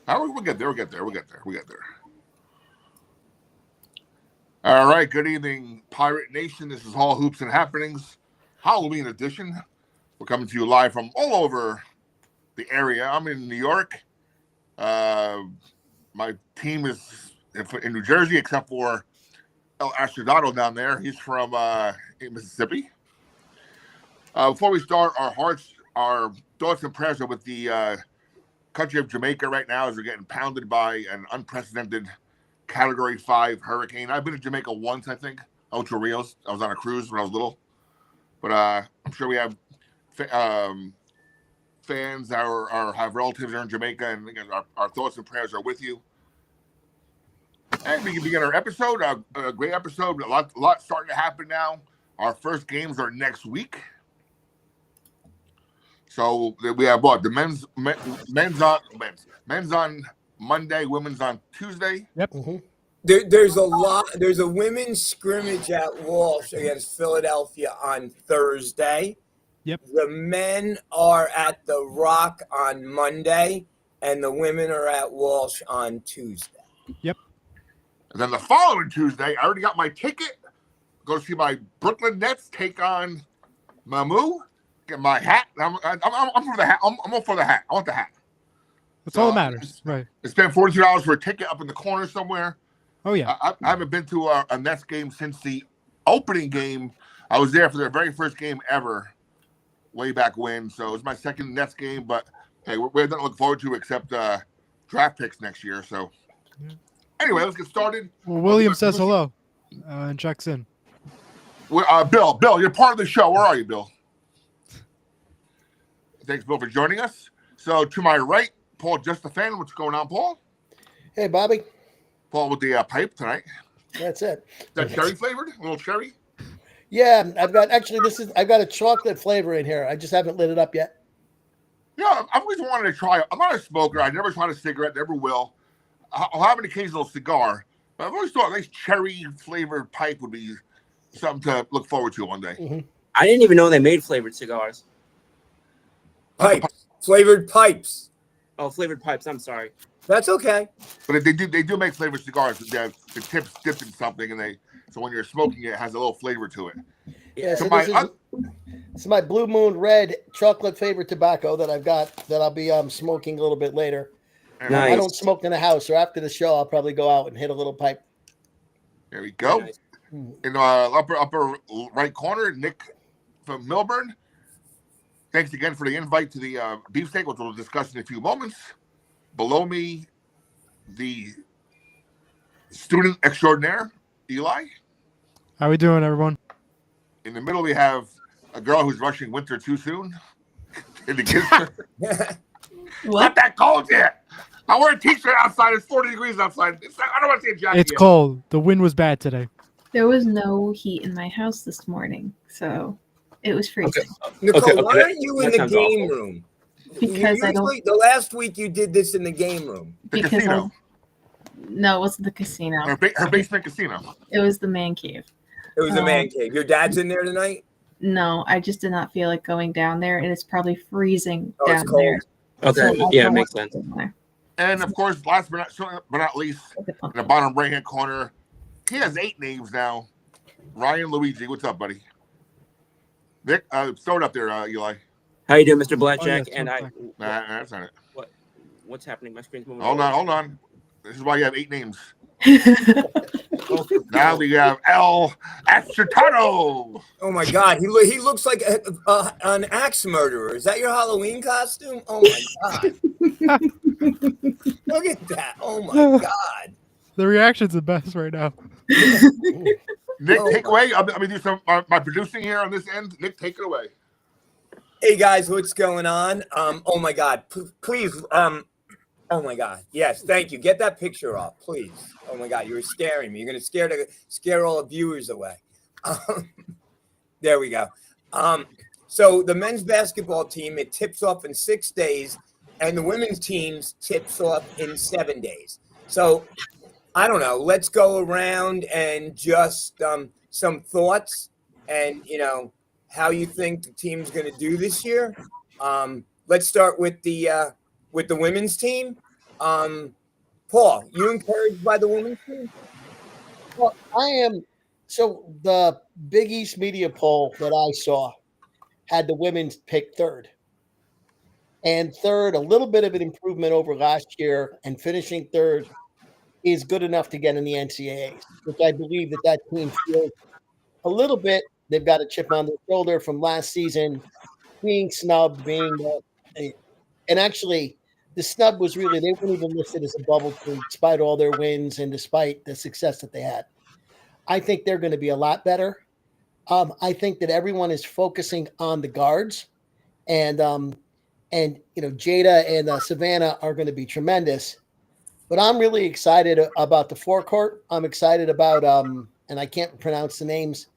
We'll get there. We'll get there. We'll get there. We'll get there. All right. Good evening, Pirate Nation. This is Hall Hoops and Happenings, Halloween edition. We're coming to you live from all over the area. I'm in New York. My team is in New Jersey, except for El Astrodado down there. He's from Mississippi. Before we start, our thoughts and prayers are with the country of Jamaica right now as we're getting pounded by an unprecedented Category 5 hurricane. I've been to Jamaica once, I think. Ocho Rios. I was on a cruise when I was little. But I'm sure we have fans that have relatives there in Jamaica, and again, our thoughts and prayers are with you. And we can begin our episode, a great episode. A lot starting to happen now. Our first games are next week. So we have what? The men's on Monday, women's on Tuesday. Yep. Mm-hmm. There's a women's scrimmage at Walsh against Philadelphia on Thursday. Yep. The men are at the Rock on Monday, and the women are at Walsh on Tuesday. Yep. And then the following Tuesday, I already got my ticket. Go see my Brooklyn Nets take on Mamu. Get my hat. I'm for the hat. I'm all for the hat. I want the hat. That's all that matters. Right. I spent $42 for a ticket up in the corner somewhere. Oh, yeah. I haven't been to a Nets game since the opening game. I was there for their very first game ever way back when. So it was my second Nets game. But, hey, we don't look forward to except draft picks next year. So, anyway, let's get started. Well, William says hello and checks in. Bill, you're part of the show. Where are you, Bill? Thanks, Bill, for joining us. So, to my right, Paul Justafan. What's going on, Paul? Hey, Bobby. Paul with the pipe tonight. That's it. Is that cherry flavored? A little cherry? Yeah, I've got a chocolate flavor in here. I just haven't lit it up yet. Yeah, I've always wanted to try it. I'm not a smoker. I never tried a cigarette, never will. I'll have an occasional cigar. But I've always thought a nice cherry flavored pipe would be something to look forward to one day. Mm-hmm. I didn't even know they made flavored cigars. Pipes. Flavored pipes. Oh, flavored pipes. I'm sorry. That's okay. But they do make flavored cigars. The tip's dipped in something, and so when you're smoking it has a little flavor to it. Yeah, so this is my Blue Moon Red chocolate flavored tobacco that I've got that I'll be smoking a little bit later. Nice. I don't smoke in the house, so after the show, I'll probably go out and hit a little pipe. There we go. Nice. In the upper right corner, Nick from Milburn. Thanks again for the invite to the beefsteak, which we'll discuss in a few moments. Below me, the student extraordinaire, Eli. How we doing, everyone? In the middle, we have a girl who's rushing winter too soon. In the kids. Not that cold yet. I wear a t-shirt outside. It's 40 degrees outside. I don't want to see a jacket. It's cold. The wind was bad today. There was no heat in my house this morning, so it was freezing. Nicole, why aren't you in the game awful. room? Because I don't. The last week you did this in the game room. The casino. No, it wasn't the casino. Her basement casino. It was the man cave. It was the man cave. Your dad's in there tonight? No, I just did not feel like going down there. It is probably freezing Oh, it's down cold. there. Okay. So Yeah, it makes sense. And of course, last but not least, in the bottom right-hand corner, he has 8 names now. Ryan Luigi, what's up, buddy? Nick, throw it up there, Eli. How you doing, Mr. Blackjack? yes, and one I. second. Nah, that's not it. What's happening? My screen's moving. Hold on. This is why you have 8 names. Oh, Now we have El Astrodado. Oh my God, he looks like an axe murderer. Is that your Halloween costume? Oh my God! Look at that! Oh my God! The reaction's the best right now. Nick, take away. I'm gonna do some my producing here on this end. Nick, take it away. Hey guys, what's going on? Oh my God! Please, oh my God! Yes, thank you. Get that picture off, please. Oh my God, you were scaring me. You're gonna scare all the viewers away. There we go. So the men's basketball team, it tips off in 6 days, and the women's teams tips off in 7 days. So I don't know. Let's go around and just some thoughts and, how you think the team's going to do this year. Let's start with the with the women's team. Paul, you encouraged by the women's team? Well, I am. So the Big East media poll that I saw had the women's pick third. And third, a little bit of an improvement over last year, and finishing third is good enough to get in the NCAA, which I believe that team feels a little bit. They've got a chip on their shoulder from last season, being snubbed, and actually the snub was really, they weren't even listed as a bubble team despite all their wins and despite the success that they had. I think they're going to be a lot better. I think that everyone is focusing on the guards, and Jada and Savannah are going to be tremendous. But I'm really excited about the forecourt. I'm excited about and I can't pronounce the names,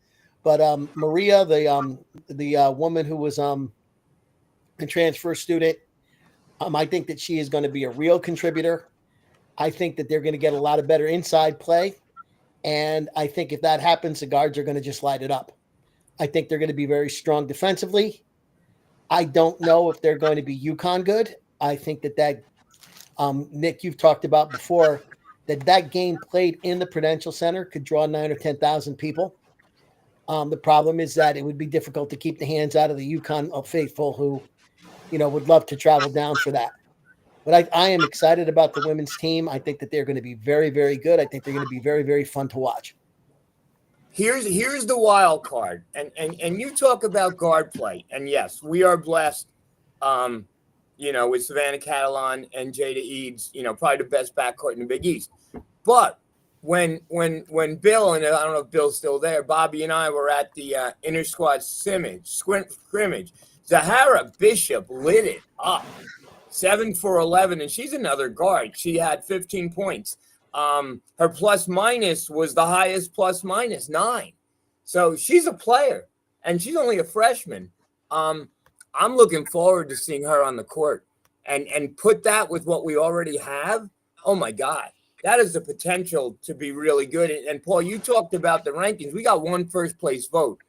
but Maria, the woman who was a transfer student. I think that she is going to be a real contributor. I think that they're going to get a lot of better inside play. And I think if that happens, the guards are going to just light it up. I think they're going to be very strong defensively. I don't know if they're going to be UConn good. I think that Nick, you've talked about before, that game played in the Prudential Center could draw 9,000 or 10,000 people. The problem is that it would be difficult to keep the hands out of the UConn faithful who, would love to travel down for that. But I am excited about the women's team. I think that they're going to be very, very good. I think they're going to be very, very fun to watch. Here's the wild card. And you talk about guard play. And yes, we are blessed, with Savannah Catalan and Jada Eads, probably the best backcourt in the Big East. But when Bill, and I don't know if Bill's still there, Bobby and I were at the inter-squad scrimmage, Zahara Bishop lit it up. 7 for 11, and she's another guard. She had 15 points. Her plus minus was the highest plus minus, 9. So she's a player, and she's only a freshman. I'm looking forward to seeing her on the court and put that with what we already have. Oh, my God. That is the potential to be really good. And Paul, you talked about the rankings. We got one first-place vote.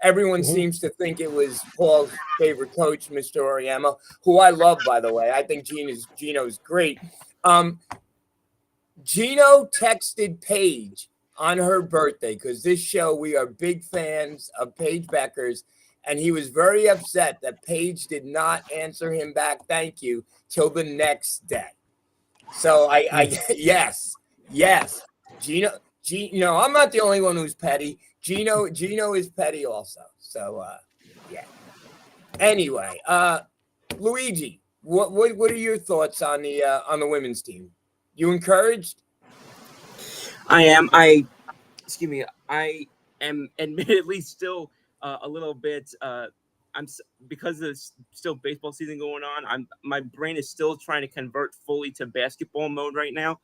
Everyone seems to think it was Paul's favorite coach, Mr. Oriema, who I love, by the way. I think Gino's great. Gino texted Paige on her birthday because this show, we are big fans of Paige Becker's, and he was very upset that Paige did not answer him back, thank you, till the next day. So yes. Gino, I'm not the only one who's petty. Gino is petty also. So, yeah. Anyway, Luigi, what are your thoughts on the women's team? You encouraged? I am. Excuse me. I am admittedly still a little bit. Because there's still baseball season going on. My brain is still trying to convert fully to basketball mode right now,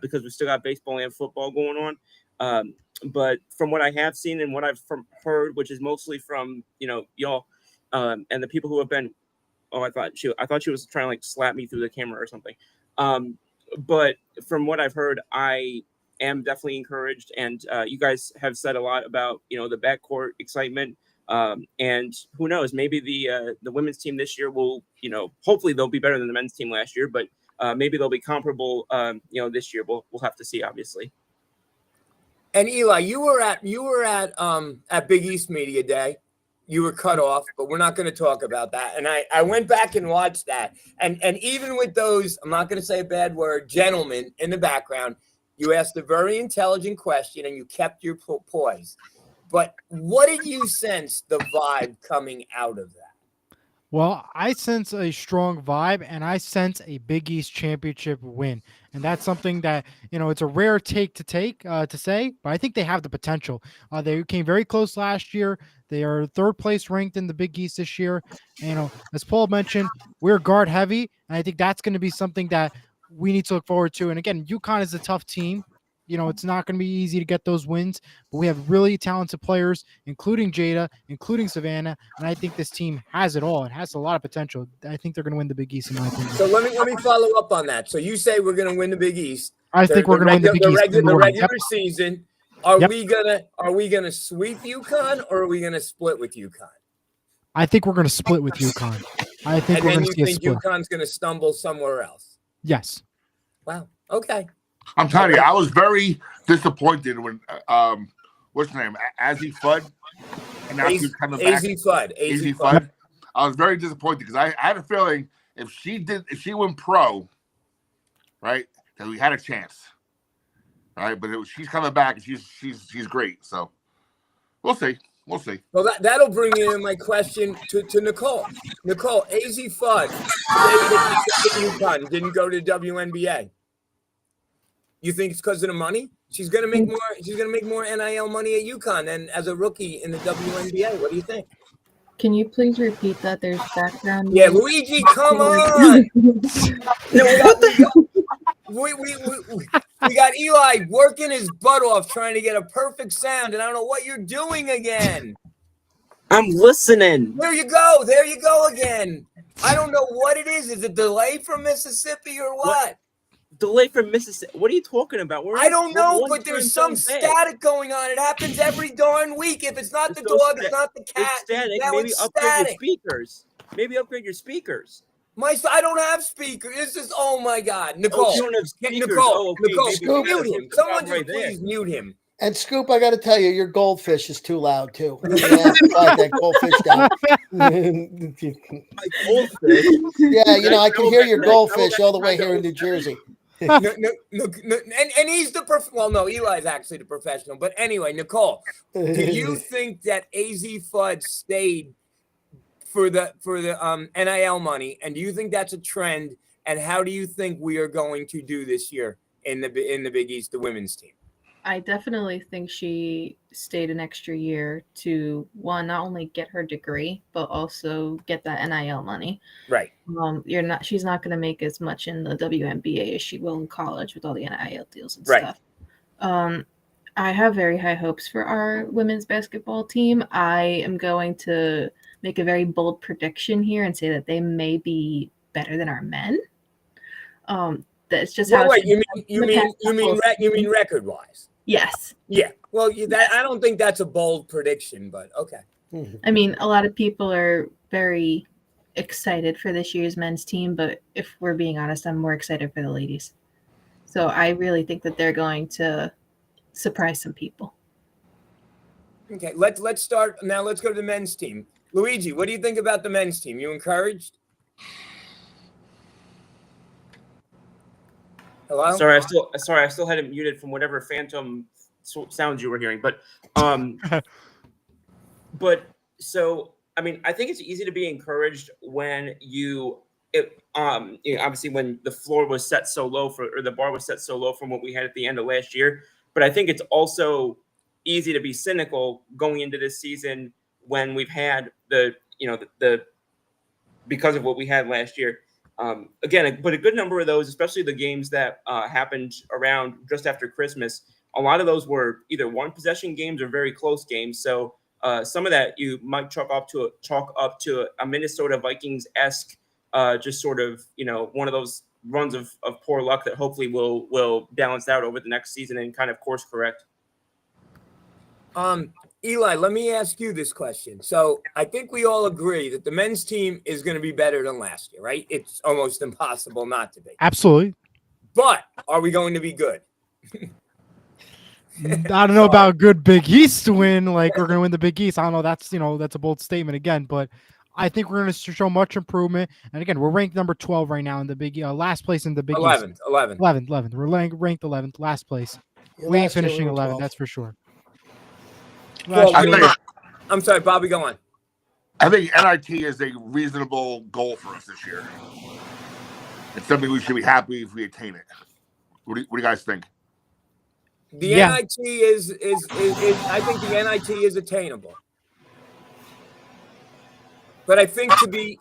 because we still got baseball and football going on. But from what I have seen and what I've heard, which is mostly from y'all and the people who have been, I thought she was trying to like slap me through the camera or something. But from what I've heard, I am definitely encouraged, and you guys have said a lot about the backcourt excitement. And who knows, maybe the women's team this year will, hopefully they'll be better than the men's team last year, but maybe they'll be comparable, this year. We'll have to see, obviously. And Eli, you were at Big East Media Day. You were cut off, but we're not going to talk about that. And I went back and watched that. And even with those, I'm not going to say a bad word, gentlemen in the background, you asked a very intelligent question and you kept your poise. But what did you sense the vibe coming out of that? Well, I sense a strong vibe, and I sense a Big East championship win. And that's something that, it's a rare to say, but I think they have the potential. They came very close last year. They are third place ranked in the Big East this year. And, as Paul mentioned, we're guard heavy, and I think that's going to be something that we need to look forward to. And again, UConn is a tough team. It's not going to be easy to get those wins, but we have really talented players, including Jada, including Savannah, and I think this team has it all. It has a lot of potential. I think they're going to win the Big East, in my opinion. So let me follow up on that. So you say we're going to win the Big East. I think we're going to win the Big East. The regular season. Are we gonna sweep UConn, or are we going to split with UConn? I think we're going to split with UConn. I think And we're then going to you see a think split. UConn's going to stumble somewhere else. Yes. Wow. Okay. I'm telling you, I was very disappointed when what's her name, Azzy Fudd, and now she's coming back. AZ Fudd. AZ AZ Fudd. Fudd. I was very disappointed because I had a feeling if she went pro, right, that we had a chance, right? But she's coming back and she's great. So we'll see. We'll see. Well, that'll bring me in my question to Nicole. Nicole, AZ Fudd stayed at UConn, didn't go to WNBA. You think it's because of the money? She's gonna make more. She's gonna make more NIL money at UConn than as a rookie in the WNBA. What do you think? Can you please repeat that? There's background. Yeah, noise. Luigi, come on. We got Eli working his butt off trying to get a perfect sound, and I don't know what you're doing again. I'm listening. There you go. There you go again. I don't know what it is. Is it delay from Mississippi or what? Delay from Mississippi. What are you talking about? I don't know, but there's some static going on. It happens every darn week. If it's not the dog, it's not the cat. It's static. Now Maybe it's upgrade static. your speakers. Maybe upgrade your speakers. I don't have speakers. This is, oh my God. Nicole. You don't have speakers. Nicole, Okay, Nicole, maybe mute him. Someone right just please mute him. And Scoop, I got to tell you, your goldfish is too loud too. You have to quiet that goldfish down. My goldfish. Yeah, you know, I can hear your goldfish all the way here in New Jersey. No, and he's the well, no, Eli's actually the professional. But anyway, Nicole, do you think that AZ Fudd stayed for the NIL money, and do you think that's a trend? And how do you think we are going to do this year in the Big East, the women's team? I definitely think she stayed an extra year to, one, not only get her degree, but also get that NIL money. Right. She's not going to make as much in the WNBA as she will in college with all the NIL deals and Right. stuff. I have very high hopes for our women's basketball team. I am going to make a very bold prediction here and say that they may be better than our men. That's just how. Wait, you mean record wise? Yes. Yeah. Well, I don't think that's a bold prediction, but okay. I mean, a lot of people are very excited for this year's men's team, but if we're being honest, I'm more excited for the ladies. So I really think that they're going to surprise some people. Okay, let's start now. Let's go to the men's team. Luigi, what do you think about the men's team? You encouraged? Hello? Sorry, I still had it muted from whatever phantom sounds you were hearing. But so I mean, I think it's easy to be encouraged when obviously when the floor was set so low or the bar was set so low from what we had at the end of last year. But I think it's also easy to be cynical going into this season when we've had because of what we had last year. Again, but a good number of those, especially the games that happened around just after Christmas, a lot of those were either one possession games or very close games. So some of that you might chalk up to a Minnesota Vikings-esque, just sort of, one of those runs of poor luck that hopefully will balance out over the next season and kind of course correct. Eli, let me ask you this question. So I think we all agree that the men's team is going to be better than last year, right? It's almost impossible not to be. Absolutely. But are we going to be good? I don't know about good Big East win. Like we're going to win the Big East. I don't know. That's a bold statement again, but I think we're going to show much improvement. And again, we're ranked number 12 right now in the Big last place in the Big East. 11th. We're ranked 11th, last place. We ain't finishing 11th. That's for sure. I'm sorry, Bobby, go on. I think NIT is a reasonable goal for us this year. It's something we should be happy if we attain it. What do you guys think? The NIT is I think the NIT is attainable. But I think to be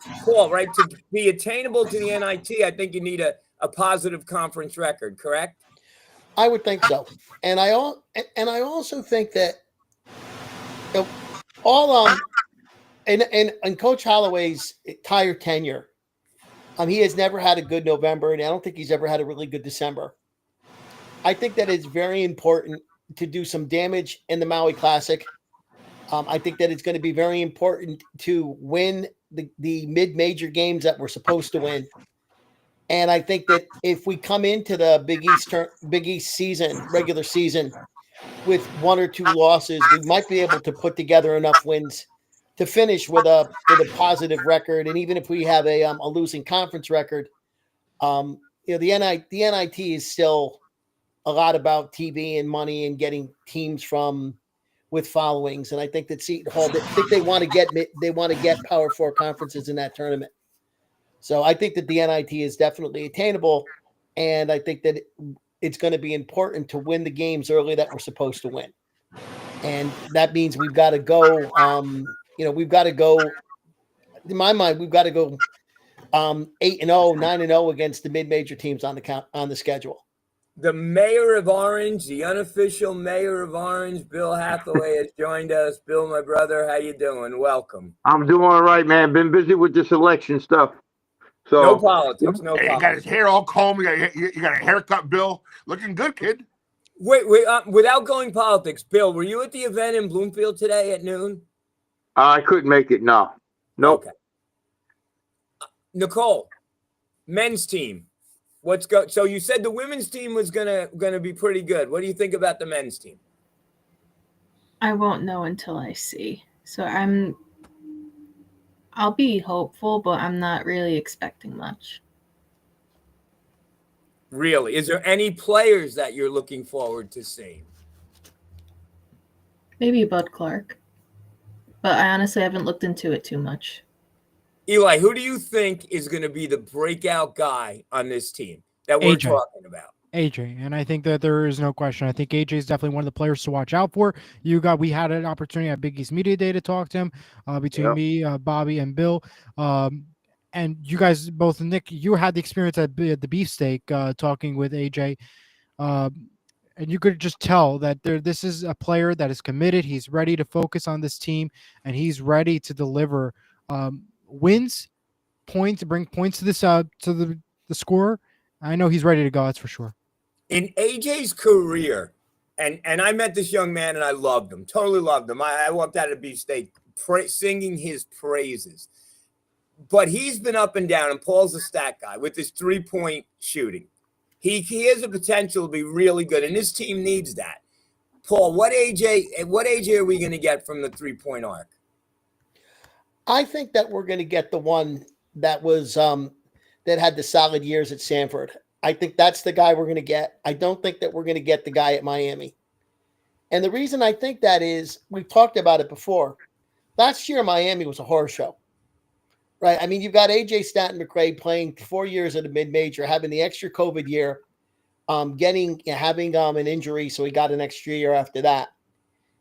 attainable to the NIT, I think you need a positive conference record, correct? I would think so. And I also think that in Coach Holloway's entire tenure, he has never had a good November, and I don't think he's ever had a really good December. I think that it's very important to do some damage in the Maui Classic. I think that it's going to be very important to win the mid-major games that we're supposed to win. And I think that if we come into the Big East season, regular season, with one or two losses, we might be able to put together enough wins to finish with a positive record. And even if we have a losing conference record, the NIT is still a lot about TV and money and getting teams with followings. And I think that Seton Hall, they want to get Power Four conferences in that tournament. So I think that the NIT is definitely attainable, and I think that it's going to be important to win the games early that we're supposed to win. And that means we've got to go, in my mind, we've got to go 8-0, 9-0 against the mid-major teams on the schedule. The mayor of Orange, the unofficial mayor of Orange, Bill Hathaway, has joined us. Bill, my brother, how you doing? Welcome. I'm doing all right, man. Been busy with this election stuff. So no politics, no Hey, politics. you got his hair all combed. You got a haircut, Bill. Looking good, kid. Wait, without going politics, Bill, were you at the event in Bloomfield today at noon? I couldn't make it. No. Nope. Okay. Nicole, men's team. So you said the women's team was gonna be pretty good. What do you think about the men's team? I won't know until I see. So I'll be hopeful, but I'm not really expecting much. Really? Is there any players that you're looking forward to seeing? Maybe Bud Clark. But I honestly haven't looked into it too much. Eli, who do you think is going to be the breakout guy on this team that we're talking about? AJ, and I think that there is no question. I think AJ is definitely one of the players to watch out for. We had an opportunity at Big East Media Day to talk to him between me, Bobby, and Bill. And you guys both, Nick, you had the experience at the Beefsteak talking with AJ. And you could just tell that this is a player that is committed. He's ready to focus on this team, and he's ready to deliver wins, points, bring points to this to the score. I know he's ready to go. That's for sure. In AJ's career, and I met this young man and I loved him, totally loved him. I walked out of Beefsteak singing his praises. But he's been up and down, and Paul's a stat guy with his 3-point shooting. He has the potential to be really good, and this team needs that. Paul, what AJ are we going to get from the 3-point arc? I think that we're going to get the one that was that had the solid years at Sanford. I think that's the guy we're going to get. I don't think that we're going to get the guy at Miami. And the reason I think that is, we've talked about it before. Last year, Miami was a horror show. Right. I mean, you've got AJ Stanton McRae playing 4 years at a mid-major, having the extra COVID year, having an injury, so he got an extra year after that.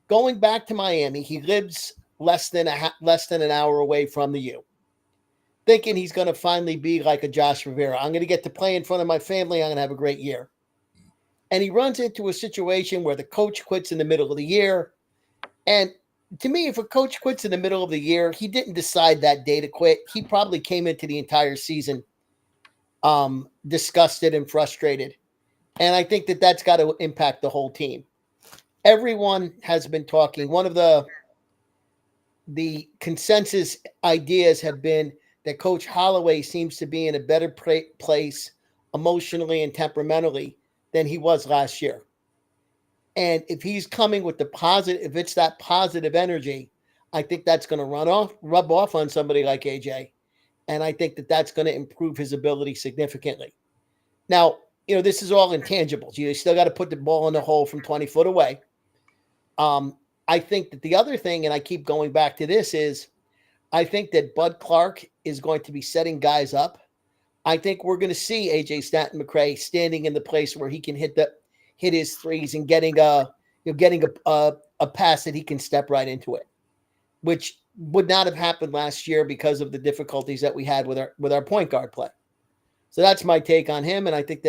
Going back to Miami, he lives less than an hour away from the U. Thinking he's going to finally be like a Josh Rivera. I'm going to get to play in front of my family. I'm going to have a great year. And he runs into a situation where the coach quits in the middle of the year. And to me, if a coach quits in the middle of the year, he didn't decide that day to quit. He probably came into the entire season disgusted and frustrated. And I think that that's got to impact the whole team. Everyone has been talking. One of the consensus ideas have been that Coach Holloway seems to be in a better place emotionally and temperamentally than he was last year. And if he's coming with if it's that positive energy, I think that's going to rub off on somebody like AJ. And I think that that's going to improve his ability significantly. Now, this is all intangibles. You still got to put the ball in the hole from 20 foot away. I think that the other thing, and I keep going back to this, is I think that Bud Clark is going to be setting guys up. I think we're going to see AJ Stanton McRae standing in the place where he can hit his threes and getting a pass that he can step right into it, which would not have happened last year because of the difficulties that we had with our point guard play. So that's my take on him, and I think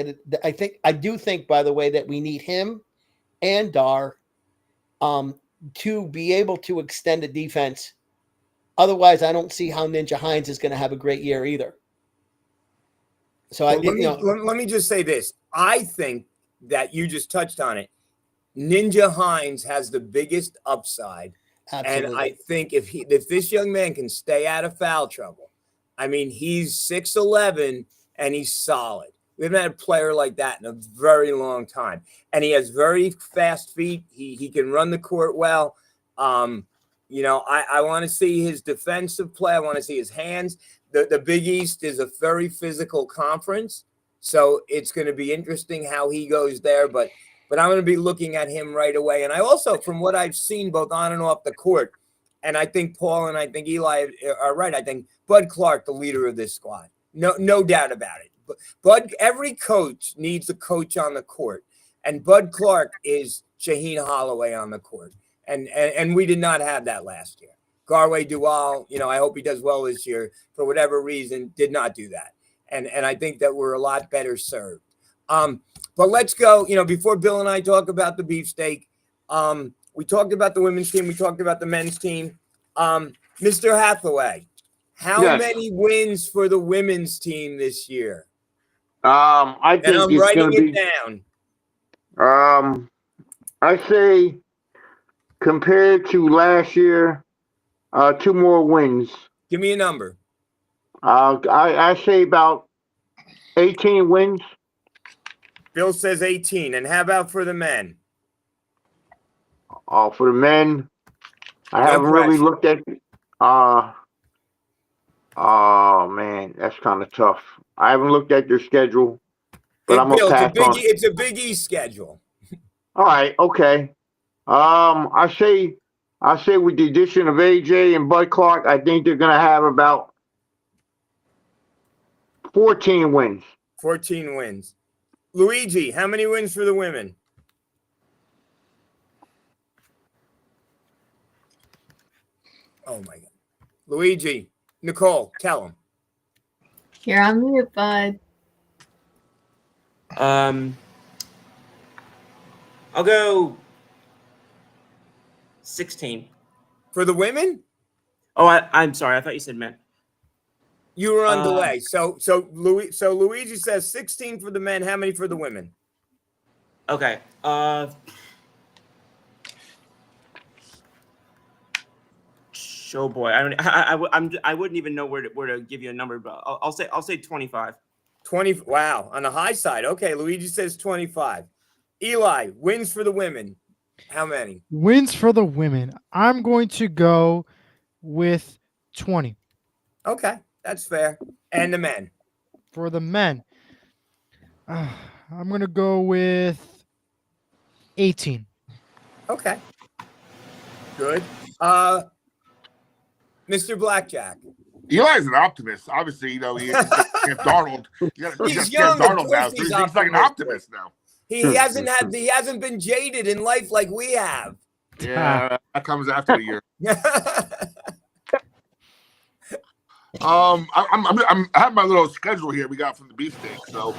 I do think, by the way, that we need him and Dar to be able to extend the defense. Otherwise, I don't see how Ninja Hines is going to have a great year either. So let me just say this. I think that you just touched on it. Ninja Hines has the biggest upside Absolutely. And I think if this young man can stay out of foul trouble, I mean, he's 6'11" and he's solid. We haven't had a player like that in a very long time. And he has very fast feet. He can run the court well. You know, I want to see his defensive play. I want to see his hands. The Big East is a very physical conference, so it's going to be interesting how he goes there. But I'm going to be looking at him right away. And I also, from what I've seen both on and off the court, and I think Paul and I think Eli are right. I think Bud Clark, the leader of this squad, no doubt about it. Bud, every coach needs a coach on the court, and Bud Clark is Shaheen Holloway on the court, and we did not have that last year. Garway Duval, you know, I hope he does well this year. For whatever reason, did not do that, and I think that we're a lot better served. But let's go. You know, before Bill and I talk about the beefsteak, we talked about the women's team. We talked about the men's team. Mr. Hathaway, how Yes. many wins for the women's team this year? I think And I'm it's writing going to it be. down. I say compared to last year, 2 more wins. Give me a number. I say about 18 wins. Bill says 18. And how about for the men? For the men, I No haven't really pressure. looked at. Oh man, that's kind of tough. I haven't looked at their schedule, but I'm Bill, gonna pass on. it's a Big East schedule. All right, okay. I say with the addition of AJ and Bud Clark, I think they're gonna have about 14 wins. 14 wins. Luigi, how many wins for the women? Oh my God. Luigi, Nicole, tell him. You're on mute, bud. I'll go 16. For the women? Oh, I'm sorry. I thought you said men. You were on delay. So Luigi says 16 for the men. How many for the women? Okay. Oh boy, I wouldn't even know where to give you a number, but I'll say 25. 20. Wow, on the high side. Okay, Luigi says 25. Eli, wins for the women. How many? Wins for the women. I'm going to go with 20. Okay, that's fair. And the men. For the men, I'm going to go with 18. Okay. Good. Mr. Blackjack. Eli's an optimist. Obviously, you know, he's Darnold. He's Sam young, of Darnold now. course So he's he's like an optimist now. He hasn't been jaded in life like we have. Yeah, that comes after the year. I have my little schedule here we got from the beefsteak. So,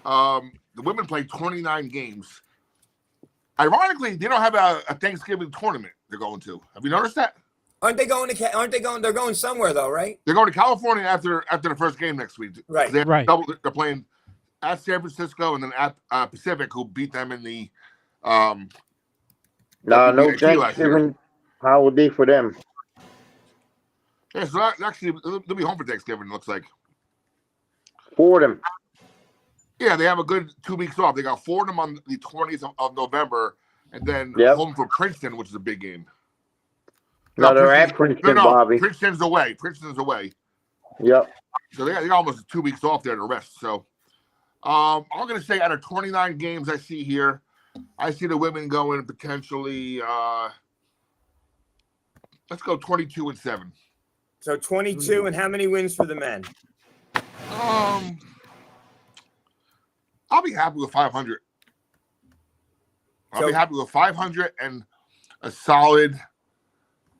the women play 29 games. Ironically, they don't have a Thanksgiving tournament they're going to. Have you noticed that? Aren't they going? They're going somewhere though, right? They're going to California after the first game next week. Right. Right. They're playing at San Francisco and then at Pacific, who beat them in the No WBT last year. Thanksgiving holiday for them. Yeah, so actually they'll be home for Thanksgiving. It looks like. For them. Yeah, they have a good 2 weeks off. They got Fordham on the 20th of November, and then Yep. home for Princeton, which is a big game. No, they're at Princeton, No, Bobby. Princeton's away. Princeton's away. Yep. So they got almost 2 weeks off there to rest. So I'm going to say out of 29 games I see here, I see the women going potentially, let's go 22-7. So 22, and how many wins for the men? I'll be happy with 500. I'll be happy with 500 and a solid,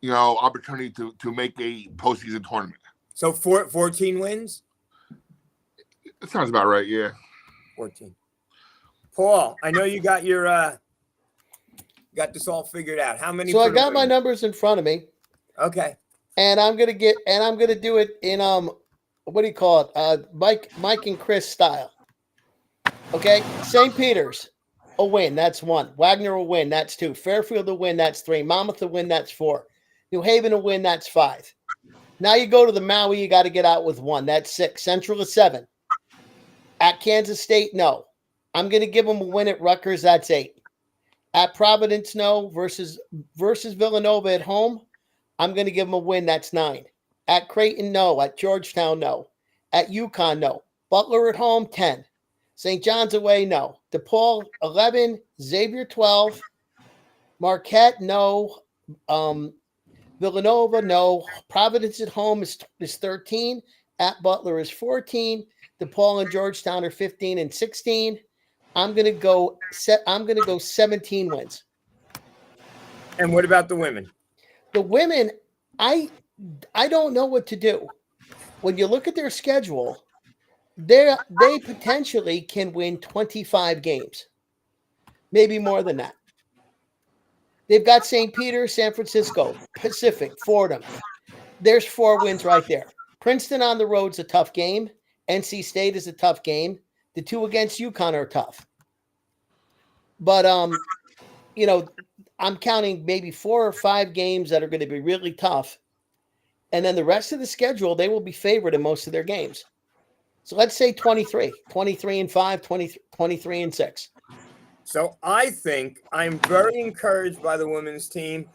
you know, opportunity to make a postseason tournament. So 14 wins? That sounds about right, yeah. 14. Paul, I know you got your got this all figured out. How many? So I for the got my women? numbers in front of me, Okay. and I'm gonna do it in what do you call it? Mike and Chris style. Okay, St. Peter's, a win. That's 1. Wagner a win. That's 2. Fairfield a win. That's 3. Monmouth a win. That's 4. New Haven a win. That's 5. Now you go to the Maui. You got to get out with 1. That's 6. Central is 7. At Kansas State, no. I'm going to give them a win at Rutgers. That's 8. At Providence, no. Versus Villanova at home, I'm going to give them a win. That's 9. At Creighton, no. At Georgetown, no. At UConn, no. Butler at home, 10. St. John's away, no. DePaul, 11. Xavier, 12. Marquette, no. Villanova, no. Providence at home is 13. At Butler is 14. DePaul and Georgetown are 15 and 16. I'm gonna go 17 wins. And what about the women? The women, I don't know what to do. When you look at their schedule, they potentially can win 25 games, maybe more than that. They've got St. Peter, San Francisco, Pacific, Fordham. There's 4 wins right there. Princeton on the road's a tough game. NC State is a tough game. The 2 against UConn are tough. But, I'm counting maybe 4 or 5 games that are going to be really tough. And then the rest of the schedule, they will be favored in most of their games. So let's say 23 and 5, 23 and 6. So I think I'm very encouraged by the women's team.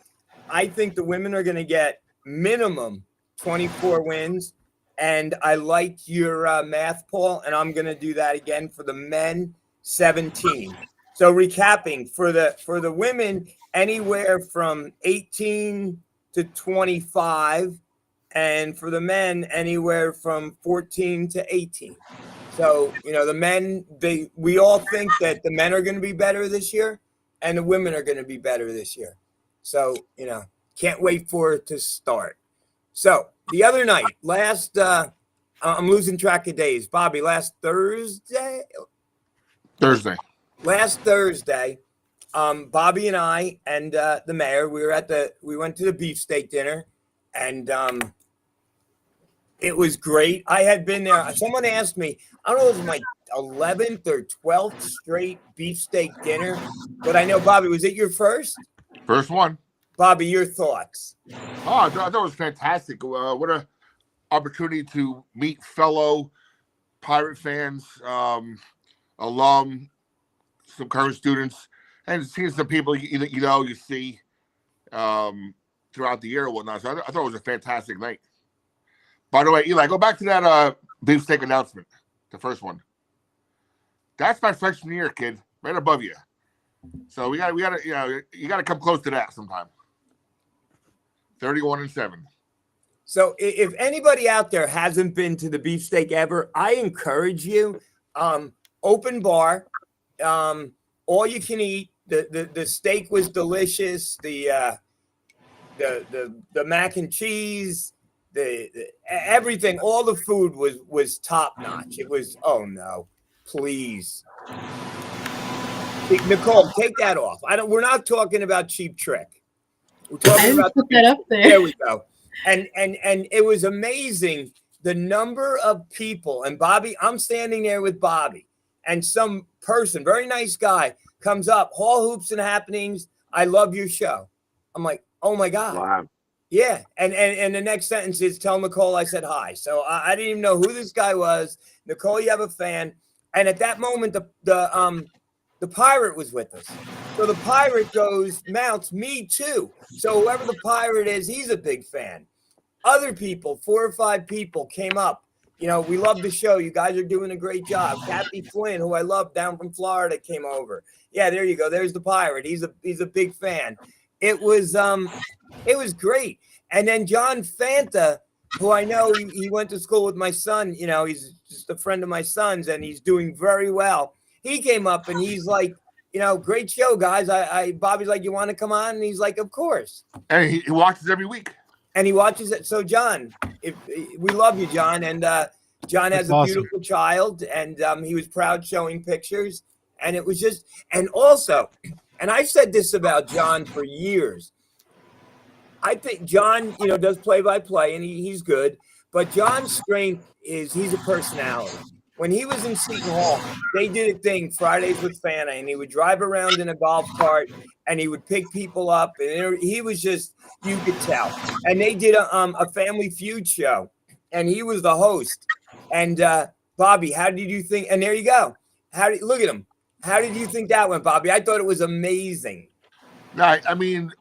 I think the women are going to get minimum 24 wins. And I like your math, Paul, and I'm going to do that again for the men, 17. So recapping, for the women, anywhere from 18 to 25, and for the men, anywhere from 14 to 18. So, the men, we all think that the men are going to be better this year, and the women are going to be better this year. So, can't wait for it to start. So, the other night, I'm losing track of days. Bobby, last Thursday. Last Thursday, Bobby and I and the mayor, we went to the beefsteak dinner, and it was great. I had been there. Someone asked me, I don't know if it was my 11th or 12th straight beefsteak dinner, but I know, Bobby, was it your first? First one. Bobby, your thoughts? Oh, I thought it was fantastic. What a opportunity to meet fellow Pirate fans, alum, some current students, and seeing some people you see throughout the year and whatnot. So I thought it was a fantastic night. By the way, Eli, go back to that beefsteak announcement, the first one. That's my freshman year, kid, right above you. So we got you got to come close to that sometime. 31 and 7. So if anybody out there hasn't been to the beefsteak ever, I encourage you. Open bar, all you can eat. The steak was delicious. The mac and cheese, the everything, all the food was top notch. It was, oh no, please. Nicole, take that off. We're not talking about Cheap Trick. We're talking about put that up there. There we go. And it was amazing the number of people. And Bobby, I'm standing there with Bobby, and some person, very nice guy, comes up, Hall Hoops and Happenings. I love your show. I'm like, oh my God. Wow. Yeah. And the next sentence is, tell Nicole I said hi. So I didn't even know who this guy was. Nicole, you have a fan. And at that moment, the pirate was with us. So the pirate mounts me too. So whoever the pirate is, he's a big fan. Other people, 4 or 5 people came up. We love the show. You guys are doing a great job. Kathy Flynn, who I love down from Florida, came over. Yeah, there you go. There's the pirate. He's a big fan. It was great. And then John Fanta, who I know he went to school with my son. He's just a friend of my son's, and he's doing very well. He came up and he's like, great show, guys. Bobby's like, you want to come on? And he's like, of course. And he watches every week. And he watches it. So, John, we love you, John. And John has a beautiful child, and he was proud showing pictures. And it was just, and also, and I've said this about John for years. I think John, does play-by-play, and he's good. But John's strength is he's a personality. when he was in Seton Hall, they did a thing Fridays with Fanta, and he would drive around in a golf cart, and he would pick people up, and he was just, you could tell. And they did a Family Feud show, and he was the host. And Bobby, how did you think? And there you go. Look at him. How did you think that went, Bobby? I thought it was amazing. No, I mean,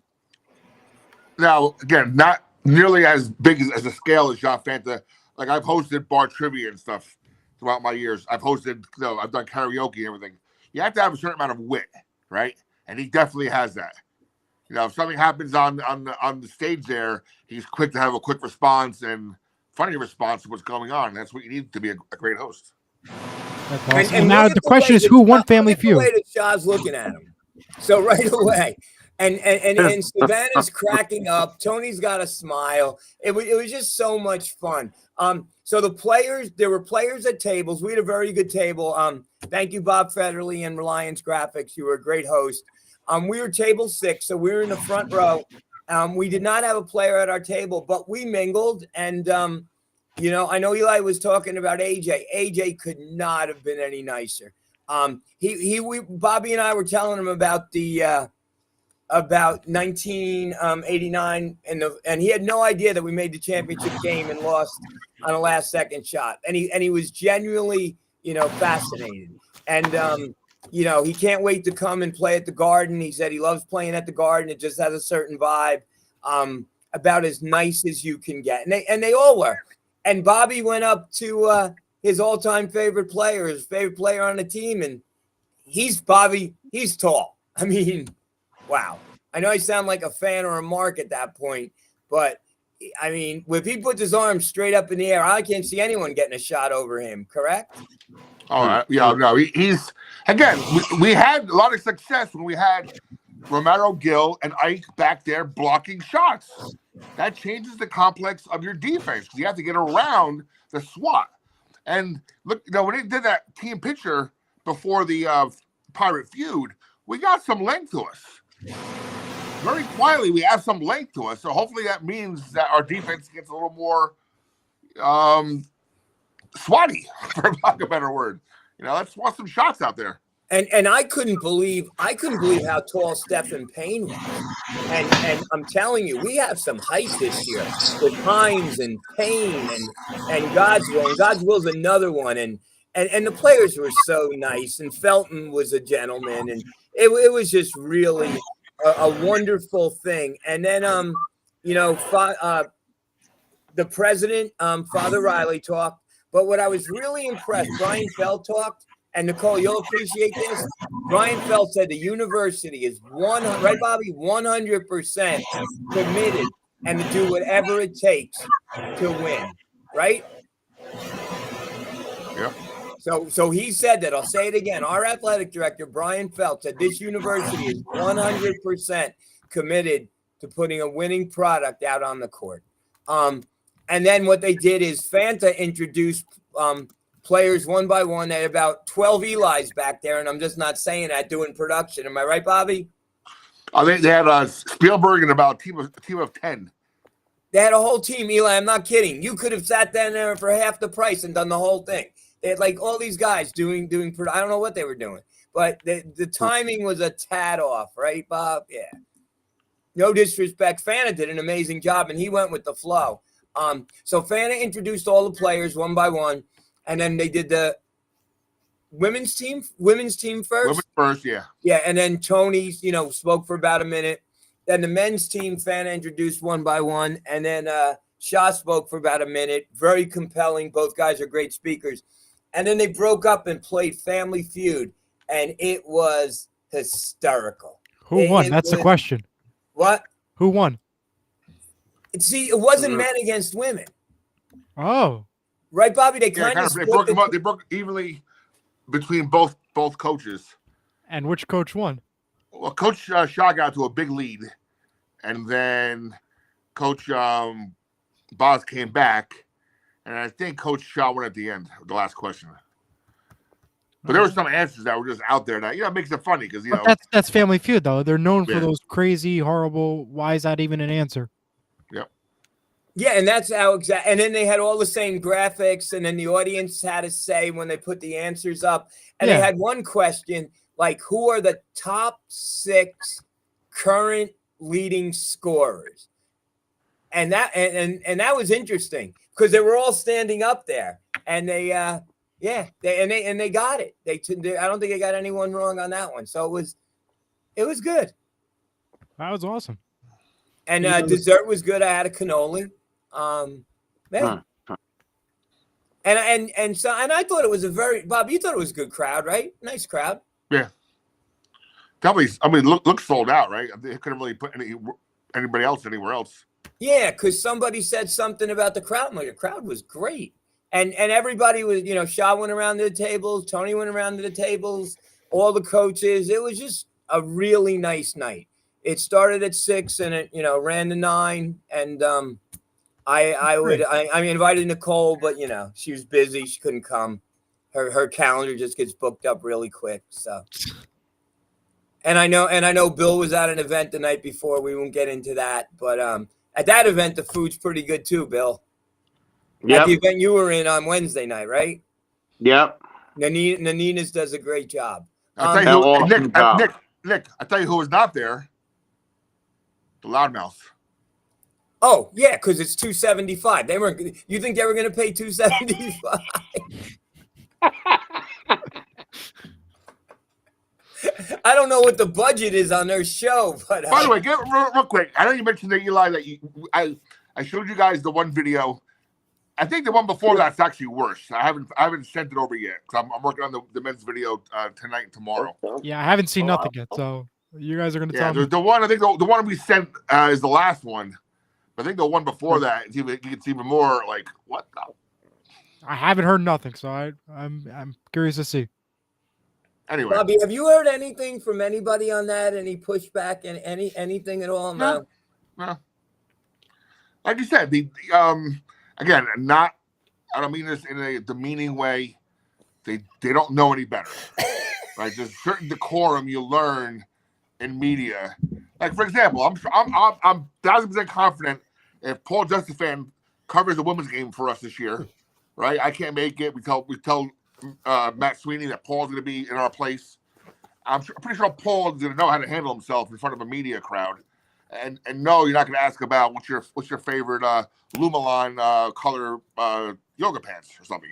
now again, not nearly as big as a scale as John Fanta. Like I've hosted bar trivia and stuff throughout my years. I've hosted, I've done karaoke and everything. You have to have a certain amount of wit, right? And he definitely has that. If something happens on the stage there, he's quick to have a quick response and funny response to what's going on. That's what you need to be a great host. That's awesome. And now the question is, who won Family Feud? The way that Shaw's looking at him. So right away. And Savannah's cracking up. Tony's got a smile. It was just so much fun. So there were players at tables. We had a very good table. Thank you, Bob Federley and Reliance Graphics. You were a great host. We were table 6, so we were in the front row. We did not have a player at our table, but we mingled. And I know Eli was talking about AJ. AJ could not have been any nicer. Bobby and I were telling him about about 1989, and he had no idea that we made the championship game and lost on a last-second shot. And he was genuinely, fascinated. And he can't wait to come and play at the Garden. He said he loves playing at the Garden. It just has a certain vibe, about as nice as you can get. And they all were. And Bobby went up to his all-time favorite player, his favorite player on the team, and he's tall. I mean, wow. I know I sound like a fan or a mark at that point, but I mean, if he puts his arms straight up in the air, I can't see anyone getting a shot over him, correct? All right. Yeah, no, he's, again, we had a lot of success when we had Romero Gill and Ike back there blocking shots. That changes the complex of your defense because you have to get around the SWAT. And look, when they did that team picture before the Pirate Feud, we got some length to us. Very quietly, we have some length to us. So hopefully that means that our defense gets a little more swatty, for lack of a better word. Let's want some shots out there. And I couldn't believe how tall Stephen Payne was. And I'm telling you, we have some height this year with Hines and Payne and Godswill. And Godswill's another one. And the players were so nice. And Felton was a gentleman. And it was just really a wonderful thing. And then, the president, Father Riley, talked. But what I was really impressed, Brian Feld talked. And Nicole, you'll appreciate this. Brian Feld said the university is 100%, right, Bobby? 100% committed and to do whatever it takes to win, right? Yep. So he said that. I'll say it again. Our athletic director, Brian Feld, said this university is 100% committed to putting a winning product out on the court. And then what they did is Fanta introduced players one by one. They had about 12 Eli's back there, and I'm just not saying that, doing production. Am I right, Bobby? They had Spielberg and about a team of 10. They had a whole team, Eli. I'm not kidding. You could have sat down there for half the price and done the whole thing. They had like all these guys doing. I don't know what they were doing, but the timing was a tad off, right, Bob? Yeah. No disrespect. Fanta did an amazing job, and he went with the flow. So Fanta introduced all the players one by one. And then they did the women's team first. Women's first, yeah. Yeah, and then Tony, spoke for about a minute. Then the men's team, Fanta introduced one by one. And then Shaw spoke for about a minute. Very compelling. Both guys are great speakers. And then they broke up and played Family Feud. And it was hysterical. Who won? That's the question. What? Who won? See, it wasn't men against women. Oh. Right, Bobby? They broke them up. They broke evenly between both coaches. And which coach won? Well, Coach Shaw got to a big lead, and then Coach Boz came back, and I think Coach Shaw won at the end. The last question, but there were some answers that were just out there that it makes it funny because that's Family Feud though. They're known for those crazy, horrible. Why is that even an answer? Yep. Yeah, and that's how exactly. And then they had all the same graphics, and then the audience had to say when they put the answers up. And they Yeah. had one question like, "Who are the top 6 current leading scorers?" And that and that was interesting because they were all standing up there, and they they got it. I don't think they got anyone wrong on that one. So it was good. That was awesome. And Yeah. dessert was good. I had a cannoli. Man. And so I thought it was Bob, you thought it was a good crowd, right? Nice crowd. Yeah. Look sold out, right? They couldn't really put anybody else anywhere else. Yeah, because somebody said something about the crowd. I'm like, the crowd was great. And everybody was, Shaw went around to the tables, Tony went around to the tables, all the coaches. It was just a really nice night. It started at 6 and it, ran to 9. And I invited Nicole, but she was busy. She couldn't come. Her calendar just gets booked up really quick. So, and I know Bill was at an event the night before. We won't get into that, but at that event, the food's pretty good too, Bill. Yep. At the event you were in on Wednesday night, right? Yep. Nanina's does a great job. I'll tell you awesome job. Nick, I tell you who was not there. The loudmouth. Oh yeah, because it's $275. They weren't. You think they were going to pay $275? I don't know what the budget is on their show, but By the way, real quick. I know you mentioned that Eli that I showed you guys the one video. I think the one before that's actually worse. I haven't sent it over yet because I'm working on the men's video tonight and tomorrow. Yeah, I haven't seen nothing yet, so you guys are gonna tell me. The one I think the one we sent is the last one. I think the one before that it's even more like what the. I haven't heard nothing, so I'm curious to see. Anyway, Bobby, have you heard anything from anybody on that? Any pushback and anything at all? No. Like you said, again, I don't mean this in a demeaning way. They don't know any better. Right? There's certain decorum you learn in media. Like for example, I'm 1,000% confident if Paul Justafan covers a women's game for us this year, right? I can't make it. We tell Matt Sweeney that Paul's going to be in our place. I'm pretty sure Paul's going to know how to handle himself in front of a media crowd. And no, you're not going to ask about what's your favorite Lumalon color yoga pants or something,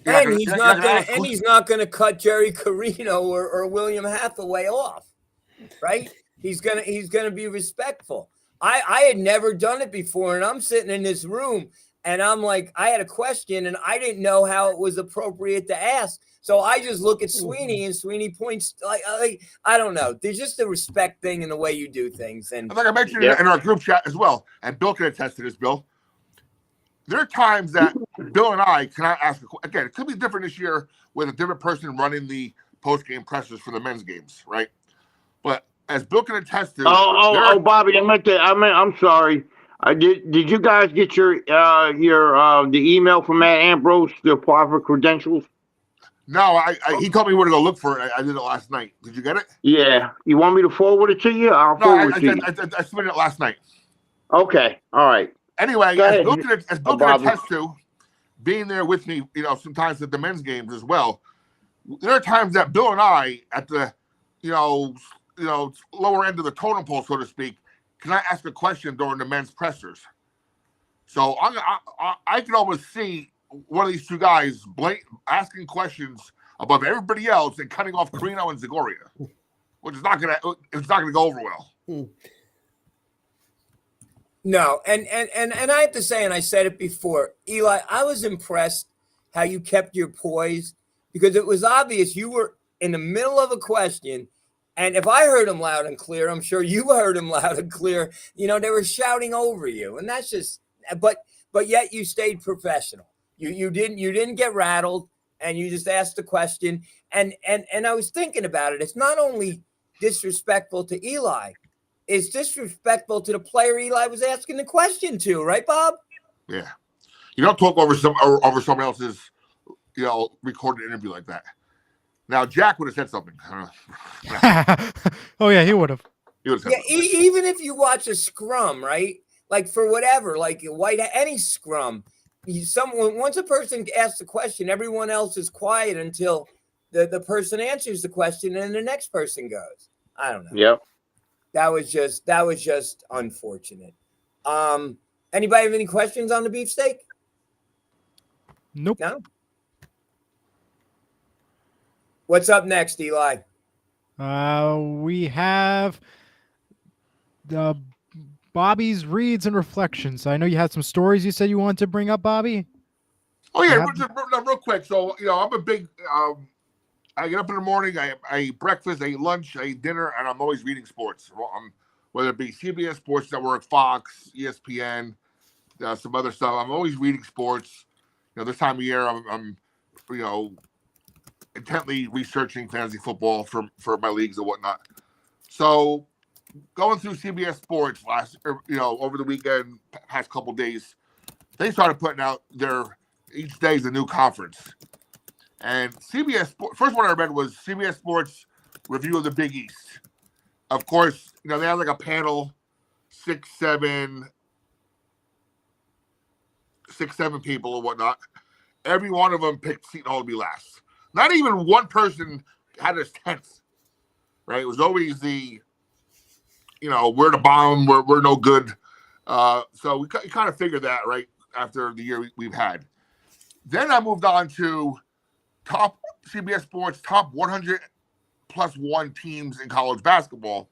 He's not gonna cut Jerry Carino or William Hathaway off, right? He's gonna be respectful. I had never done it before, and I'm sitting in this room, and I'm like, I had a question, and I didn't know how it was appropriate to ask. So I just look at Sweeney, and Sweeney points like I don't know. There's just a respect thing in the way you do things, and like I mentioned in our group chat as well, and Bill can attest to this. Bill, there are times that Bill and I cannot ask again. It could be different this year with a different person running the post-game pressers for the men's games, right? But as Bill can attest to, Bobby, I'm sorry. Did you guys get your the email from Matt Ambrose, the apply for credentials? No, he told me where to go look for it. I did it last night. Did you get it? Yeah. You want me to forward it to you? I'll forward it to you. I submitted it last night. Okay. All right. Anyway, as Bill can attest to, being there with me, sometimes at the men's games as well, there are times that Bill and I, at the, lower end of the totem pole, so to speak, can I ask a question during the men's pressers? So I can almost see one of these two guys asking questions above everybody else and cutting off Carino and Zagoria, which is not gonna go over well. No, and I have to say, and I said it before, Eli, I was impressed how you kept your poise because it was obvious you were in the middle of a question. And if I heard him loud and clear, I'm sure you heard him loud and clear. They were shouting over you, and that's just. But yet you stayed professional. You didn't get rattled, and you just asked the question. And I was thinking about it. It's not only disrespectful to Eli, it's disrespectful to the player Eli was asking the question to, right, Bob? Yeah, you don't talk over someone else's, recorded interview like that. Now, Jack would have said something. Oh, yeah, he would have. He would have said something. Even if you watch a scrum, right? like for whatever, like white any scrum. Someone once a person asks a question, everyone else is quiet until the person answers the question and the next person goes. I don't know. Yep. That was just unfortunate. Anybody have any questions on the beefsteak? Nope. No. What's up next, Eli? We have the Bobby's reads and reflections. I know you had some stories you said you wanted to bring up, Bobby. Oh yeah, Yeah. just real quick. So I'm a big. I get up in the morning. I eat breakfast. I eat lunch. I eat dinner, and I'm always reading sports. Whether it be CBS Sports Network, Fox, ESPN, some other stuff. I'm always reading sports. This time of year, I'm intently researching fantasy football for my leagues and whatnot. So going through CBS Sports over the weekend, past couple days, they started putting out each day is a new conference. And CBS first one I read was CBS Sports review of the Big East. Of course, they had like a panel, six, seven people or whatnot. Every one of them picked Seton Hall to be last. Not even one person had a 10th. Right? It was always the, we're the bottom, we're no good. So we kind of figured that right after the year we've had. Then I moved on to top CBS Sports top 100 plus one teams in college basketball,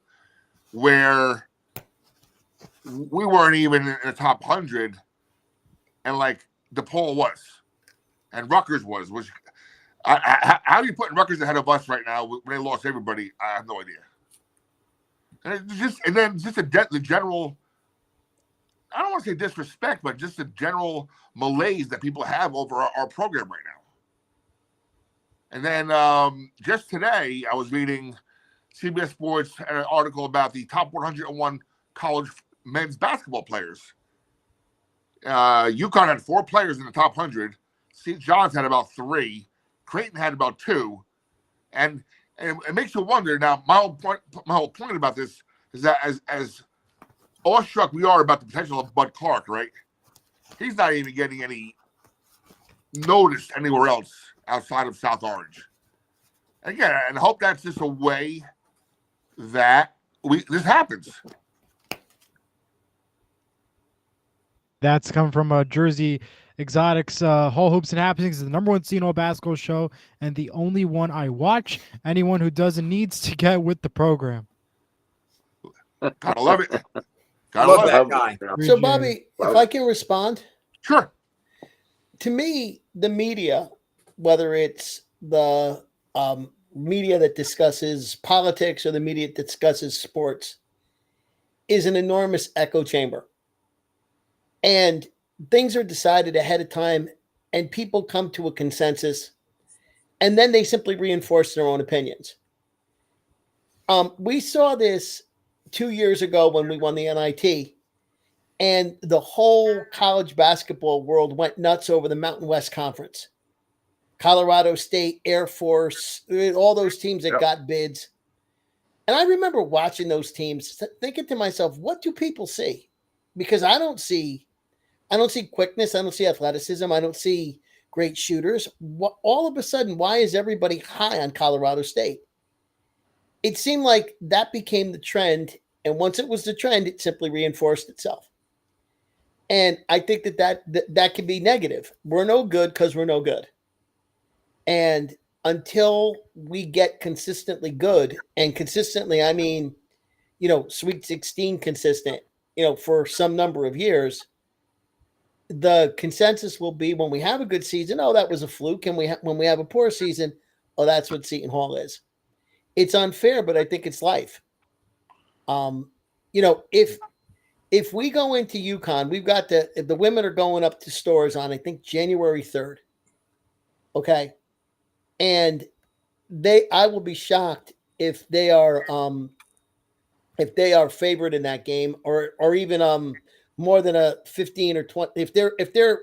where we weren't even in the top 100, and like DePaul was, and Rutgers was. Which how are you putting Rutgers ahead of us right now when they lost everybody? I have no idea. And then the general. I don't want to say disrespect, but just the general malaise that people have over our program right now. And then just today, I was reading CBS Sports had an article about the top 101 college men's basketball players. UConn had 4 players in the top 100. St. John's had about 3. Creighton had about 2. And it makes you wonder. Now, my whole point about this is that as awestruck we are about the potential of Bud Clark, right? He's not even getting any notice anywhere else outside of South Orange. Again, and I hope that's just a way that this happens. That's come from Jersey Exotics. Hall Hoops and Happenings is the #1 Seton Hall basketball show and the only one I watch. Anyone who doesn't needs to get with the program. Gotta love it. I love that guy. So, Bobby, if I can respond. Sure. To me, the media, whether it's the media that discusses politics or the media that discusses sports, is an enormous echo chamber. And things are decided ahead of time, and people come to a consensus, and then they simply reinforce their own opinions. We saw this 2 years ago when we won the NIT, and the whole college basketball world went nuts over the Mountain West Conference. Colorado State, Air Force, all those teams that got bids. And I remember watching those teams, thinking to myself, what do people see? Because I don't see quickness, I don't see athleticism, I don't see great shooters. All of a sudden, why is everybody high on Colorado State? It seemed like that became the trend, and once it was the trend, it simply reinforced itself. And I think that can be negative. We're no good because we're no good. And until we get consistently good, and consistently, I mean, Sweet 16 consistent, for some number of years, the consensus will be when we have a good season, oh, that was a fluke. And when we have a poor season, oh, that's what Seton Hall is. It's unfair, but I think it's life. If we go into UConn, we've got the women are going up to stores on, I think, January 3rd. Okay. And I will be shocked if they are favored in that game, or even more than a 15 or 20. If they're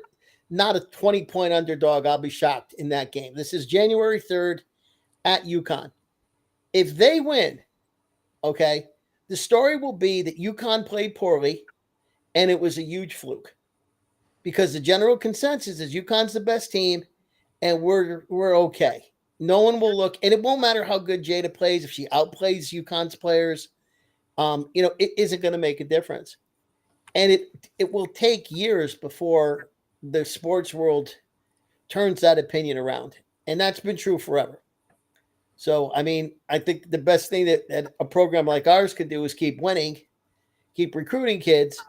not a 20-point underdog, I'll be shocked in that game. This is January 3rd at UConn. If they win, okay, the story will be that UConn played poorly and it was a huge fluke because the general consensus is UConn's the best team, and we're okay. No one will look, and it won't matter how good Jada plays if she outplays UConn's players. It isn't going to make a difference, and it will take years before the sports world turns that opinion around, and that's been true forever. So, I mean, I think the best thing that a program like ours could do is keep winning, keep recruiting kids,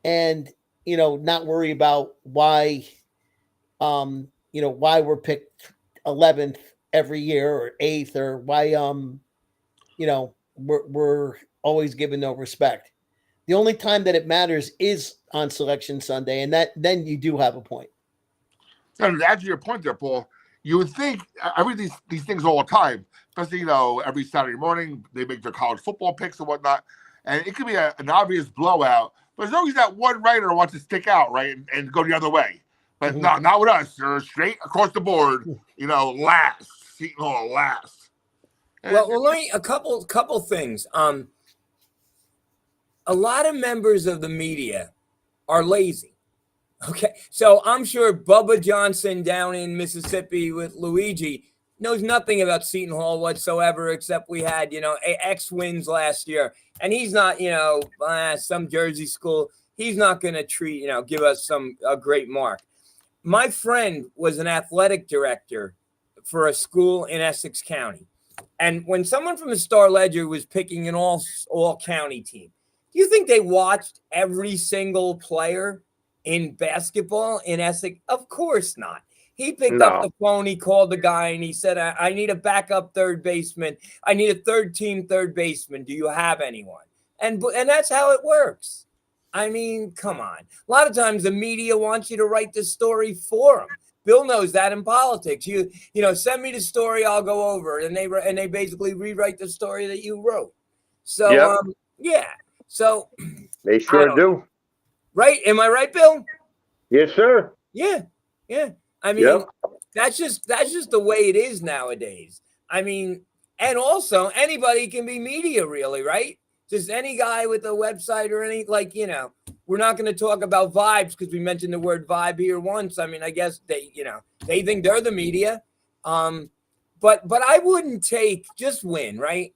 and not worry about why why we're picked 11th every year or 8th, or why we're always given no respect. The only time that it matters is on Selection Sunday, and then you do have a point. And to add to your point there, Paul, you would think I read these things all the time, especially every Saturday morning they make their college football picks and whatnot, and it could be an obvious blowout. But there's always that one writer who wants to stick out, right, and go the other way. But no, not with us. They're straight across the board. Last Seton Hall last. Well, let me a couple things. A lot of members of the media are lazy. Okay, so I'm sure Bubba Johnson down in Mississippi with Luigi knows nothing about Seton Hall whatsoever, except we had, X wins last year. And he's not, some Jersey school. He's not going to give us a great mark. My friend was an athletic director for a school in Essex County. And when someone from the Star Ledger was picking an all county team, do you think they watched every single player in basketball in Essex? Of course not. He picked up the phone, he called the guy, and he said, I need a backup third baseman. I need a third-team third baseman. Do you have anyone? And that's how it works. I mean, come on. A lot of times the media wants you to write the story for them. Bill knows that in politics. You send me the story, I'll go over it. And they basically rewrite the story that you wrote. So, yeah. So they sure do. Right? Am I right, Bill? Yes, sir. Yeah. I mean, that's just the way it is nowadays. I mean, and also anybody can be media, really, right? Just any guy with a website or any, we're not going to talk about vibes because we mentioned the word vibe here once. I mean, I guess they think they're the media. But I wouldn't just win, right?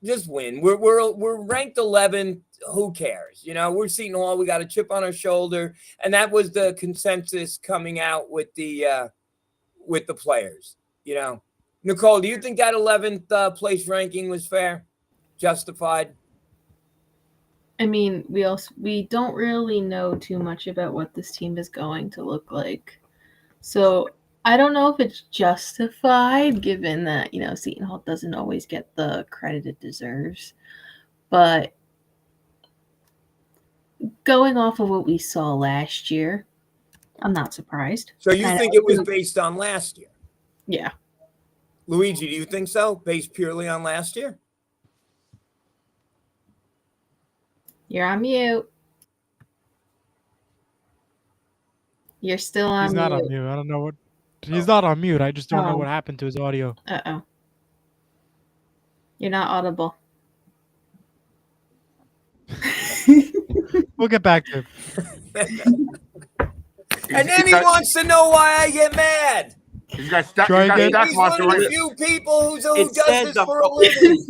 Just win. We're ranked 11th. Who cares? We're Seton Hall. We got a chip on our shoulder, and that was the consensus coming out with the players. Nicole, do you think that 11th place ranking was fair, justified? I mean, we don't really know too much about what this team is going to look like, so I don't know if it's justified, given that Seton Hall doesn't always get the credit it deserves, but going off of what we saw last year, I'm not surprised. So you think it was based on last year? Yeah. Luigi, do you think so? Based purely on last year? You're on mute. You're still on mute. He's not on mute. I don't know what. He's not on mute. I just don't know what happened to his audio. Uh-oh. You're not audible. We'll get back to him. And then he wants to know why I get mad. He's got stuck. He's one of the few people who does this for a living.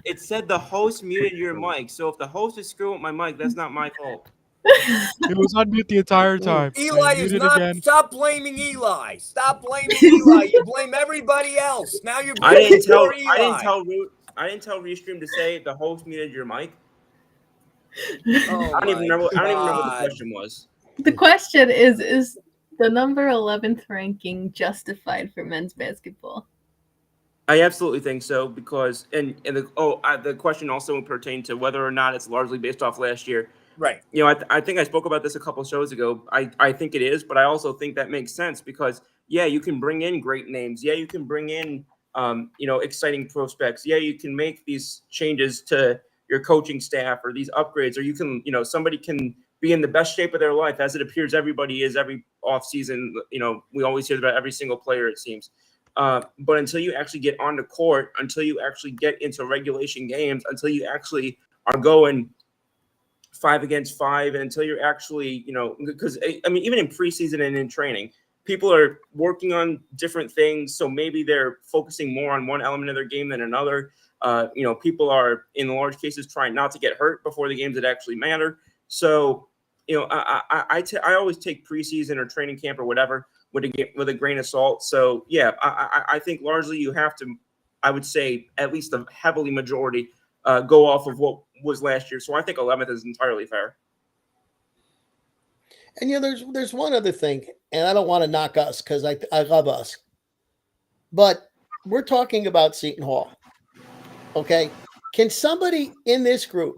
It said the host muted your mic. So if the host is screwing with my mic, that's not my fault. It was on mute the entire time. Eli is not. Again. Stop blaming Eli. Stop blaming Eli. You blame everybody else. Now you're blaming Eli. I didn't tell Restream to say the host muted your mic. Oh I don't even remember what the question was. The question is the number 11th ranking justified for men's basketball? I absolutely think so, because the question also would pertain to whether or not it's largely based off last year. Right. I think I spoke about this a couple of shows ago. I think it is, but I also think that makes sense because you can bring in great names. Yeah, you can bring in exciting prospects. Yeah, you can make these changes to your coaching staff or these upgrades, or you can, somebody can be in the best shape of their life, as it appears everybody is every offseason. We always hear about every single player, it seems. But until you actually get on the court, until you actually get into regulation games, until you actually are going 5-against-5, and until you're actually, because I mean, even in preseason and in training, people are working on different things. So maybe they're focusing more on one element of their game than another. People are in large cases trying not to get hurt before the games that actually matter. So, I always take preseason or training camp or whatever with a grain of salt. So yeah, I think largely you have to, I would say at least a heavily majority go off of what was last year. So I think 11th is entirely fair. And there's one other thing, and I don't want to knock us because I love us, but we're talking about Seton Hall. Okay, can somebody in this group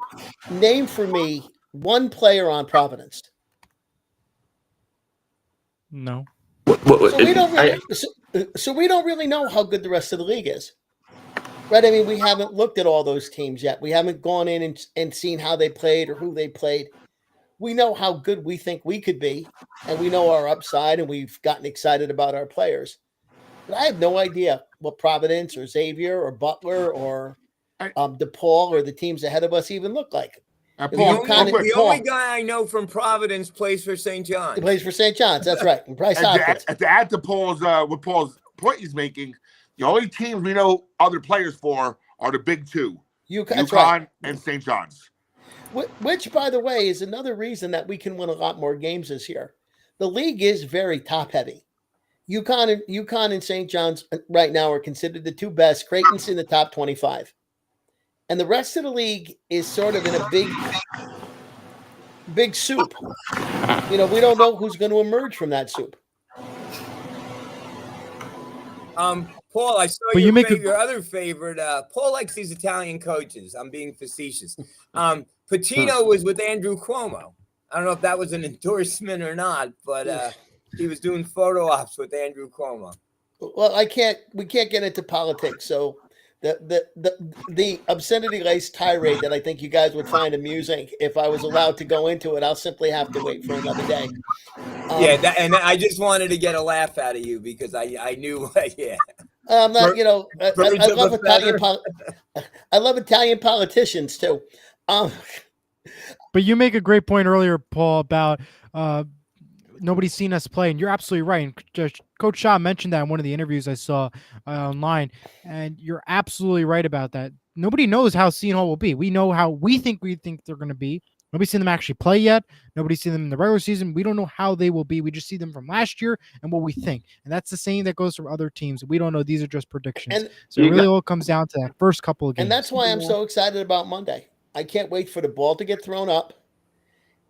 name for me one player on Providence? No. So we don't really, so we don't really know how good the rest of the league is, right? I mean, we haven't looked at all those teams yet. We haven't gone in and seen how they played or who they played. We know how good we think we could be, and we know our upside, and we've gotten excited about our players. But I have no idea what Providence or Xavier or Butler or DePaul or the teams ahead of us even look like. The only guy I know from Providence plays for St. John's. He plays for St. John's. That's right. And Bryce Hopkins. To add to Paul's point he's making, the only teams we know other players for are the big two, UConn and St. John's. Which, by the way, is another reason that we can win a lot more games this year. The league is very top-heavy. UConn and St. John's right now are considered the two best. Creighton's in the top 25. And the rest of the league is sort of in a big soup. We don't know who's going to emerge from that soup. Paul, I saw your other favorite. Paul likes these Italian coaches. I'm being facetious. Patino was with Andrew Cuomo. I don't know if that was an endorsement or not, but he was doing photo ops with Andrew Cuomo. Well, we can't get into politics. So the obscenity-laced tirade that I think you guys would find amusing, if I was allowed to go into it, I'll simply have to wait for another day. And I just wanted to get a laugh out of you because I knew, yeah. I'm not, I love Italian politicians too. But you make a great point earlier, Paul, about nobody's seen us play, and you're absolutely right. And Coach Shaw mentioned that in one of the interviews I saw online, and you're absolutely right about that. Nobody knows how Seton Hall will be. We know how we think they're going to be. Nobody's seen them actually play yet. Nobody's seen them in the regular season. We don't know how they will be. We just see them from last year and what we think. And that's the same that goes for other teams. We don't know. These are just predictions. And so it really all comes down to that first couple of games. And that's why I'm so excited about Monday. I can't wait for the ball to get thrown up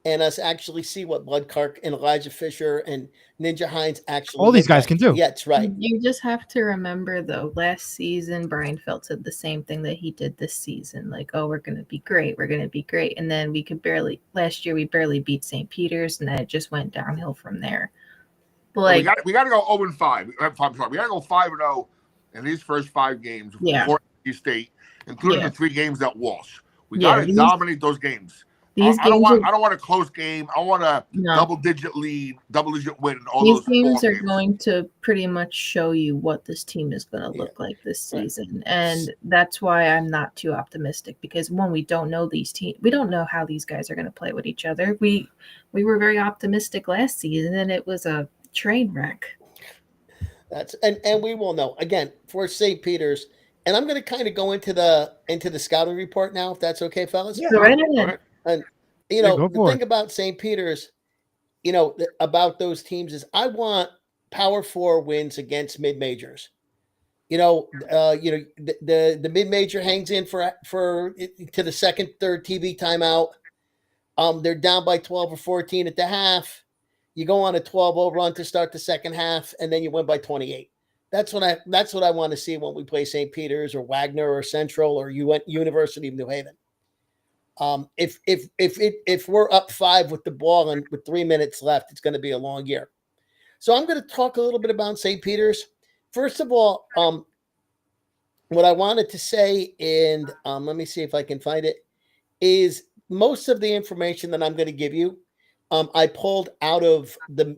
and us actually see what Bud Clark and Elijah Fisher and Ninja Hines actually all these guys can do. Yeah, that's right. You just have to remember, though, last season, Brian Felt said the same thing that he did this season. Like, oh, we're going to be great. We're going to be great. And then last year, we barely beat St. Peter's, and then it just went downhill from there. Like, we got to go 0-5. I'm sorry. We got to go 5-0 in these first 5 games for NC State, including the 3 games at Walsh. We got to dominate those games. I don't want a close game. I want a double-digit lead, double-digit win. These games are going to pretty much show you what this team is going to look like this season, and that's why I'm not too optimistic. Because one, we don't know these teams. We don't know how these guys are going to play with each other. We were very optimistic last season, and it was a train wreck. And we will know again for St. Peter's. And I'm going to kind of go into the scouting report now, if that's okay, fellas. Yeah, right ahead. And the thing about St. Peter's, about those teams is I want Power 4 wins against mid majors. The mid major hangs in for to the second, third TV timeout. They're down by 12 or 14 at the half. You go on a 12-0 run to start the second half, and then you win by 28. That's what I want to see when we play St. Peter's or Wagner or Central or University of New Haven. If we're up 5 with the ball and with 3 minutes left, it's going to be a long year. So I'm going to talk a little bit about St. Peter's. First of all, what I wanted to say, and let me see if I can find it, is most of the information that I'm going to give you, I pulled out of the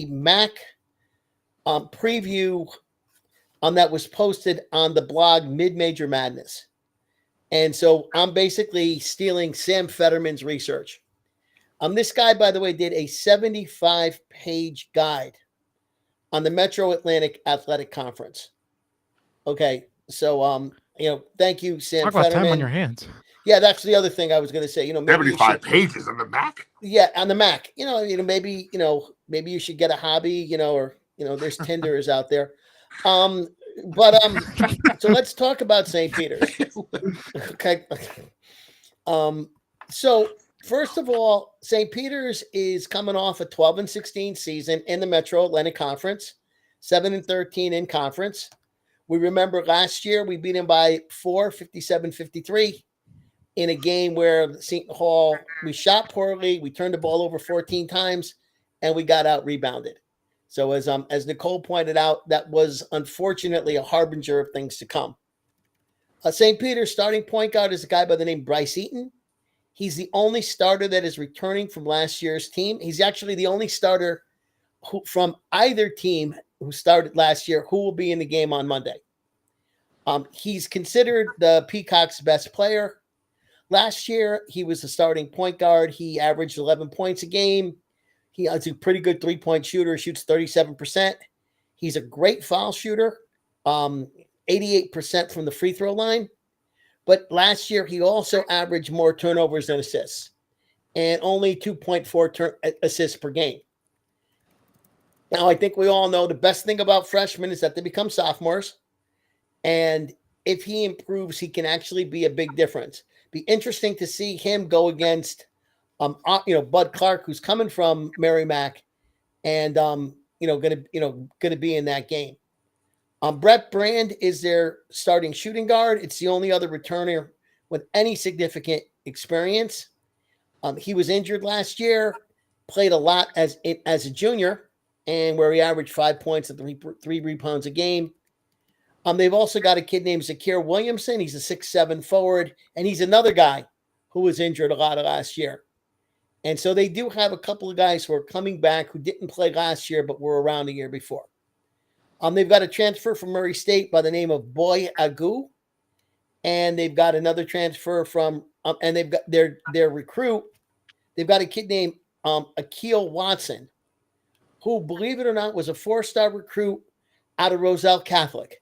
MAC preview that was posted on the blog Mid Major Madness. And so I'm basically stealing Sam Fetterman's research. This guy, by the way, did a 75-page guide on the Metro Atlantic Athletic Conference. Okay, so thank you, Sam Talk about Fetterman. time on your hands. Yeah, that's the other thing I was going to say. Maybe 75 pages on the Mac. Yeah, on the Mac. Maybe you should get a hobby. Or there's Tinders out there. But so let's talk about St. Peter's. Okay. So first of all, St. Peter's is coming off a 12-16 season in the Metro Atlantic Conference, 7-13 in conference. We remember last year we beat them by 4, 57-53 in a game where Seton Hall, we shot poorly, we turned the ball over 14 times, and we got out rebounded. So as Nicole pointed out, that was unfortunately a harbinger of things to come. St. Peter's starting point guard is a guy by the name Bryce Eaton. He's the only starter that is returning from last year's team. He's actually the only starter from either team who started last year who will be in the game on Monday. He's considered the Peacock's best player. Last year, he was the starting point guard. He averaged 11 points a game. He's a pretty good three-point shooter, shoots 37%. He's a great foul shooter, 88% from the free throw line. But last year, he also averaged more turnovers than assists and only 2.4 assists per game. Now, I think we all know the best thing about freshmen is that they become sophomores. And if he improves, he can actually be a big difference. Be interesting to see him go against, Bud Clark, who's coming from Merrimack, and going to be in that game. Brett Brand is their starting shooting guard. It's the only other returner with any significant experience. He was injured last year, played a lot as a junior, and where he averaged 5 points and three rebounds a game. They've also got a kid named Zakir Williamson. He's a 6'7" forward, and he's another guy who was injured a lot of last year. And so they do have a couple of guys who are coming back who didn't play last year but were around the year before. They've got a transfer from Murray State by the name of Boy Agu, and they've got another transfer from and they've got their recruit. They've got a kid named Akil Watson, who, believe it or not, was a 4-star recruit out of Roselle Catholic.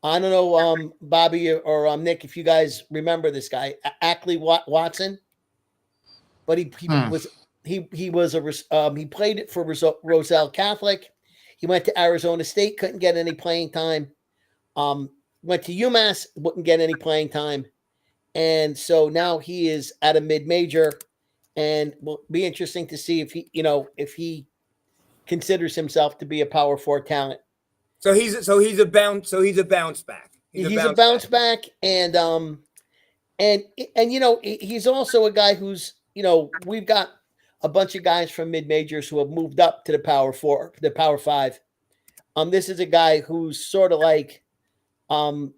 I don't know, Bobby or Nick, if you guys remember this guy, Ackley Watson, but he played it for Roselle Catholic. He went to Arizona State, couldn't get any playing time. Went to UMass, wouldn't get any playing time, and so now he is at a mid-major, and will be interesting to see if he considers himself to be a Power 4 talent. So he's a bounce back. He's a bounce back, and he's also a guy who's we've got a bunch of guys from mid majors who have moved up to the Power 4, the Power 5. This is a guy who's sort of like the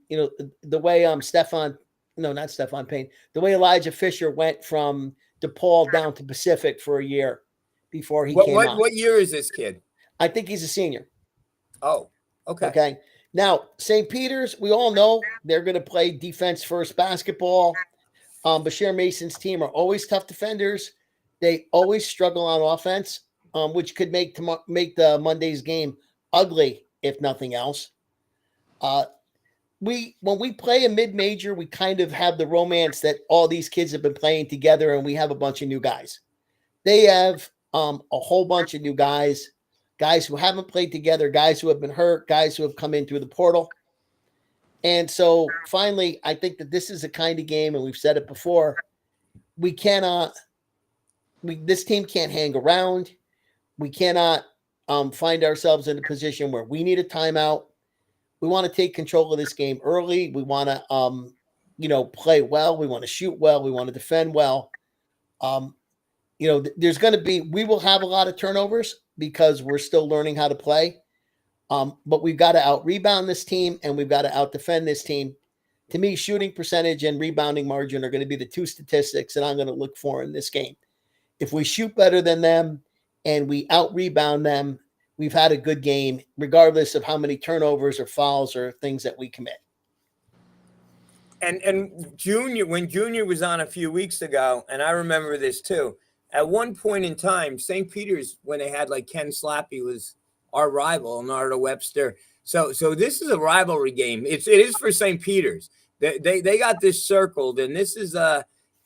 way not Stefan Payne, the way Elijah Fisher went from DePaul down to Pacific for a year before he came on. What year is this kid? I think he's a senior. Oh. Okay. Okay. Now, St. Peter's, we all know they're going to play defense-first basketball. Bashir Mason's team are always tough defenders. They always struggle on offense, which could make the Monday's game ugly, if nothing else. When we play a mid-major, we kind of have the romance that all these kids have been playing together, and we have a bunch of new guys. They have a whole bunch of new guys who haven't played together, guys who have been hurt, guys who have come in through the portal. And so finally, I think that this is a kind of game, and we've said it before, this team can't hang around. We cannot find ourselves in a position where we need a timeout. We want to take control of this game early. We want to, play well. We want to shoot well. We want to defend well. We will have a lot of turnovers because we're still learning how to play. But we've got to out-rebound this team, and we've got to out-defend this team. To me, shooting percentage and rebounding margin are going to be the two statistics that I'm going to look for in this game. If we shoot better than them and we out-rebound them, we've had a good game, regardless of how many turnovers or fouls or things that we commit. And Junior, when Junior was on a few weeks ago, and I remember this too. At one point in time, St. Peter's, when they had like Ken Slappy, was our rival, Narda Webster. So this is a rivalry game. It is for St. Peter's. They got this circled, and this is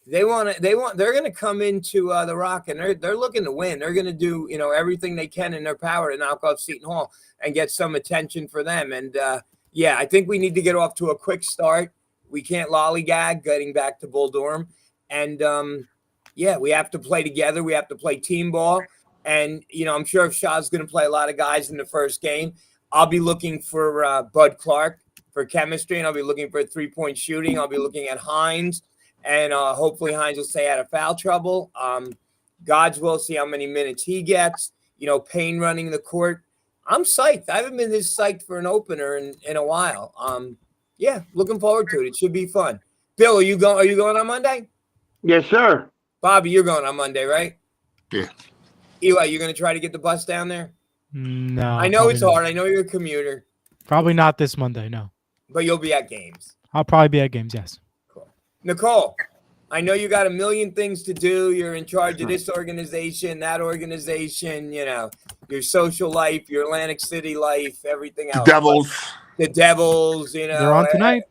they're gonna come into the Rock, and they're looking to win. They're gonna do everything they can in their power to knock off Seton Hall and get some attention for them. And yeah, I think we need to get off to a quick start. We can't lollygag getting back to Bull Durham. And yeah, we have to play together. We have to play team ball. And, I'm sure if Shaw's going to play a lot of guys in the first game, I'll be looking for Bud Clark for chemistry, and I'll be looking for 3-point shooting. I'll be looking at Hines, and hopefully Hines will stay out of foul trouble. God's will, see how many minutes he gets. Payne running the court. I'm psyched. I haven't been this psyched for an opener in a while. Yeah, looking forward to it. It should be fun. Bill, are you going on Monday? Yes, sir. Bobby, you're going on Monday, right? Yeah. Eli, you're going to try to get the bus down there? No. I know it's hard. I know you're a commuter. Probably not this Monday, no. But you'll be at games. I'll probably be at games, yes. Cool. Nicole, I know you got a million things to do. You're in charge of this organization, that organization, your social life, your Atlantic City life, everything else. The Devils, They're on tonight.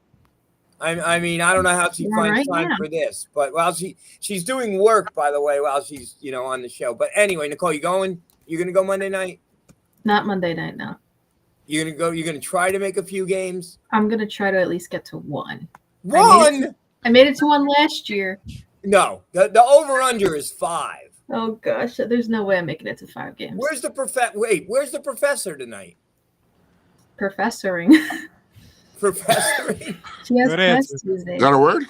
I mean, I don't know how she finds time for this, but while she's doing work, by the way, while she's on the show. But anyway, Nicole, you gonna go Monday night? Not Monday night, no. You're gonna try to make a few games? I'm gonna try to at least get to one. One? I made it to one last year. No, the over under is 5. Oh gosh, there's no way I'm making it to 5 games. Where's the professor tonight? Professoring. Professoring. She has Good class answer. Tuesday. Is that a word?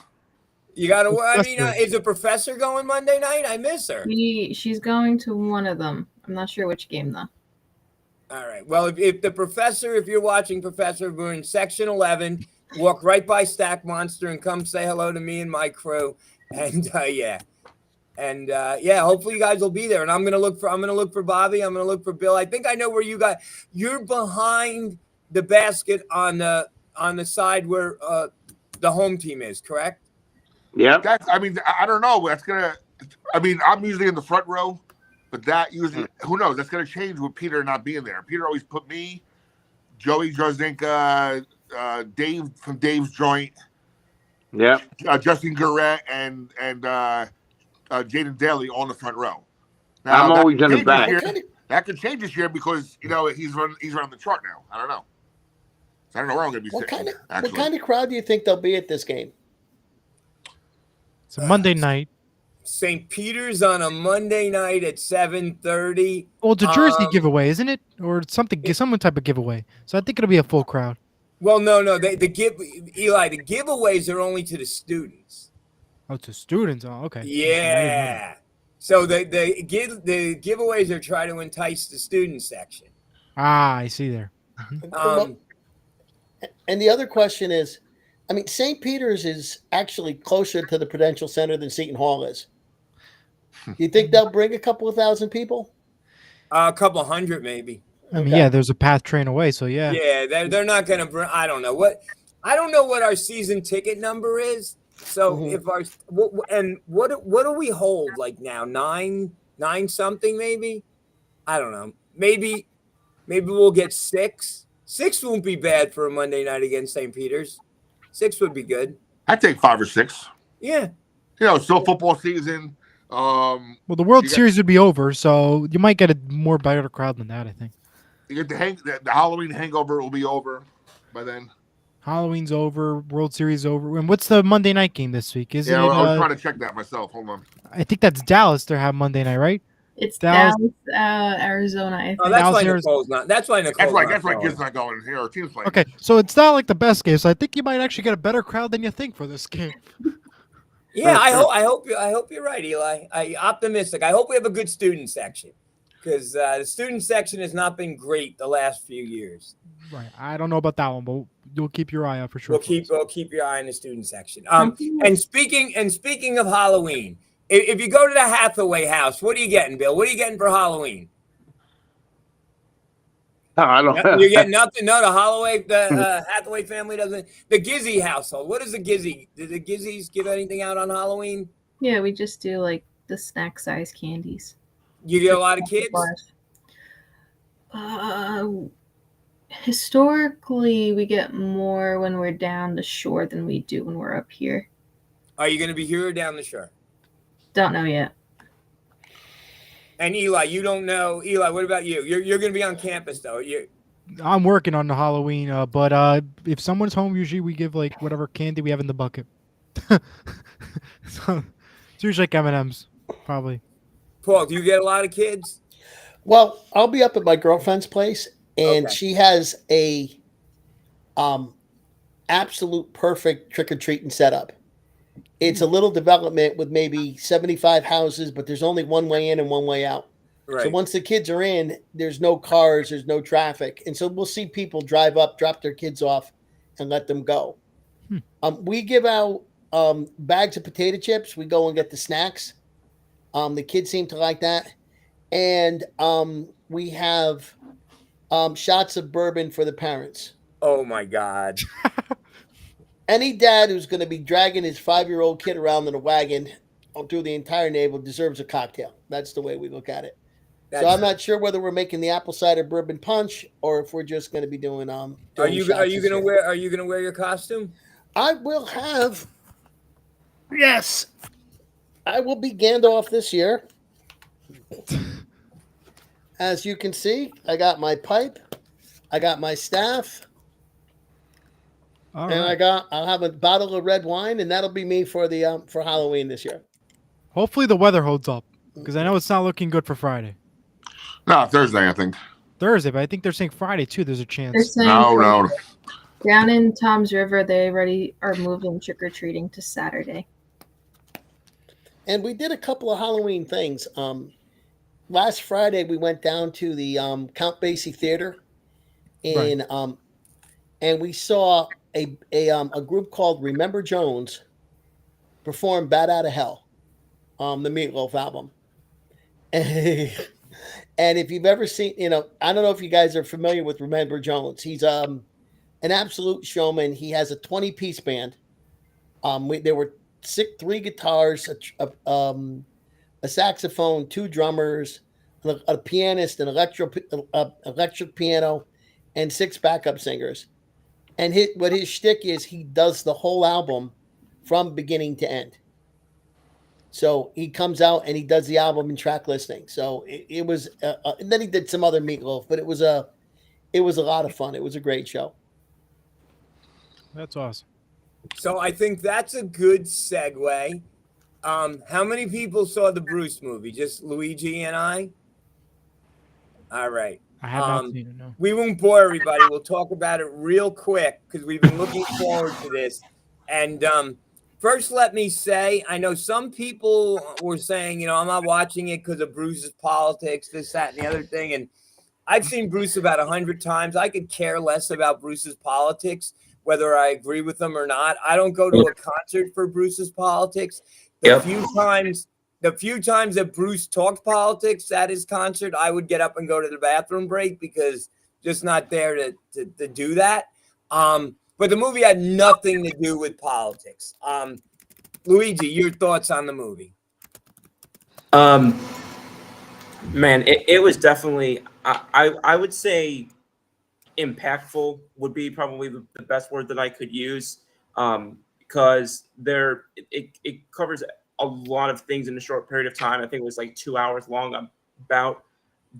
You got to. I mean, Professor. is the professor going Monday night? I miss her. She's going to one of them. I'm not sure which game though. All right. Well, if you're watching Professor, we're in section 11. Walk right by Stack Monster and come say hello to me and my crew. And yeah. And yeah, hopefully you guys will be there. And I'm gonna look for Bobby. I'm gonna look for Bill. I think I know where you guys. You're behind the basket on the side where the home team is, correct? Yep. I don't know. I'm usually in the front row, but that usually, who knows? That's gonna change with Peter not being there. Peter always put me, Joey Jarzinka, Dave from Dave's Joint, Yep. Justin Gurrett, and Jaden Daly on the front row. Now, I'm always in the back. That could change this year because he's running the chart now. I don't know. I don't know where I'm going to be sitting. What kind of crowd do you think there'll be at this game? It's a Monday night. St. Peter's on a Monday night at 7:30. Well, it's a jersey giveaway, isn't it? Or some type of giveaway. So I think it'll be a full crowd. Well, no. Eli, the giveaways are only to the students. Oh, to students. Oh, okay. Yeah. So the giveaways are trying to entice the student section. Ah, I see there. And the other question is, I mean, St. Peter's is actually closer to the Prudential Center than Seton Hall is. Do you think they'll bring a couple of thousand people? A couple hundred, maybe. I mean, yeah, there's a PATH train away, so yeah. Yeah, they're not going to bring. I don't know what our season ticket number is. So if what do we hold like now? 9 something maybe? I don't know. Maybe we'll get 6. 6 won't be bad for a Monday night against St. Peter's. 6 would be good. I'd take 5 or 6. Yeah. Still football season. Well, the World Series would be over, so you might get a more better crowd than that, I think. You get the Halloween hangover will be over by then. Halloween's over, World Series over. And what's the Monday night game this week? I was trying to check that myself. Hold on. I think that's Dallas. They have Monday night, right? It's Dallas, Arizona. I think. Oh, that's why Dallas, Nicole's not. That's why Nicole's That's why Gid's not going here. Our team's playing. Okay, so it's not like the best game. So I think you might actually get a better crowd than you think for this game. Yeah, I hope you're right, Eli. I'm optimistic. I hope we have a good student section because the student section has not been great the last few years. Right. I don't know about that one, but you'll keep your eye out for sure. We'll keep your eye on the student section. And speaking of Halloween, if you go to the Hathaway house, what are you getting, Bill? What are you getting for Halloween? I don't. You get nothing. No, the Holloway, the Hathaway family doesn't. The Gizzy household. What is the Gizzy? Did the Gizzies give anything out on Halloween? Yeah, we just do like the snack size candies. You get a lot of kids. Bars. Historically, we get more when we're down the shore than we do when we're up here. Are you going to be here or down the shore? Don't know yet. And Eli, you don't know. Eli, what about you? You're going to be on campus though. I'm working on the Halloween, but if someone's home, usually we give like whatever candy we have in the bucket. So it's usually like M&Ms, probably. Paul, do you get a lot of kids? Well, I'll be up at my girlfriend's place, and Okay. she has a absolute perfect trick-or-treating setup. It's a little development with maybe 75 houses, but there's only one way in and one way out. Right. So once the kids are in, there's no cars, there's no traffic. And so we'll see people drive up, drop their kids off, and let them go. We give out bags of potato chips. We go and get the snacks. The kids seem to like that. And we have shots of bourbon for the parents. Oh, my God. Any dad who's going to be dragging his 5-year-old kid around in a wagon through the entire neighborhood deserves a cocktail. That's the way we look at it. So I'm not sure whether we're making the apple cider bourbon punch or if we're just going to be doing Are you going to wear your costume? I will have. Yes, I will be Gandalf this year. As you can see, I got my pipe, I got my staff, All and right. I'll have a bottle of red wine, and that'll be me for the for Halloween this year. Hopefully the weather holds up, because I know it's not looking good for Friday. No, Thursday, I think. Thursday, but I think they're saying Friday too. There's a They're chance. saying No. down in Tom's River, they already are moving trick or treating to Saturday. And we did a couple of Halloween things. Last Friday we went down to the Count Basie Theater, in and we saw a group called Remember Jones perform "Bat Out of Hell," the Meatloaf album. And if you've ever seen, I don't know if you guys are familiar with Remember Jones. He's an absolute showman. He has a 20-piece band. There were 3 guitars, a saxophone, 2 drummers, a pianist, an electric piano, and 6 backup singers. And what his shtick is, he does the whole album from beginning to end. So he comes out and he does the album in track listing. So it was, and then he did some other Meatloaf, but it was a lot of fun. It was a great show. That's awesome. So I think that's a good segue. How many people saw the Bruce movie? Just Luigi and I? All right. I have not seen it, no. We won't bore everybody. We'll talk about it real quick because we've been looking forward to this. And first, let me say, I know some people were saying, I'm not watching it because of Bruce's politics, this, that, and the other thing. And I've seen Bruce about 100 times. I could care less about Bruce's politics, whether I agree with them or not. I don't go to a concert for Bruce's politics. The few times that Bruce talked politics at his concert, I would get up and go to the bathroom break because just not there to do that. But the movie had nothing to do with politics. Luigi, your thoughts on the movie? Man, it was definitely, I would say impactful would be probably the best word that I could use, because it covers a lot of things in a short period of time. I think it was like 2 hours long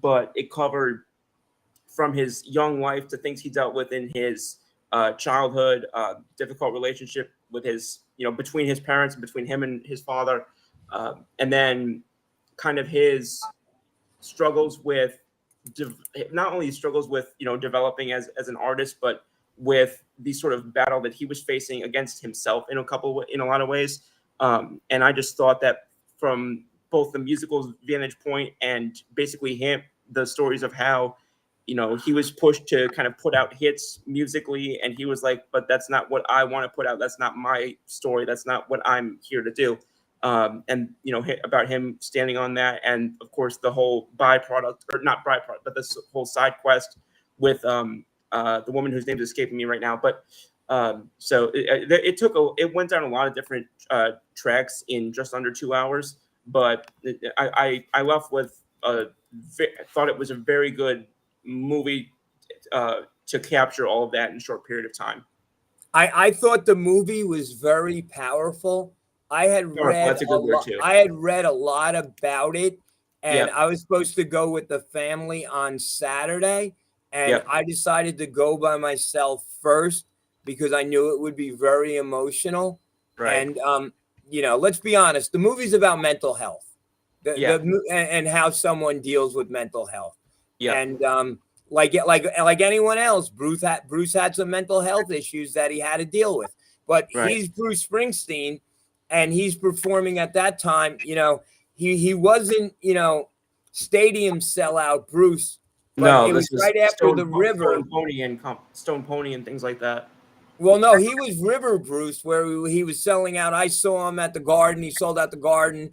but it covered from his young life to things he dealt with in his childhood, difficult relationship with his, between his parents, between him and his father, and then kind of his struggles with not only struggles with developing as an artist, but with the sort of battle that he was facing against himself in a lot of ways. And I just thought that from both the musical vantage point and basically the stories of how he was pushed to kind of put out hits musically, and he was like, but that's not what I want to put out. That's not my story. That's not what I'm here to do. And about him standing on that, and of course the whole but this whole side quest with the woman whose name is escaping me right now. But so it went down a lot of different tracks in just under 2 hours. But I left with thought it was a very good movie to capture all of that in a short period of time. I thought the movie was very powerful. I had read that's a good word too. I had read a lot about it, and Yep. I was supposed to go with the family on Saturday, and Yep. I decided to go by myself first because I knew it would be very emotional. Right. And let's be honest, the movie's about mental health, and how someone deals with mental health. Yeah. And like anyone else, Bruce had some mental health issues that he had to deal with. But Right. he's Bruce Springsteen, and he's performing at that time. He wasn't stadium sellout Bruce. But it was right after the River. Stone Pony and things like that. Well, no, he was River Bruce, where he was selling out. I saw him at the Garden. He sold out the Garden.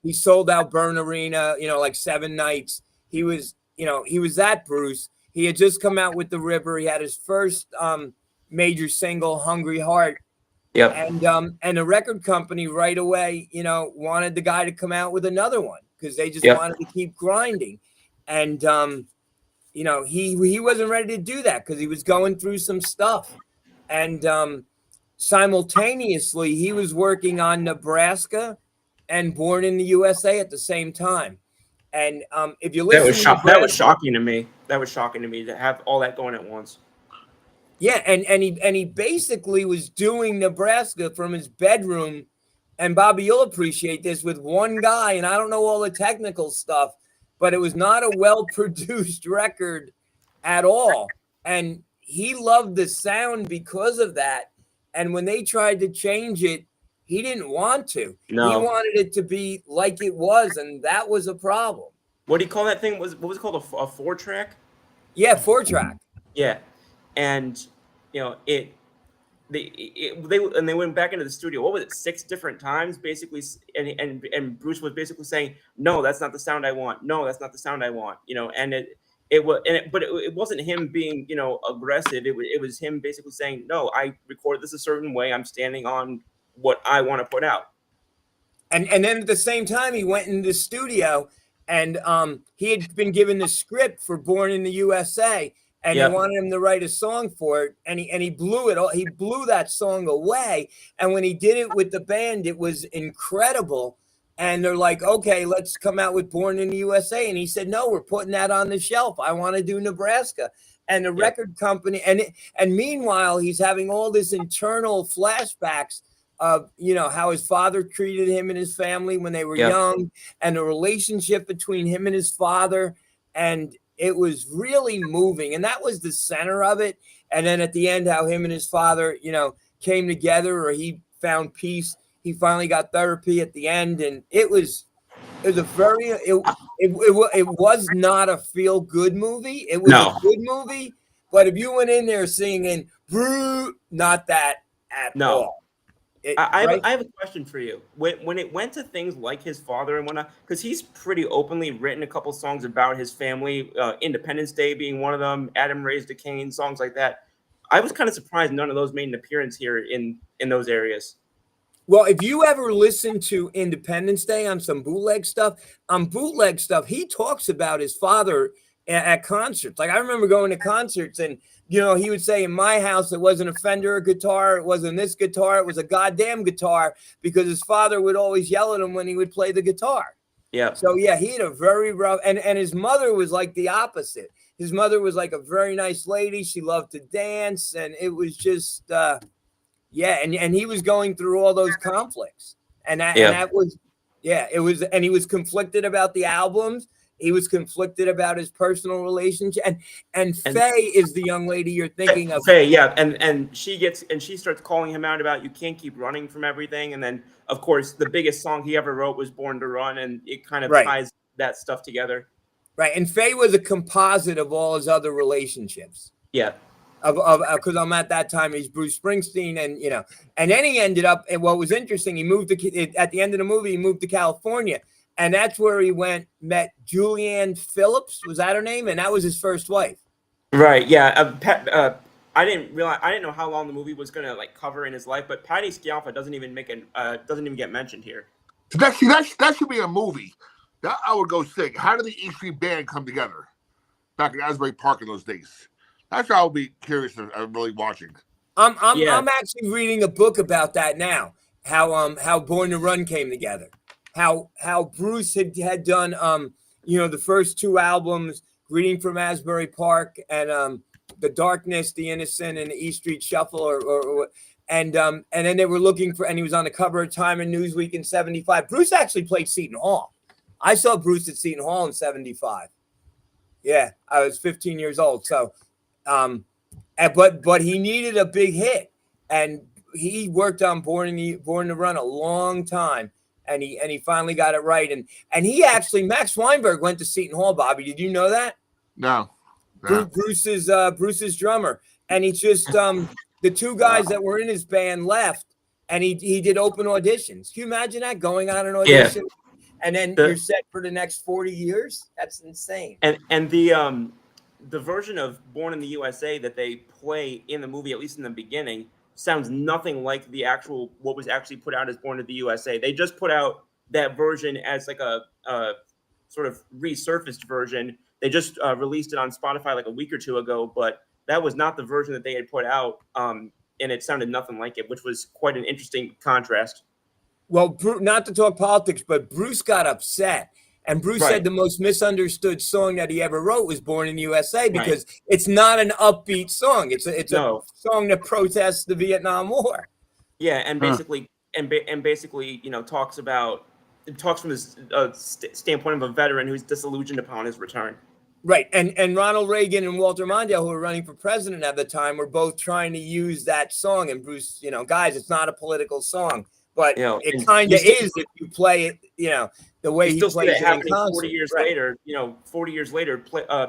He sold out Burn Arena, like 7 nights. He was that Bruce. He had just come out with the River. He had his first major single, Hungry Heart. Yep. And the record company right away, wanted the guy to come out with another one because they just wanted to keep grinding. And he wasn't ready to do that because he was going through some stuff. And simultaneously, he was working on Nebraska and Born in the USA at the same time. And if you listen, that was shocking to me. That was shocking to me to have all that going at once. Yeah, and he basically was doing Nebraska from his bedroom. And Bobby, you'll appreciate this, with one guy. And I don't know all the technical stuff, but it was not a well-produced record at all. And he loved the sound because of that. And when they tried to change it, he didn't want to. No. He wanted it to be like it was, and that was a problem. What do you call that thing? What was it called? A 4-track? Yeah, 4-track. Yeah, and they went back into the studio. What was it? 6 different times, basically, and Bruce was basically saying, "No, that's not the sound I want. No, that's not the sound I want." But it wasn't him being aggressive. It was him basically saying, "No, I recorded this a certain way. I'm standing on what I want to put out." And then at the same time, he went in the studio, and he had been given the script for Born in the USA, and they wanted him to write a song for it, and he blew it all. He blew that song away. And when he did it with the band, it was incredible. And they're like, "Okay, let's come out with Born in the USA." And he said, "No, we're putting that on the shelf. I want to do Nebraska." And the record company, and meanwhile, he's having all this internal flashbacks of how his father treated him and his family when they were young, and the relationship between him and his father. And it was really moving, and that was the center of it. And then at the end, how him and his father came together, or he found peace. He finally got therapy at the end, and it was a very it was not a feel good movie. It was a good movie, but if you went in there singing "Brew," not that at all. I have a question for you. When it went to things like his father and whatnot, because he's pretty openly written a couple songs about his family, Independence Day being one of them, Adam Raised a Cain, songs like that. I was kind of surprised none of those made an appearance here in those areas. Well, if you ever listen to Independence Day on some bootleg stuff, he talks about his father at concerts. Like, I remember going to concerts, and he would say, "In my house, it wasn't a Fender guitar, it wasn't this guitar, it was a goddamn guitar," because his father would always yell at him when he would play the guitar. Yeah. So he had a very rough, and his mother was like the opposite. His mother was like a very nice lady. She loved to dance, and it was just and he was going through all those conflicts, and that was it was, and he was conflicted about the albums. He was conflicted about his personal relationship, and Faye is the young lady you're thinking of. Faye, and she starts calling him out about, "You can't keep running from everything." And then, of course, the biggest song he ever wrote was "Born to Run," and it kind of ties that stuff together. Right, and Faye was a composite of all his other relationships. Yeah. Because I'm at that time, he's Bruce Springsteen, and then he ended up. And what was interesting, he moved at the end of the movie. He moved to California. And that's where he met Julianne Phillips, was that her name? And that was his first wife. Right. Yeah. I didn't know how long the movie was gonna like cover in his life, but Patty Scialfa doesn't even get mentioned here. So that should be a movie. That I would go see. How did the E Street Band come together back in Asbury Park in those days? That's what I would be curious of really watching. I'm actually reading a book about that now. How Born to Run came together. How Bruce had done the first two albums, Greeting from Asbury Park and The Darkness, The Innocent, and the E Street Shuffle, and then they were looking for, and he was on the cover of Time and Newsweek in '75. Bruce actually played Seton Hall. I saw Bruce at Seton Hall in '75. Yeah, I was 15 years old. So, but he needed a big hit, and he worked on Born to Run a long time, and he finally got it right. And he actually, Max Weinberg went to Seton Hall. Bobby, did you know that? No. Bruce's drummer, and he just the two guys that were in his band left, and he did open auditions. Can you imagine that, going on an audition, and then you're set for the next 40 years? That's insane. And the version of Born in the USA that they play in the movie, at least in the beginning, sounds nothing like the actual what was actually put out as Born in the USA. They just put out that version as like a sort of resurfaced version. They just released it on Spotify like a week or two ago, but that was not the version that they had put out, and it sounded nothing like it, which was quite an interesting contrast. Well, not to talk politics, but Bruce got upset. And Bruce said the most misunderstood song that he ever wrote was Born in the USA because it's not an upbeat song. It's a song that protests the Vietnam War. Yeah, and basically, talks from this standpoint of a veteran who's disillusioned upon his return. Right, and Ronald Reagan and Walter Mondale, who were running for president at the time, were both trying to use that song. And Bruce, guys, it's not a political song, but it kind of is if you play it, the way he plays it in concert. 40 years later, 40 years later,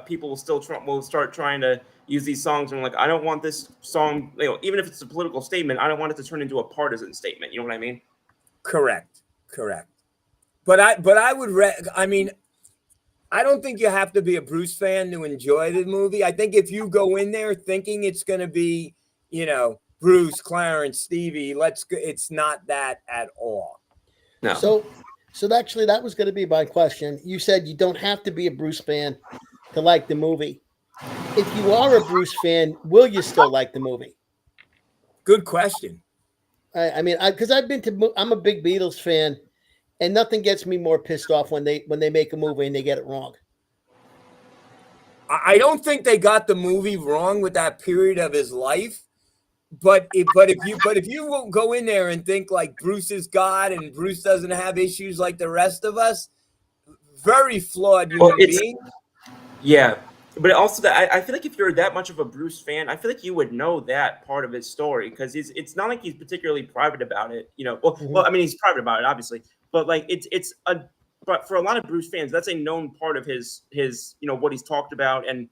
people will start trying to use these songs and like, I don't want this song, even if it's a political statement, I don't want it to turn into a partisan statement. You know what I mean? Correct. But I would, I don't think you have to be a Bruce fan to enjoy the movie. I think if you go in there thinking it's going to be, Bruce, Clarence, Stevie, it's not that at all. No. So actually, that was going to be my question. You said you don't have to be a Bruce fan to like the movie. If you are a Bruce fan, will you still like the movie? Good question. Because I'm a big Beatles fan, and nothing gets me more pissed off when they make a movie and they get it wrong. I don't think they got the movie wrong with that period of his life. But if you won't go in there and think like Bruce is God and Bruce doesn't have issues like the rest of us, very flawed human being. Yeah, but also I feel like if you're that much of a Bruce fan, I feel like you would know that part of his story because it's not like he's particularly private about it. Well, I mean he's private about it, obviously, but like but for a lot of Bruce fans, that's a known part of his what he's talked about and.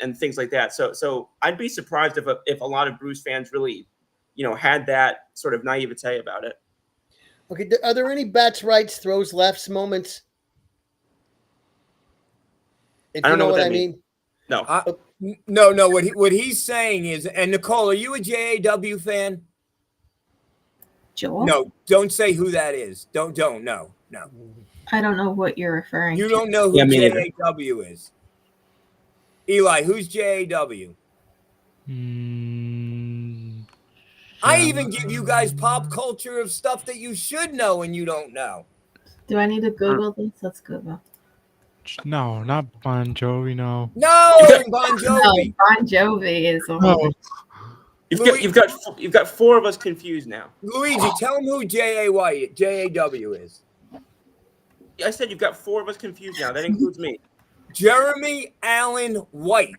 And things like that. So I'd be surprised if a lot of Bruce fans really, had that sort of naivete about it. Okay, are there any bats rights, throws lefts moments? If you know what I mean? No. No. What he's saying is, and Nicole, are you a JAW fan? Joel? No, don't say who that is. Don't. No. I don't know what you're referring to. You don't know who JAW is. Eli, who's JAW? I even give you guys pop culture of stuff that you should know and you don't know. Do I need to Google this? Let's Google. No, not Bon Jovi. No. No, Bon Jovi. No, Bon Jovi is. No. You've got four of us confused now. Luigi, tell them who JAW is. I said you've got four of us confused now. That includes me. Jeremy Allen White.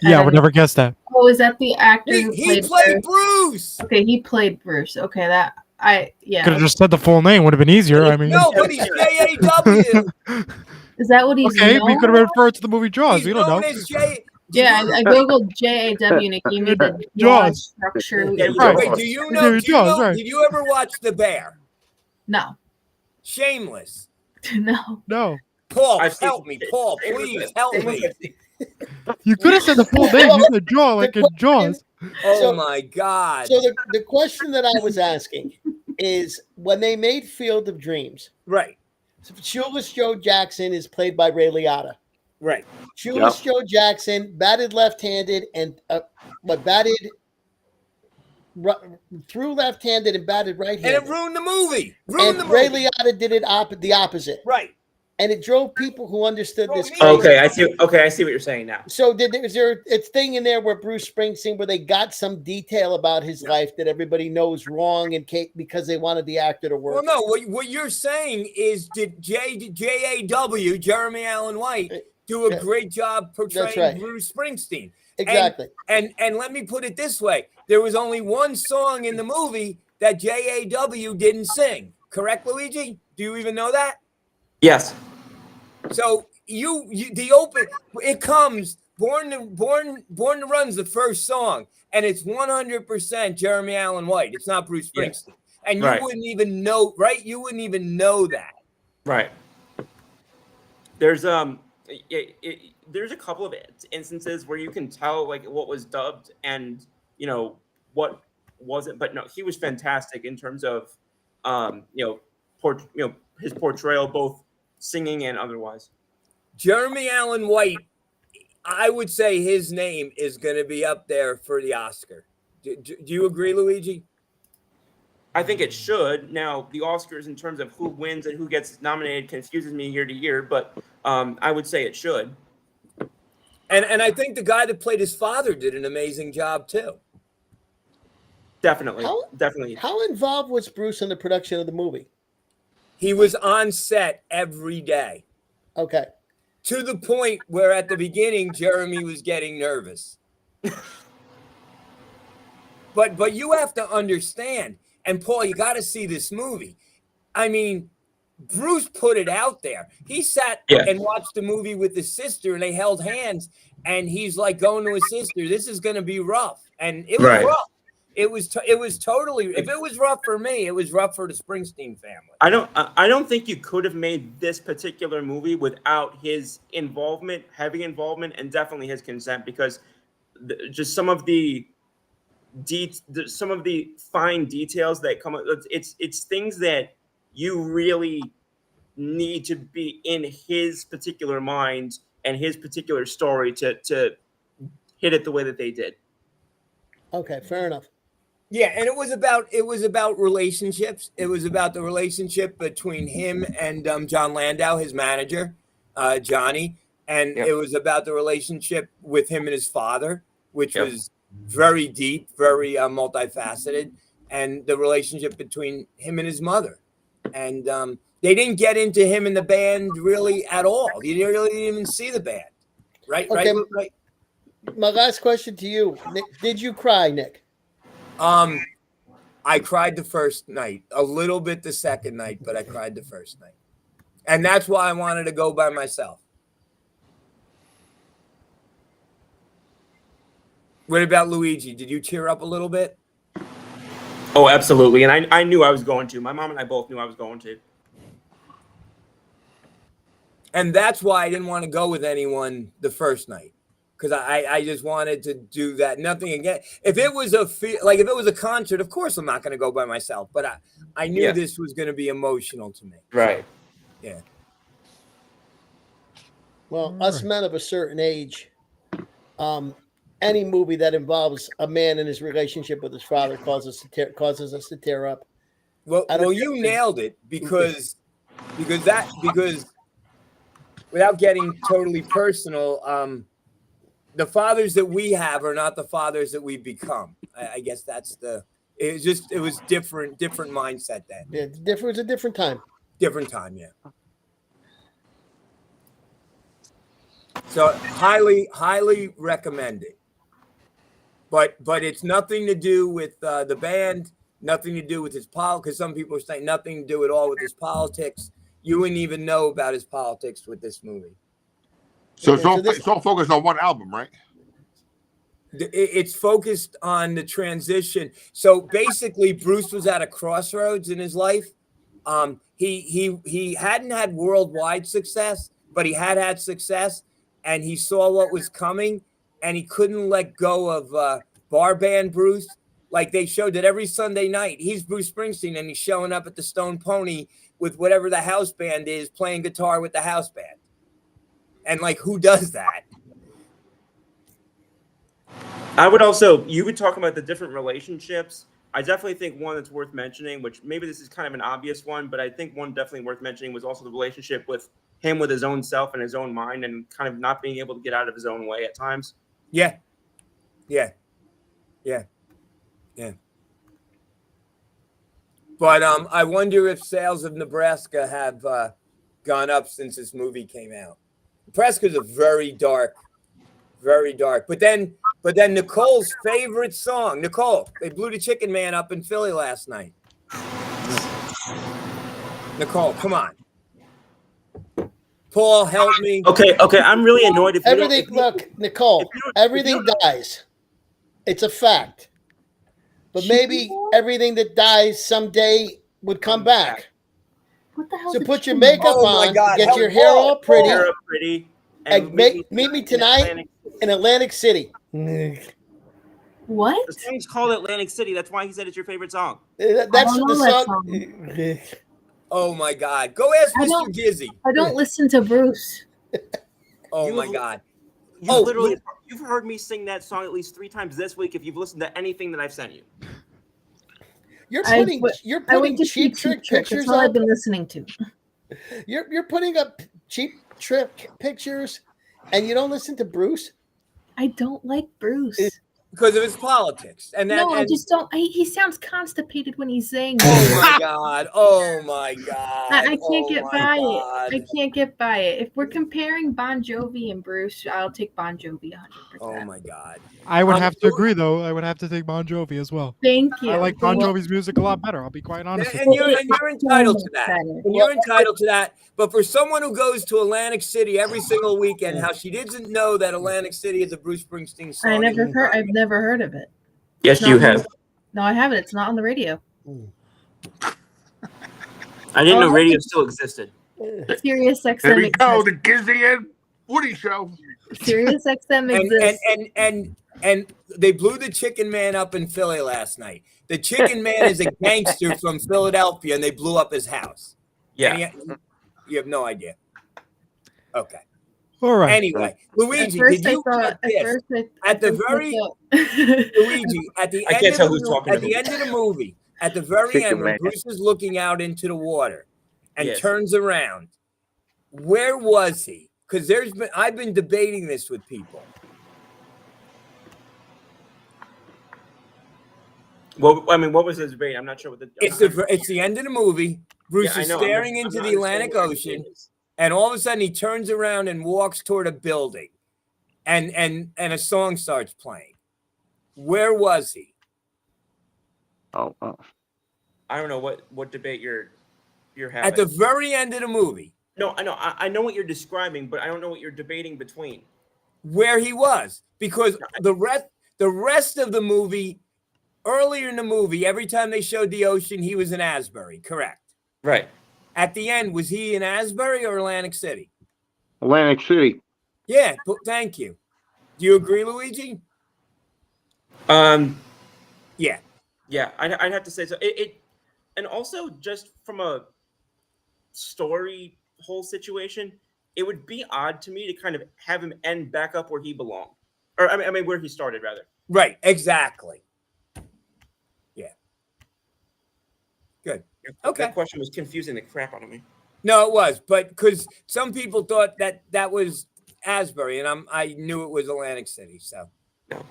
Yeah, I would never guess that. Oh, is that the actor he played Bruce? Okay, he played Bruce. Okay, could have just said the full name. Would have been easier. No, but he's JAW. Is that what he's okay? known? We could have referred to the movie Jaws. We don't know. Yeah, I googled JAW and it gave me the Jaws structure. Yeah, wait, do you know? Did you ever watch The Bear? No. Shameless. No. No. Paul, help me. Paul, please help me. You could have said the full name. You said Jaw, like in Jaws. Oh So- my God. So the question that I was asking is when they made Field of Dreams, Right. Shoeless Joe Jackson is played by Ray Liotta. Right. Shoeless Joe Jackson batted left-handed and threw left-handed and batted right-handed. And it ruined the movie. And Ray Liotta did it the opposite. Right. And it drove people who understood this. Okay, I see. Okay, I see what you're saying now. So is there a thing in there where Bruce Springsteen, where they got some detail about his life that everybody knows wrong and because they wanted the actor to work? Well, no. What you're saying is, did JAW, Jeremy Allen White, do a great job portraying Bruce Springsteen? Exactly. And let me put it this way: there was only one song in the movie that JAW didn't sing. Correct, Luigi? Do you even know that? Yes. So it comes Born to Run's the first song, and it's 100% Jeremy Allen White. It's not Bruce Springsteen, and you wouldn't even know, right? You wouldn't even know that, right? There's there's a couple of instances where you can tell like what was dubbed and what wasn't, but no, he was fantastic in terms of his portrayal, both singing and otherwise. Jeremy Allen White, I would say his name is going to be up there for the Oscar. Do you agree, Luigi? I think it should. Now, the Oscars, in terms of who wins and who gets nominated, confuses me year to year, but I would say it should. And I think the guy that played his father did an amazing job too. Definitely. Definitely. How involved was Bruce in the production of the movie? He was on set every day. Okay. To the point where at the beginning, Jeremy was getting nervous. But you have to understand, and Paul, you got to see this movie. I mean, Bruce put it out there. He sat and watched the movie with his sister, and they held hands, and he's like going to his sister, this is going to be rough. And it was rough. It was totally, if it was rough for me, it was rough for the Springsteen family. I don't think you could have made this particular movie without his involvement, heavy involvement, and definitely his consent, because just some of the fine details that come up, it's things that you really need to be in his particular mind and his particular story to hit it the way that they did. Okay, fair enough. Yeah, and it was about relationships. It was about the relationship between him and John Landau, his manager, Johnny, and it was about the relationship with him and his father, which was very deep, very multifaceted, and the relationship between him and his mother. And they didn't get into him and the band really at all. You really didn't even see the band, right? Okay. Right. My last question to you, Nick, did you cry, Nick? I cried the first night, a little bit the second night, but I cried the first night. And that's why I wanted to go by myself. What about Luigi? Did you tear up a little bit? Oh, absolutely. And I knew I was going to. My mom and I both knew I was going to. And that's why I didn't want to go with anyone the first night. Because I just wanted to do that. Nothing again. If it was a concert, of course I'm not going to go by myself. But I knew this was going to be emotional to me. Right. Yeah. Well, us men of a certain age, any movie that involves a man in his relationship with his father causes us to tear up. Well, you nailed it because without getting totally personal, the fathers that we have are not the fathers that we've become. I guess that's it was different mindset then. Yeah, it was a different time. Different time, yeah. So highly recommend it. But it's nothing to do with the band, nothing to do with his because some people are saying nothing to do at all with his politics. You wouldn't even know about his politics with this movie. So it's all focused on one album, right? It's focused on the transition. So basically, Bruce was at a crossroads in his life. He hadn't had worldwide success, but he had success. and he saw what was coming, and he couldn't let go of bar band Bruce. Like they showed that every Sunday night, he's Bruce Springsteen, and he's showing up at the Stone Pony with whatever the house band is, playing guitar with the house band. And like, who does that? I would also, you would talk about the different relationships. I definitely think one that's worth mentioning, which maybe this is kind of an obvious one, but I think one definitely worth mentioning was also the relationship with him with his own self and his own mind and kind of not being able to get out of his own way at times. Yeah. But I wonder if sales of Nebraska have gone up since this movie came out. Nebraska's a very dark. But then Nicole's favorite song, Nicole, they blew the Chicken Man up in Philly last night. Nicole, come on. Paul, help me. Okay. I'm really annoyed if Everything, look, Nicole, everything dies. It's a fact. But maybe everything that dies someday would come back. What the hell? So put your makeup on, God, get help your hair all pretty, and meet me tonight in Atlantic City. What? The song's called Atlantic City. That's why he said it's your favorite song. That's the song. Oh my God. Go ask Mr. Gizzy. I don't listen to Bruce. Oh my God. You've heard me sing that song at least 3 times this week if you've listened to anything that I've sent you. You're putting cheap trick pictures That's all up. I've been listening to. You're putting up cheap trick pictures, and you don't listen to Bruce. I don't like Bruce. Because of his politics. I just don't. He sounds constipated when he's saying Oh my God. Oh my God. I can't get by it. I can't get by it. If we're comparing Bon Jovi and Bruce, I'll take Bon Jovi 100%. Oh my God. I would have to agree, though. I would have to take Bon Jovi as well. Thank you. I like Bon Jovi's music a lot better. I'll be quite honest with And you. you're entitled to that. And you're entitled to that. But for someone who goes to Atlantic City every single weekend, how she doesn't know that Atlantic City is a Bruce Springsteen song. I've never heard of it. Yes, you have. No, I haven't. It's not on the radio. I didn't know radio still existed. Sirius XM. There we go, the Gizzy and Woody show. Sirius XM exists. And they blew the Chicken Man up in Philly last night. The Chicken Man is a gangster from Philadelphia, and they blew up his house. Yeah. You have no idea. Okay. All right. Anyway, Luigi, did you get this? At the end of the movie, at the very end, when Bruce is looking out into the water and turns around, where was he? Because I've been debating this with people. Well, I mean, what was the debate? I'm not sure what It's the end of the movie. Bruce is staring into the Atlantic Ocean, and all of a sudden he turns around and walks toward a building, and a song starts playing. Where was he? Oh. I don't know what debate you're having. At the very end of the movie. No, I know what you're describing, but I don't know what you're debating between. Where he was, because the rest of the movie, earlier in the movie, every time they showed the ocean, he was in Asbury, correct? Right. At the end, was he in Asbury or Atlantic City? Atlantic City. Yeah, thank you. Do you agree, Luigi? Yeah. Yeah, I'd have to say so. And also just from a story whole situation, it would be odd to me to kind of have him end back up where he belonged, or I mean where he started rather. Right. Exactly. Yeah. Good. Okay. That question was confusing the crap out of me. No, it was, but because some people thought that was Asbury, and I knew it was Atlantic City. So, no.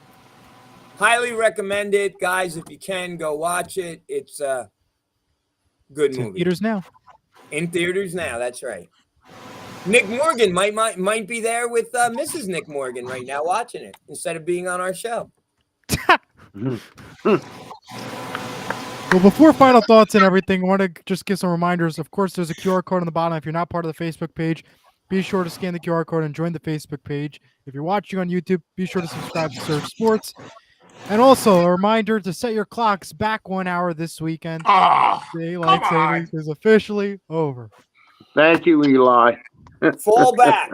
Highly recommend it, guys. If you can, go watch it. It's a good movie. In theaters now. In theaters now. That's right. Nick Morgan might be there with Mrs. Nick Morgan right now watching it instead of being on our show. Well, before final thoughts and everything, I want to just give some reminders. Of course, there's a QR code on the bottom. If you're not part of the Facebook page, be sure to scan the QR code and join the Facebook page. If you're watching on YouTube, be sure to subscribe to Surge Sports. And also a reminder to set your clocks back 1 hour this weekend. Daylight savings is officially over. Thank you, Eli. Fall back.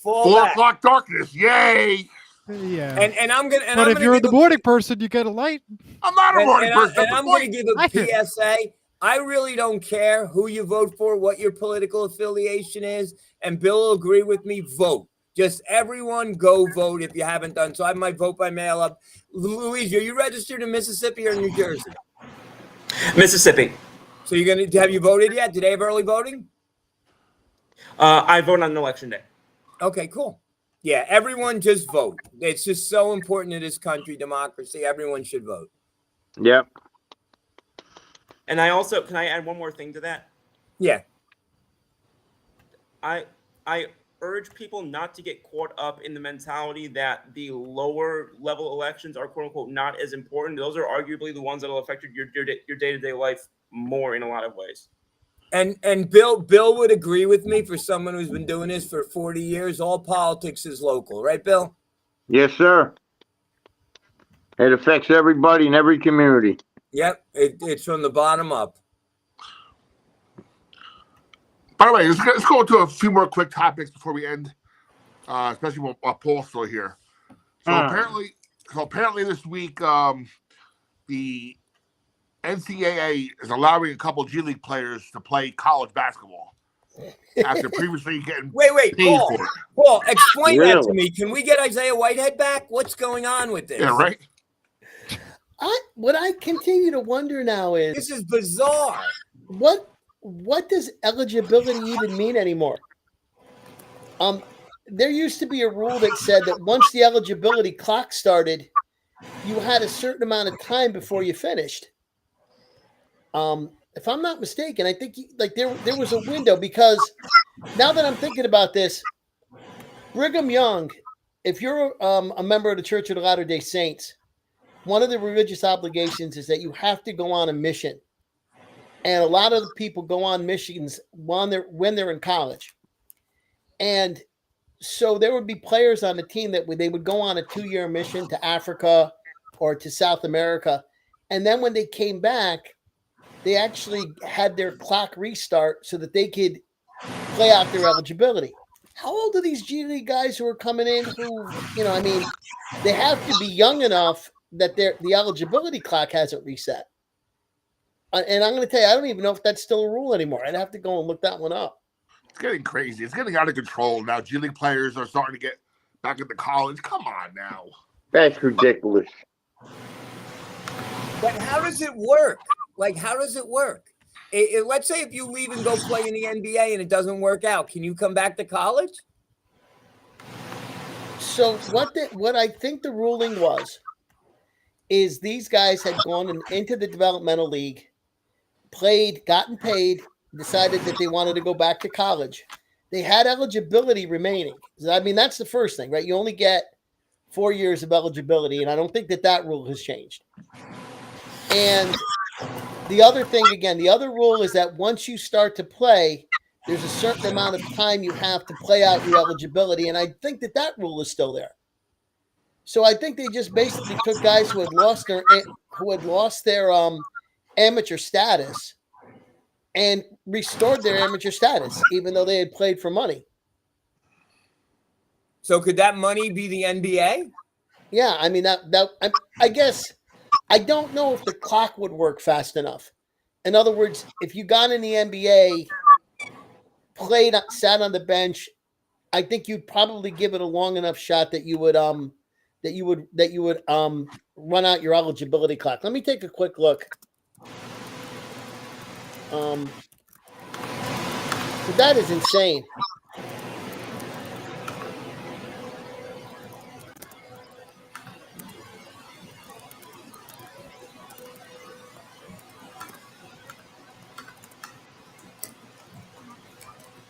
Fall 4 back. o'clock darkness. Yay! Yeah. And I'm gonna. And But I'm if gonna you're give the a- morning person, you get a light. I'm not a And, morning and, person. I, and That's I'm the going to point. give a PSA. I really don't care who you vote for, what your political affiliation is, and Bill will agree with me. Vote. Just everyone go vote if you haven't done so. I might vote by mail up. Louise, are you registered in Mississippi or New Jersey? Mississippi. So you're gonna have you voted yet? Do they have early voting? I vote on election day. Okay, cool. Yeah, everyone just vote. It's just so important in this country, democracy. Everyone should vote. Yep. And I also can I add one more thing to that? Yeah. I urge people not to get caught up in the mentality that the lower level elections are quote unquote not as important. Those are arguably the ones that will affect your day-to-day life more in a lot of ways. And Bill would agree with me. For someone who's been doing this for 40 years, all politics is local, right, Bill? Yes, sir. It affects everybody in every community. Yep, it's from the bottom up. By the way, let's go into a few more quick topics before we end, especially while Paul's still here. So apparently this week, the NCAA is allowing a couple G League players to play college basketball after previously getting Wait, paid Paul. for it. Paul, explain that to Really? me. Can we get Isaiah Whitehead back? What's going on with this? Yeah, right. What I continue to wonder now is This is bizarre. what does eligibility even mean anymore? There used to be a rule that said that once the eligibility clock started, you had a certain amount of time before you finished. If I'm not mistaken, I think there was a window, because now that I'm thinking about this, Brigham Young, if you're a member of the Church of the Latter-day Saints, one of the religious obligations is that you have to go on a mission. And a lot of the people go on missions when they're in college. And so there would be players on the team that they would go on a 2-year mission to Africa or to South America. And then when they came back, they actually had their clock restart so that they could play out their eligibility. How old are these G League guys who are coming in who, they have to be young enough that the eligibility clock hasn't reset. And I'm going to tell you, I don't even know if that's still a rule anymore. I'd have to go and look that one up. It's getting crazy. It's getting out of control now. G League players are starting to get back into college. Come on now. That's ridiculous. But how does it work? Like, how does it work? Let's say if you leave and go play in the NBA and it doesn't work out, can you come back to college? So what I think the ruling was is these guys had gone into the developmental league, played, gotten paid, decided that they wanted to go back to college. They had eligibility remaining. I mean, that's the first thing, right? You only get 4 years of eligibility, and I don't think that rule has changed. And the other thing, again, the other rule is that once you start to play, there's a certain amount of time you have to play out your eligibility, and I think that rule is still there. So I think they just basically took guys who had lost their amateur status and restored their amateur status, even though they had played for money. So could that money be the NBA? Yeah, I mean I guess I don't know if the clock would work fast enough. In other words, if you got in the NBA, played, sat on the bench, I think you'd probably give it a long enough shot that you would run out your eligibility clock. Let me take a quick look. But that is insane.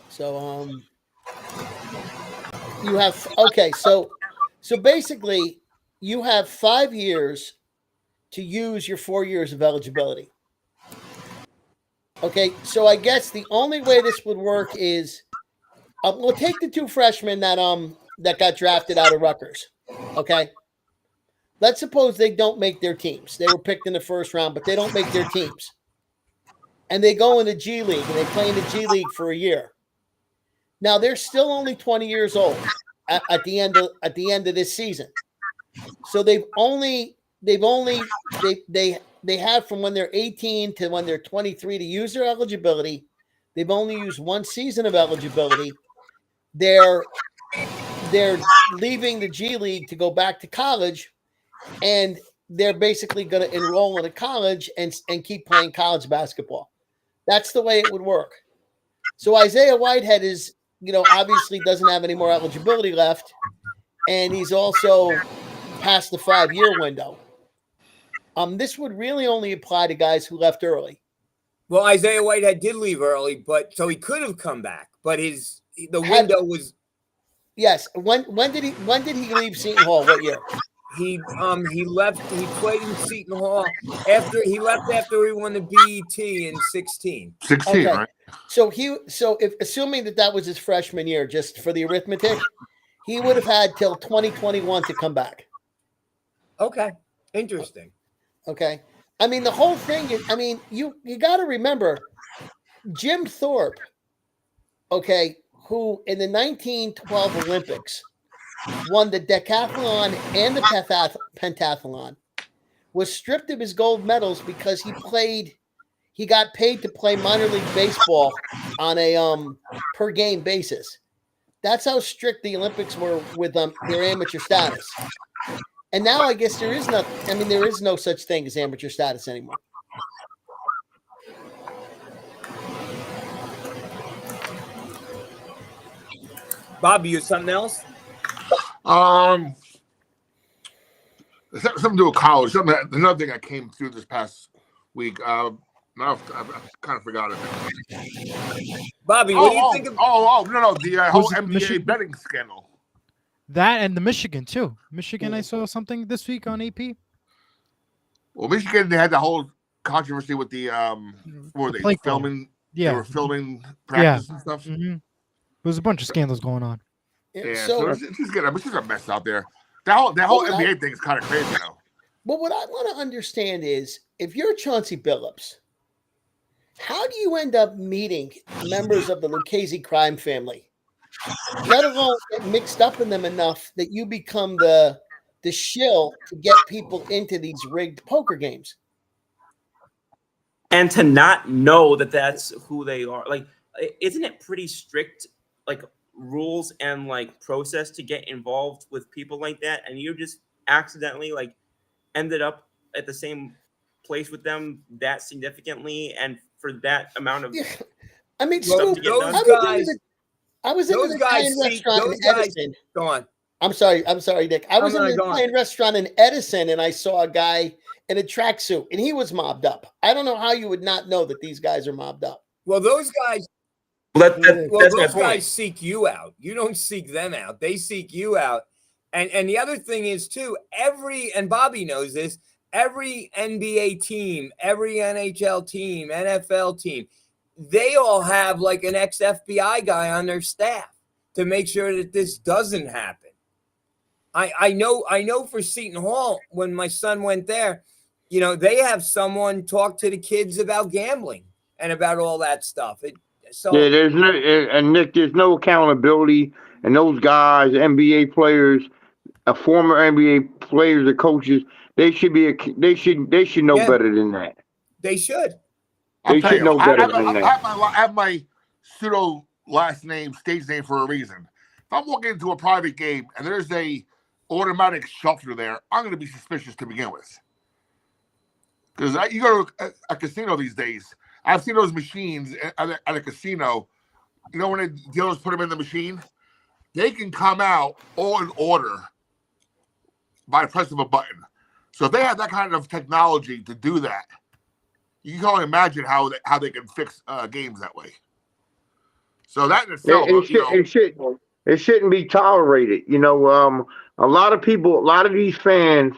So you have so basically you have 5 years to use your 4 years of eligibility. Okay, so I guess the only way this would work is we'll take the 2 freshmen that got drafted out of Rutgers. Okay, let's suppose they don't make their teams. They were picked in the first round, but they don't make their teams, and they go in the G League and they play in the G League for a year. Now they're still only 20 years old. at the end of this season. So they have from when they're 18 to when they're 23 to use their eligibility. They've only used one season of eligibility. They're leaving the G League to go back to college, and they're basically going to enroll in a college and keep playing college basketball. That's the way it would work. So Isaiah Whitehead is, obviously doesn't have any more eligibility left, and he's also past the 5-year window. This would really only apply to guys who left early. Well, Isaiah Whitehead did leave early, but so he could have come back, but the window was. Yes. When did he leave Seton Hall? What year? He left. He played in Seton Hall after he won the BET in 16. 16, okay. Right? So if assuming that was his freshman year, just for the arithmetic, he would have had till 2021 to come back. Okay, interesting. Okay, I mean the whole thing is. I mean you got to remember Jim Thorpe. Okay, who in the 1912 Olympics won the decathlon and the pentathlon, was stripped of his gold medals because he got paid to play minor league baseball on a per game basis. That's how strict the Olympics were with their amateur status. And now I guess there is no such thing as amateur status anymore. Bobby, you something else? Something to do with college. Another thing that came through this past week. I kind of forgot it. Bobby, what do you think of? No, the whole NBA Michigan? betting scandal. That and the Michigan too. Michigan, I saw something this week on AP. Well, Michigan, they had the whole controversy with the were they play call. filming? Yeah. They were filming practice and stuff. Mm-hmm. There was a bunch of scandals going on. Yeah, so it's just a mess out there. That whole NBA thing is kind of crazy now. But what I want to understand is, if you're Chauncey Billups, how do you end up meeting members of the Lucchese crime family? Let alone get mixed up in them enough that you become the shill to get people into these rigged poker games. And to not know that that's who they are. Like, isn't it pretty strict, like, rules and, like, process to get involved with people like that? And you just accidentally, like, ended up at the same place with them that significantly and for that amount of I mean, those guys. I was in the Italian restaurant in Edison. Go on. I'm sorry, Nick. I was in the Italian restaurant in Edison, and I saw a guy in a tracksuit, and he was mobbed up. I don't know how you would not know that these guys are mobbed up. Well, those guys. Those guys seek you out. You don't seek them out. They seek you out. And the other thing is too, and Bobby knows this, every NBA team, every NHL team, NFL team, they all have like an ex-FBI guy on their staff to make sure that this doesn't happen. I know for Seton Hall, when my son went there, they have someone talk to the kids about gambling and about all that stuff. Nick, there's no accountability, and those guys, NBA players, former NBA players or coaches, they should know better than that. They should. They should know better than that. I have my pseudo last name, stage name for a reason. If I'm walking into a private game and there's a automatic shuffler there, I'm going to be suspicious to begin with. Because you go to a casino these days, I've seen those machines at a casino. You know when the dealers put them in the machine? They can come out all in order by the press of a button. So if they have that kind of technology to do that, you can only imagine how they can fix games that way. So that in itself, it shouldn't be tolerated. A lot of these fans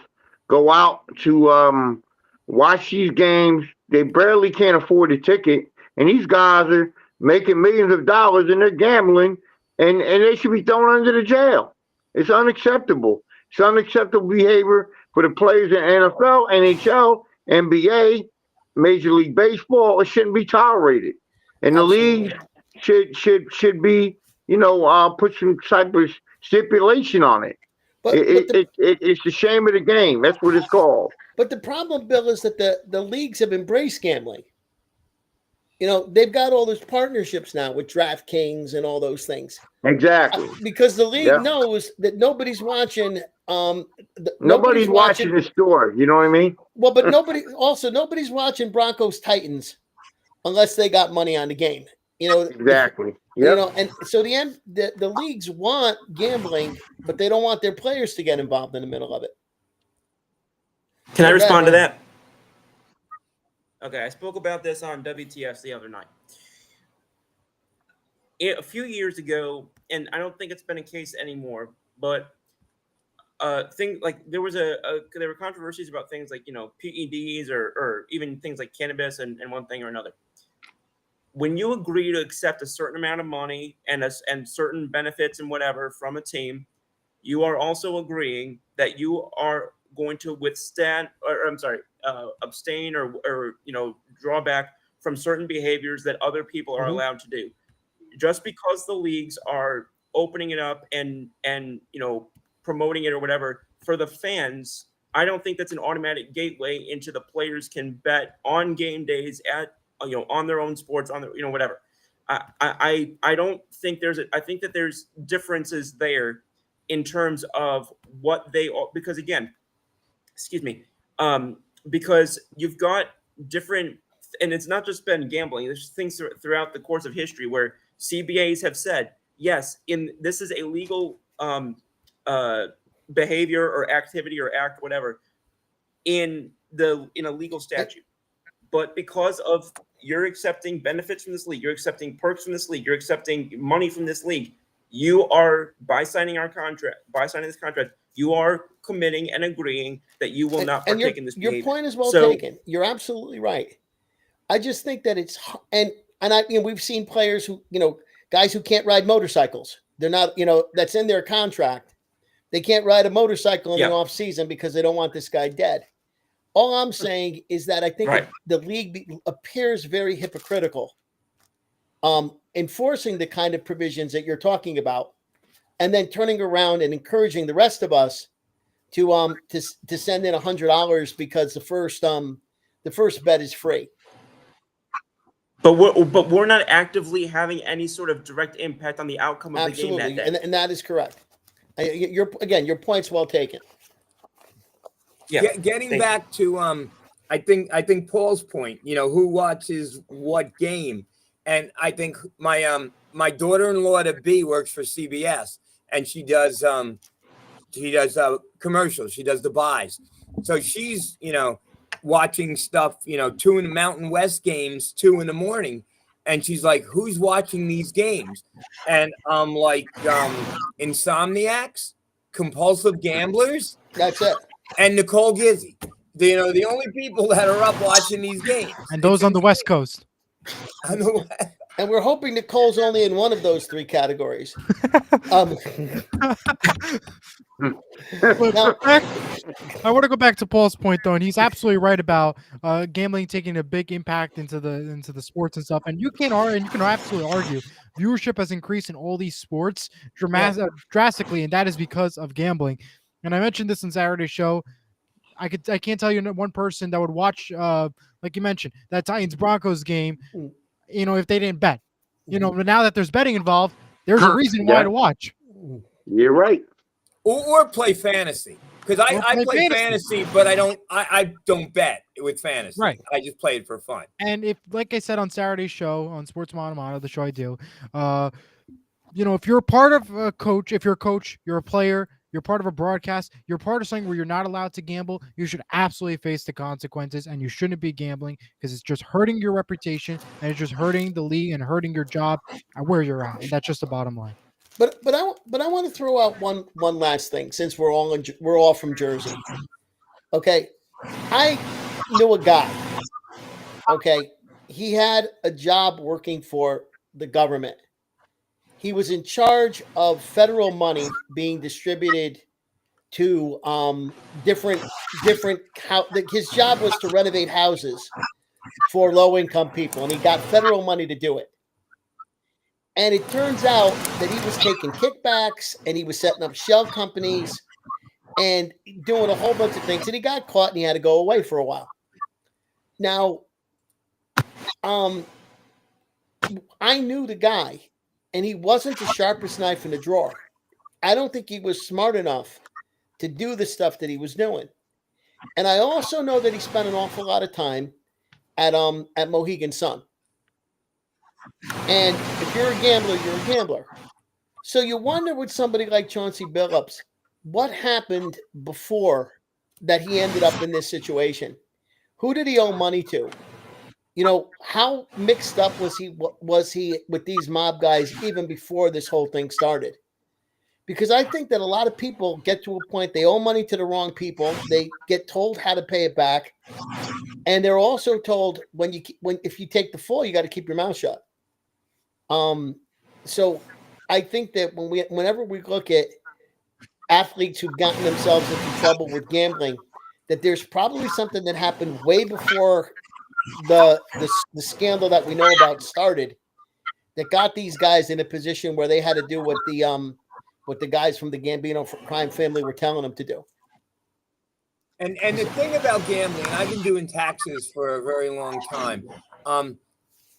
go out to watch these games. They barely can't afford a ticket, and these guys are making millions of dollars and they're gambling, and they should be thrown under the jail. It's unacceptable. It's unacceptable behavior for the players in NFL, NHL, NBA, Major League Baseball. It shouldn't be tolerated, and the league should be put some type of stipulation on it. But It's the shame of the game. That's what it's called. but the problem, Bill, is that the leagues have embraced gambling. You know, they've got all those partnerships now with DraftKings and all those things. Exactly. Because the league Yeah. knows that nobody's watching. Nobody's watching the store. You know what I mean? Well, but nobody's watching Broncos Titans unless they got money on the game. You know, Exactly. You Yep. know, and so the leagues want gambling, but they don't want their players to get involved in the middle of it. Can I Okay, respond to man. that? Okay, I spoke about this on WTF the other night. A few years ago, and I don't think it's been a case anymore, but thing like there were controversies about things like, you know, PEDs or even things like cannabis and one thing or another. When you agree to accept a certain amount of money and certain benefits and whatever from a team, you are also agreeing that you are going to abstain or you know, draw back from certain behaviors that other people are allowed to do. Just because the leagues are opening it up and you know, promoting it or whatever for the fans, I don't think that's an automatic gateway into the players can bet on game days at, you know, on their own sports, on their, you know, whatever. I don't think I think that there's differences there in terms of what they are, because again, because you've got different, and it's not just been gambling. There's things throughout the course of history where CBAs have said, yes, this is a legal behavior or activity or act, whatever, in a legal statute. But because of you're accepting benefits from this league, you're accepting perks from this league, you're accepting money from this league, you are, by signing this contract, you are committing and agreeing that you will not partake in this behavior. Your point is well taken. You're absolutely right. I just think that it's, and we've seen players who, you know, guys who can't ride motorcycles. They're not, you know, that's in their contract. They can't ride a motorcycle in the off season because they don't want this guy dead. All I'm saying is that I think the league appears very hypocritical, enforcing the kind of provisions that you're talking about, and then turning around and encouraging the rest of us to send in $100 because the first bet is free. But we're not actively having any sort of direct impact on the outcome of the game that day. And that is correct. Your point's well taken. Yeah. Getting back to I think Paul's point, you know, who watches what game, and I think my daughter-in-law to be works for CBS, and she does commercials, she does the buys, so she's, you know, watching stuff, you know, 2 in the Mountain West games, 2 in the morning, and she's like, who's watching these games? And I'm like, insomniacs, compulsive gamblers, that's it, and Nicole Gizzi. You know, the only people that are up watching these games. And those on the West Coast. And we're hoping Nicole's only in one of those 3 categories. Now, I want to go back to Paul's point though, and he's absolutely right about gambling taking a big impact into the sports and stuff. And you can absolutely argue viewership has increased in all these sports drastically, and that is because of gambling. And I mentioned this in Saturday's show. I can't tell you one person that would watch, like you mentioned, that Titans Broncos game, you know, if they didn't bet. You know, but now that there's betting involved, there's a reason why to watch. You're right. Or play fantasy. Because I play fantasy, but I don't bet with fantasy. Right. I just play it for fun. And if, like I said on Saturday's show, on Sports Mono, the show I do, you know, if you're a part of a coach, if you're a coach, you're a player, you're part of a broadcast, you're part of something where you're not allowed to gamble, you should absolutely face the consequences, and you shouldn't be gambling because it's just hurting your reputation and it's just hurting the league and hurting your job and where you're at. And that's just the bottom line. But I want to throw out one last thing, since we're all from Jersey. Okay, I knew a guy. Okay, he had a job working for the government. He was in charge of federal money being distributed to different. His job was to renovate houses for low-income people, and he got federal money to do it. And it turns out that he was taking kickbacks and he was setting up shell companies and doing a whole bunch of things. And he got caught and he had to go away for a while. Now, I knew the guy, and he wasn't the sharpest knife in the drawer. I don't think he was smart enough to do the stuff that he was doing. And I also know that he spent an awful lot of time at Mohegan Sun. And if you're a gambler, you're a gambler. So you wonder with somebody like Chauncey Billups, what happened before that he ended up in this situation? Who did he owe money to? You know, how mixed up was he with these mob guys even before this whole thing started? Because I think that a lot of people get to a point, they owe money to the wrong people. They get told how to pay it back. And they're also told if you take the fall, you got to keep your mouth shut. So I think that whenever we look at athletes who've gotten themselves into trouble with gambling, that there's probably something that happened way before the scandal that we know about started that got these guys in a position where they had to do what the guys from the Gambino crime family were telling them to do. And the thing about gambling, I've been doing taxes for a very long time.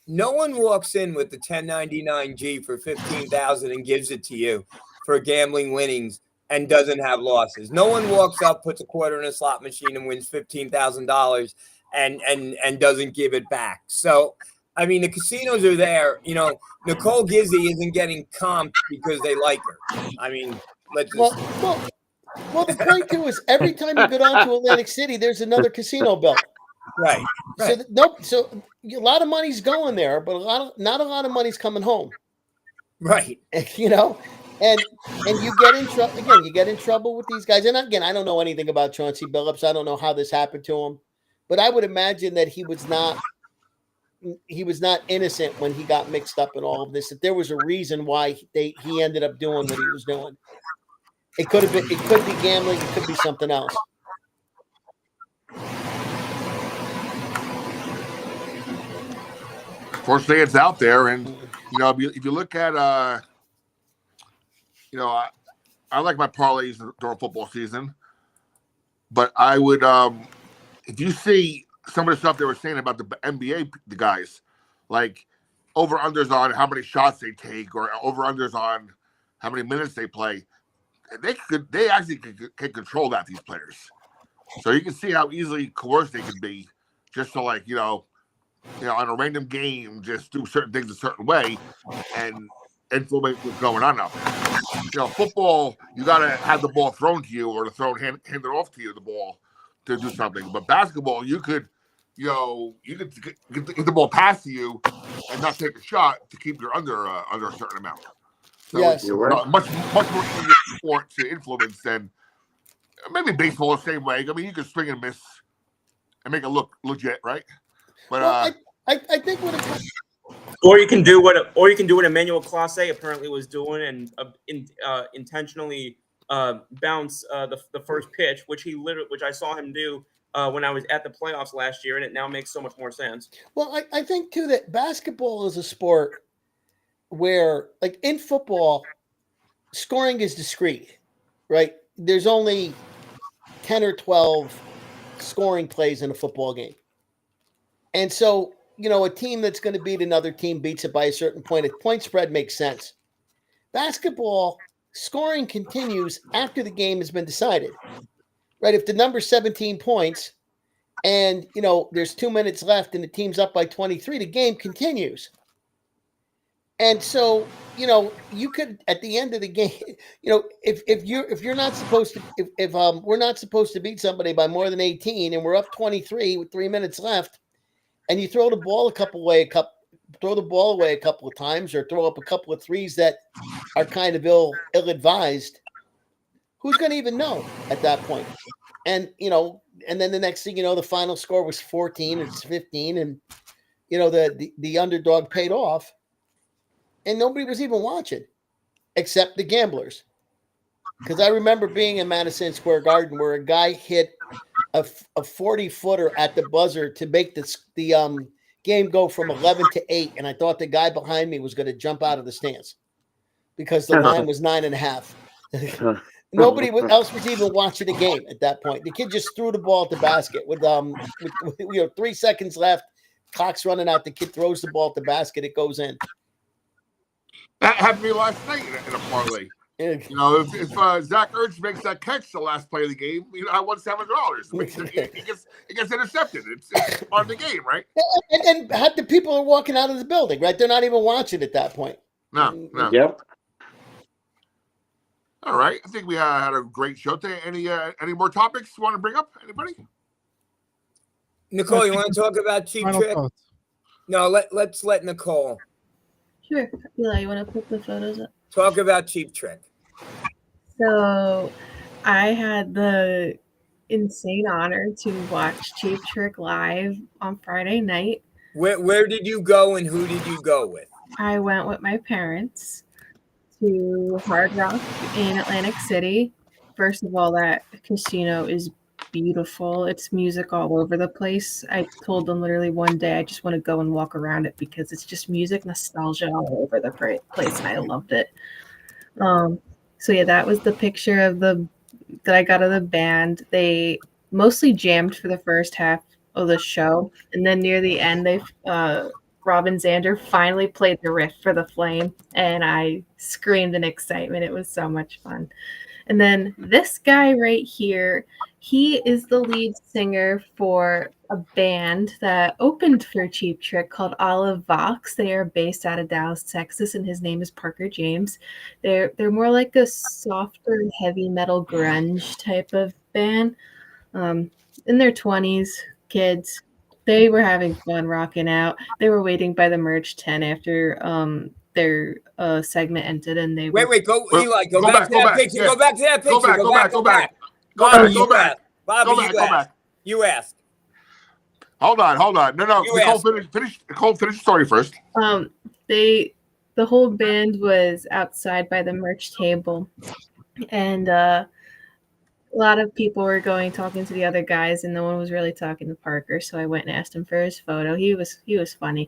No one walks in with the 1099-G for $15,000 and gives it to you for gambling winnings and doesn't have losses. No one walks up, puts a quarter in a slot machine and wins $15,000 and doesn't give it back. So, I mean, the casinos are there. You know, Nicole Gizzy isn't getting comped because they like her. I mean, let's just... Well, the point too is every time you go down to Atlantic City, there's another casino built. Right. So a lot of money's going there, but not a lot of money's coming home. Right. You know, and you get in trouble again. You get in trouble with these guys. And again, I don't know anything about Chauncey Billups. I don't know how this happened to him, but I would imagine that he was not innocent when he got mixed up in all of this. That there was a reason why he ended up doing what he was doing. It could be gambling. It could be something else. Fortunately, it's out there, and you know, if you look at, you know, I like my parlays during football season, but I would, if you see some of the stuff they were saying about the NBA, the guys, like over unders on how many shots they take, or over unders on how many minutes they play. They actually can control that, these players. So you can see how easily coerced they can be, just to like, you know, on a random game, just do certain things a certain way and influence what's going on out there. You know, football, you gotta have the ball thrown to you or hand it off to you, the ball, to do something. But basketball, you could get the ball past to you and not take a shot to keep your under a certain amount. So yes, it's much more easier sport to influence than maybe baseball the same way. I mean, you can swing and miss and make it look legit, right? But I think what it, or you can do what Emmanuel Clase apparently was doing and intentionally bounce the first pitch, which I saw him do when I was at the playoffs last year, and it now makes so much more sense. Well, I think too that basketball is a sport where, like in football, scoring is discrete, right? There's only 10 or 12 scoring plays in a football game. And so, you know, a team that's going to beat another team beats it by a certain point. A point spread makes sense. Basketball, scoring continues after the game has been decided, right? If the number's 17 points and, you know, there's 2 minutes left and the team's up by 23, the game continues. And so, you know, you could at the end of the game, you know, if you're not supposed to, if we're not supposed to beat somebody by more than 18 and we're up 23 with 3 minutes left, and you throw the ball away a couple of times, or throw up a couple of threes that are kind of ill-advised, who's going to even know at that point? And, you know, and then the next thing you know, the final score was 14, it's 15, and, you know, the underdog paid off, and nobody was even watching except the gamblers. Because I remember being in Madison Square Garden where a guy hit a 40-footer at the buzzer to make the game go from 11-8, and I thought the guy behind me was going to jump out of the stands because the line was 9.5. Nobody else was even watching the game at that point. The kid just threw the ball at the basket with 3 seconds left. Clock's running out. The kid throws the ball at the basket. It goes in. That happened to me last night in a parlay. If Zach Ertz makes that catch the last play of the game, I won $7. It gets intercepted. It's part of the game, right? And the people are walking out of the building, right? They're not even watching at that point. No. Yep. All right. I think we had a great show today. Any more topics you want to bring up? Anybody? Nicole, you want to talk about Cheap Trick? Thoughts. No, let's let Nicole Sure. Eli, you want to put the photos up? talk about Cheap Trick. So I had the insane honor to watch Cheap Trick live on Friday night. Where did you go and who did you go with? I went with my parents to Hard Rock in Atlantic City. First of all, that casino is beautiful. It's music all over the place. I told them literally one day I just want to go and walk around it because it's just music nostalgia all over the place, and I loved it. So yeah, that was the picture of that I got of the band. They mostly jammed for the first half of the show, and then near the end, Robin Zander finally played the riff for the Flame, and I screamed in excitement. It was so much fun. And then this guy right here, he is the lead singer for a band that opened for Cheap Trick called Olive Vox. They are based out of Dallas, Texas, and his name is Parker James. They're more like a softer, heavy metal grunge type of band. In their 20s, kids. They were having fun rocking out. They were waiting by the merch tent after their segment ended, and they Wait, go Eli, go back to that picture. yeah. Go back to that picture. Go back. Bobby, Go back. You asked. Hold on. No. You Nicole, asked. finish the story first. The whole band was outside by the merch table, and a lot of people were talking to the other guys, and no one was really talking to Parker. So I went and asked him for his photo. He was funny.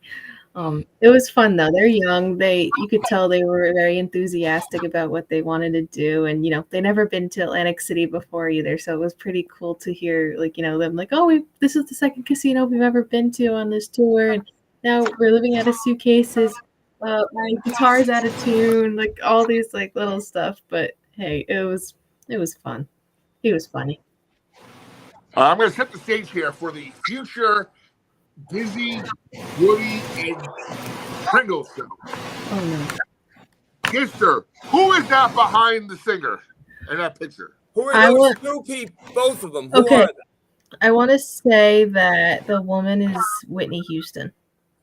It was fun though. They're young. You could tell they were very enthusiastic about what they wanted to do, and they never been to Atlantic City before either. So it was pretty cool to hear them like, oh, this is the second casino we've ever been to on this tour, and now we're living out of suitcases. My guitar's out of tune, like all these little stuff. But hey, it was fun. He was funny. I'm going to set the stage here for the future Dizzy, Woody, and Pringle show. Oh no. Mister, who is that behind the singer in that picture? Who are those two people? Both of them. Who are they? I want to say that the woman is Whitney Houston.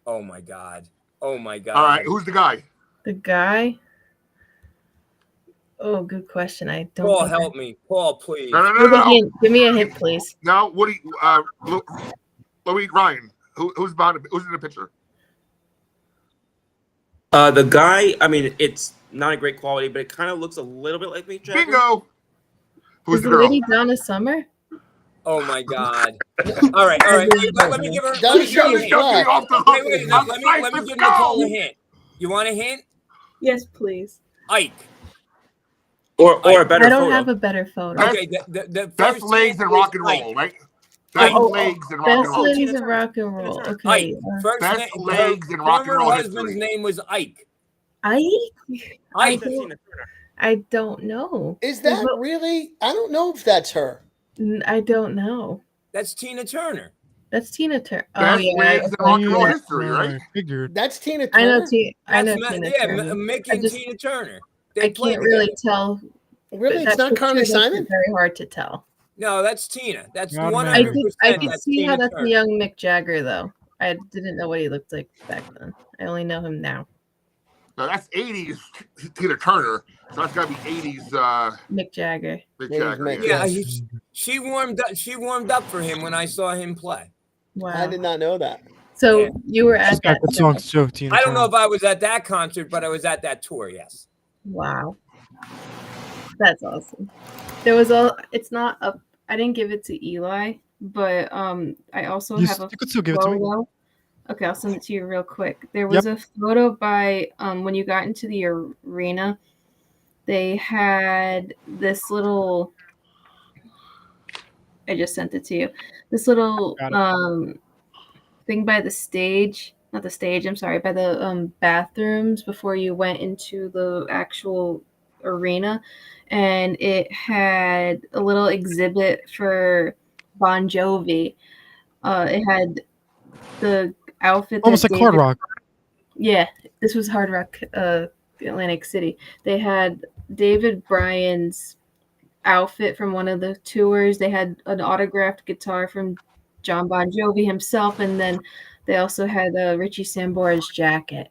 Oh my God. All right, who's the guy? The guy? Oh, good question. I don't. Paul, help me. Paul, please. No. Give me a hint, please. No, Woody, Louis Ryan. Who's behind? Who's in the picture? The guy, I mean, it's not a great quality, but it kind of looks a little bit like Mick Jagger. Bingo. Who's Is the it girl? Lady Donna Summer? Oh my God. All right. Let me give her. Donna Let me give her a Summer's hint. black. Wait. No, let me give Nicole a hint. You want a hint? Yes, please. Ike. Or a better I don't photo. have a better photo. Okay. The Best first legs hint and rock is and Ike. roll, right? Best legs and rock and Best roll. ladies of rock and roll. Okay. Ike. First Best name, legs in rock and former roll husband's history. name was Ike. Ike? Ike. I don't know. Is that really? I don't know if that's her. I don't know. That's Tina Turner. That's Tina Turner. Best legs in rock and roll history, right? Figured. That's Tina I Turner. know Tina Yeah, Turner. Mick and Tina Turner. I can't really tell. Really, it's That not Carly picture makes it Simon. Very hard to tell. No, that's Tina. That's God, 100%. man. I could that's see Tina how that's Turner. a young Mick Jagger though. I didn't know what he looked like back then. I only know him now. No, that's 80s Tina Turner. So that's got to be 80s Mick Jagger. Mick 80s Jagger. Mick. Yeah. Yeah, she warmed up for him when I saw him play. Wow. I did not know that. So Yeah. you were She's at got that. good songs too, Tina I don't know Turner. if I was at that concert, but I was at that tour. Yes. Wow. That's awesome. It's not up. I didn't give it to Eli, but I also have a You could still give it to me. photo Okay, I'll send it to you real quick. There was a photo by when you got into the arena, they had this little. I just sent it to you. This little thing by the stage, not the stage. I'm sorry, by the bathrooms before you went into the actual arena, and it had a little exhibit for Bon Jovi. It had the outfit Almost that like Hard Rock. Yeah, this was Hard Rock, Atlantic City. They had David Bryan's outfit from one of the tours. They had an autographed guitar from John Bon Jovi himself, and then they also had Richie Sambora's jacket.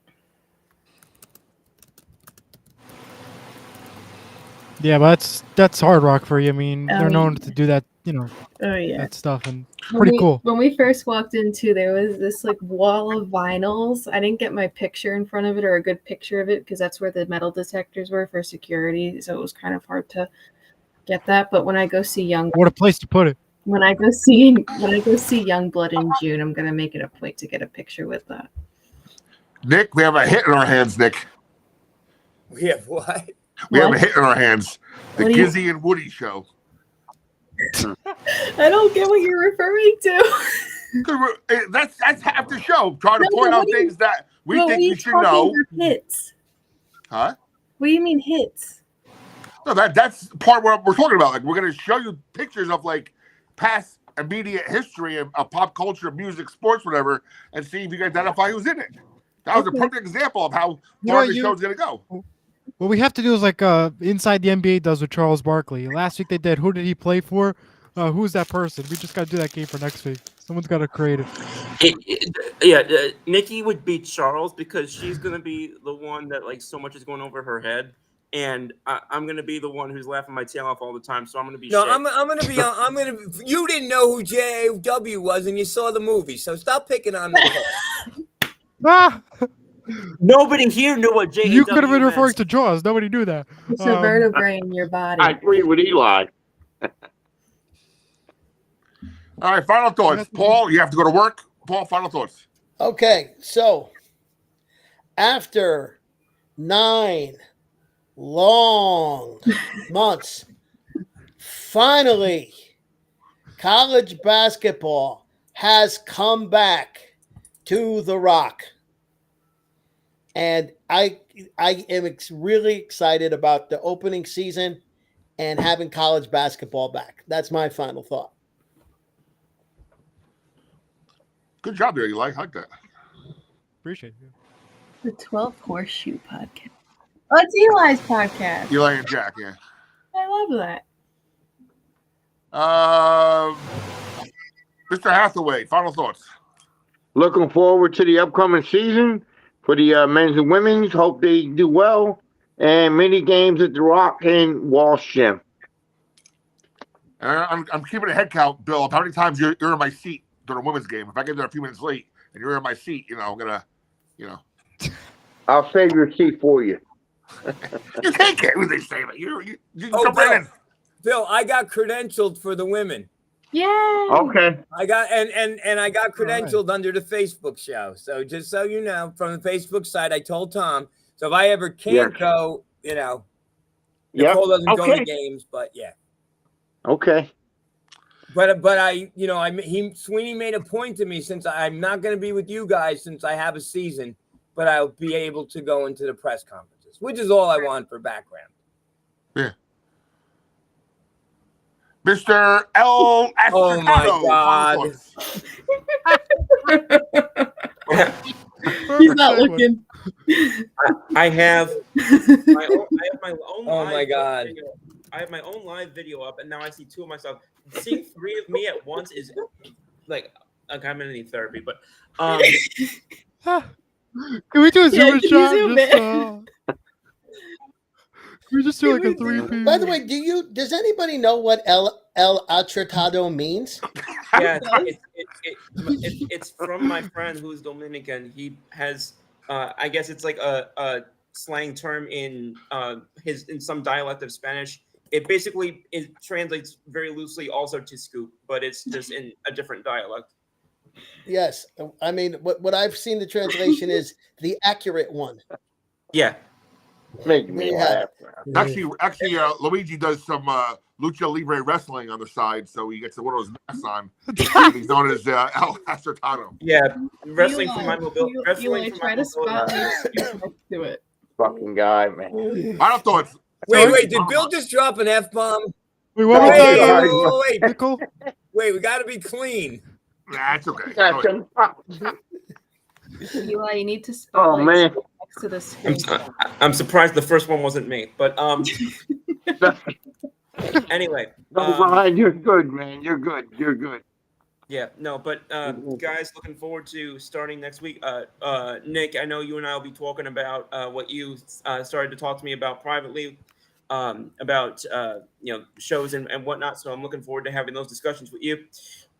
Yeah, but that's Hard Rock for you. I mean, they're known to do that, that stuff, and pretty cool. When we first walked into, there was this like wall of vinyls. I didn't get my picture in front of it or a good picture of it because that's where the metal detectors were for security. So it was kind of hard to get that. But when I go see what a place to put it. When I go see Youngblood in June, I'm gonna make it a point to get a picture with that. Nick, we have a hit in our hands, Nick. We have what? We have a hit in our hands. The Gizzy and Woody show. I don't get what you're referring to. That's half the show. Trying to point out things that we think you should know. Hits. Huh? What do you mean hits? No, that's part of what we're talking about. Like, we're going to show you pictures of like past immediate history of pop culture, music, sports, whatever, and see if you can identify who's in it. That was a perfect example of how far the show's going to go. What we have to do is like Inside the NBA does with Charles Barkley. Last week they did. Who did he play for? Who's that person? We just got to do that game for next week. Someone's got to create it. Nikki would beat Charles because she's going to be the one that like so much is going over her head. And I'm going to be the one who's laughing my tail off all the time. So I'm going to be you didn't know who J.W. was and you saw the movie. So stop picking on me. Nobody here knew what J.W. You could have been referring to Jaws. Nobody knew that. It's a vertebrae in your body. I agree with Eli. All right, final thoughts. Paul, you have to go to work. Paul, final thoughts. Okay, so after 9 long months, finally, college basketball has come back to the Rock. And I am really excited about the opening season and having college basketball back. That's my final thought. Good job there, Eli. I like that. Appreciate it. The 12th Horseshoe Podcast. Oh, it's Eli's podcast. Eli and Jack, yeah. I love that. Mr. Hathaway, final thoughts. Looking forward to the upcoming season for the men's and women's. Hope they do well. And many games at the Rock and Walsh Gym. I'm keeping a head count, Bill, of how many times you're in my seat during a women's game. If I get there a few minutes late and you're in my seat, I'm going to, I'll save your seat for you. You take it when they save it. You come right in. Bill, I got credentialed for the women. Yay! Okay. I got and I got credentialed under the Facebook show. So just so you know, from the Facebook side, I told Tom. So if I ever can't go, Nicole doesn't go to games, but yeah. Okay. But Sweeney made a point to me, since I'm not going to be with you guys since I have a season, but I'll be able to go into the press conferences, which is all I want for background. Yeah. Mr. L. Oh my God. He's not looking. I have my own Oh my God. Video. I have my own live video up, and now I see two of myself. Seeing 3 of me at once is like I'm gonna need therapy, but Can we do a zoom shot? Can we just do like a 3P? By the way, does anybody know what El Atratado means? Yeah, it's from my friend who's Dominican. He has, I guess it's like a slang term in some dialect of Spanish. It basically translates very loosely also to scoop, but it's just in a different dialect. Yes. I mean, what I've seen the translation is the accurate one. Yeah. Make There me you have laugh. it. Actually, Luigi does some lucha libre wrestling on the side, so he gets one of those masks on. He's known as El Acertado. Yeah. Wrestling for my mobility. You Wrestling for my try to spot mobility. me. Next to it. Fucking guy, man. Final thoughts. Wait, did Bill just drop an F-bomb? Wait, one more Oh, Wait, time, God. wait, Nicole. wait, we got to be clean. Nah, it's okay. That's Go ahead. Eli, you need to Oh, spotlight man. next to the screen. I'm surprised the first one wasn't me, but anyway. Ryan, you're good, man. You're good. You're good. Yeah, no, but guys, looking forward to starting next week. Nick, I know you and I will be talking about what you started to talk to me about privately, about shows and whatnot. So I'm looking forward to having those discussions with you,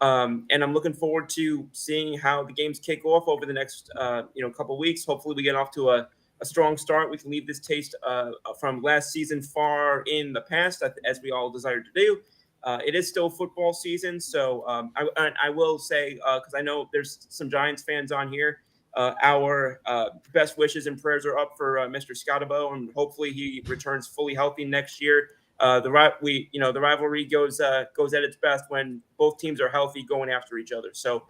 and I'm looking forward to seeing how the games kick off over the next couple weeks. Hopefully, we get off to a strong start. We can leave this taste from last season far in the past, as we all desire to do. It is still football season, so I will say, because I know there's some Giants fans on here, our best wishes and prayers are up for Mr. Scottabo, and hopefully he returns fully healthy next year. The rivalry goes at its best when both teams are healthy, going after each other. So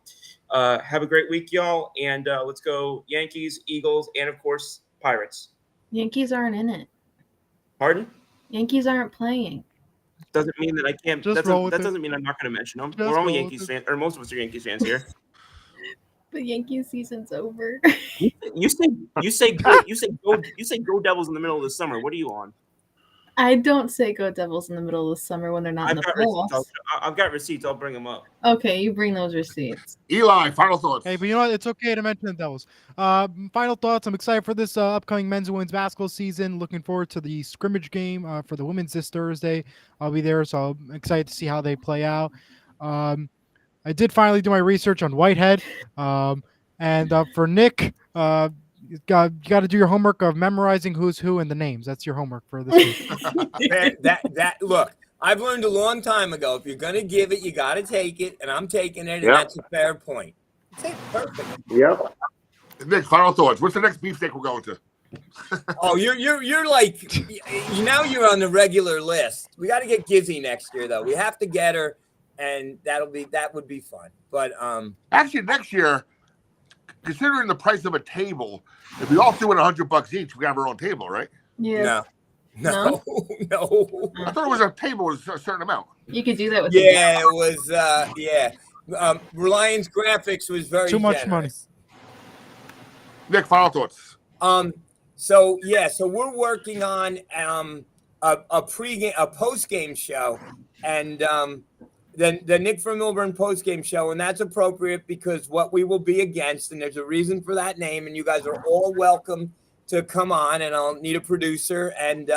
have a great week, y'all, and let's go Yankees, Eagles, and of course Pirates. Yankees aren't in it. Pardon? Yankees aren't playing. Doesn't mean that I can't. Just That roll with doesn't it. mean I'm not going to mention them. Just We're all roll Yankees with fans, or most of us are Yankees fans here. The Yankees season's over. You say go Devils in the middle of the summer. What are you on? I don't say go Devils in the middle of the summer when they're not in the playoffs. I've got receipts. I'll bring them up. Okay, you bring those receipts. Eli, final thoughts. Hey, but you know what? It's okay to mention the Devils. Final thoughts. I'm excited for this upcoming men's and women's basketball season. Looking forward to the scrimmage game for the women's this Thursday. I'll be there, so I'm excited to see how they play out. I did finally do my research on Whitehead. And for Nick, you got to do your homework of memorizing who's who and the names. That's your homework for this week. that look, I've learned a long time ago. If you're gonna give it, you got to take it, and I'm taking it, and Yep. that's a fair point. It's perfect. Yep. Nick, final thoughts. What's the next beefsteak we're going to? Oh, you're like now you're on the regular list. We got to get Gizzy next year, though. We have to get her, and that would be fun. But Actually, next year, considering the price of a table, if we all threw in $100 each, we have our own table, right? Yeah. no. I thought it was a table with a certain amount. You could do that with Yeah, it was. Reliance Graphics was very Too much generous. Nick, final thoughts. So we're working on a post-game show, and the Nick from Milburn post-game show, and that's appropriate because what we will be against, and there's a reason for that name, and you guys are all welcome to come on, and I'll need a producer, and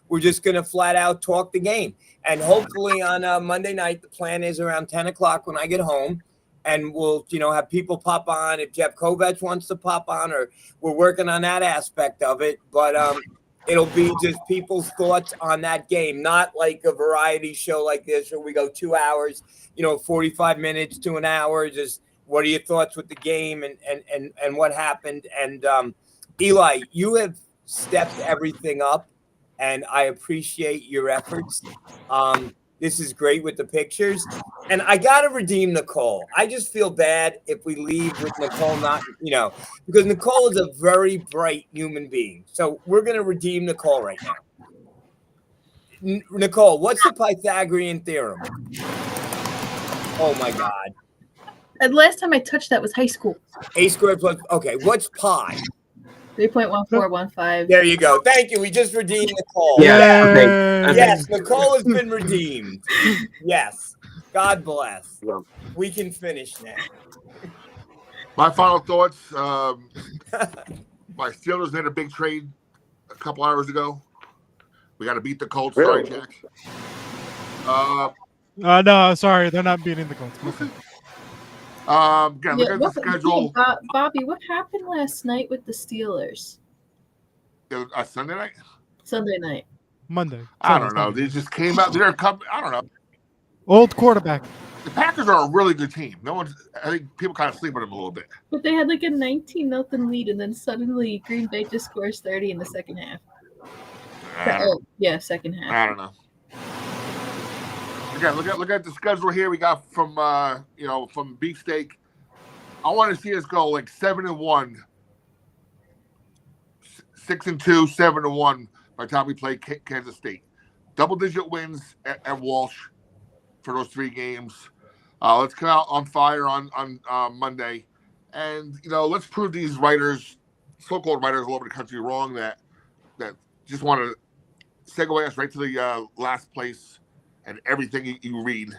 we're just going to flat out talk the game. And hopefully on Monday night, the plan is around 10 o'clock when I get home, and we'll, have people pop on if Jeff Kovacs wants to pop on, or we're working on that aspect of it. But it'll be just people's thoughts on that game, not like a variety show like this where we go 2 hours, 45 minutes to an hour. Just what are your thoughts with the game and what happened? And Eli, you have stepped everything up, and I appreciate your efforts. This is great with the pictures. And I got to redeem Nicole. I just feel bad if we leave with Nicole not, because Nicole is a very bright human being. So we're going to redeem Nicole right now. Nicole, what's the Pythagorean theorem? Oh, my God. The last time I touched that was high school. A squared plus, okay, what's pi? 3.1415. There you go. Thank you. We just redeemed Nicole. Yeah. Yay! Yes, Nicole has been redeemed. Yes. God bless. Yeah. We can finish now. My final thoughts. My Steelers made a big trade a couple hours ago. We got to beat the Colts. Really? Sorry, Jack. No, sorry, they're not beating the Colts. Okay. Again, look at the schedule. Bobby, what happened last night with the Steelers? Sunday night? Sunday night. Monday. I don't know. They just came out. I don't know. Old quarterback. the Packers are a really good team. I think people kind of sleep on them a little bit. But they had like a 19-0 lead, and then suddenly Green Bay just scores 30 in the second half. Second half. I don't know. Again, look at the schedule here. We got from from Beefsteak. I want to see us go like 7-1, 6-2, 7-1 by the time we play Kansas State. Double-digit wins at Walsh for those 3 games. Let's come out on fire on Monday, and let's prove these writers, so-called writers all over the country, wrong that just want to segue us right to the last place and everything you read,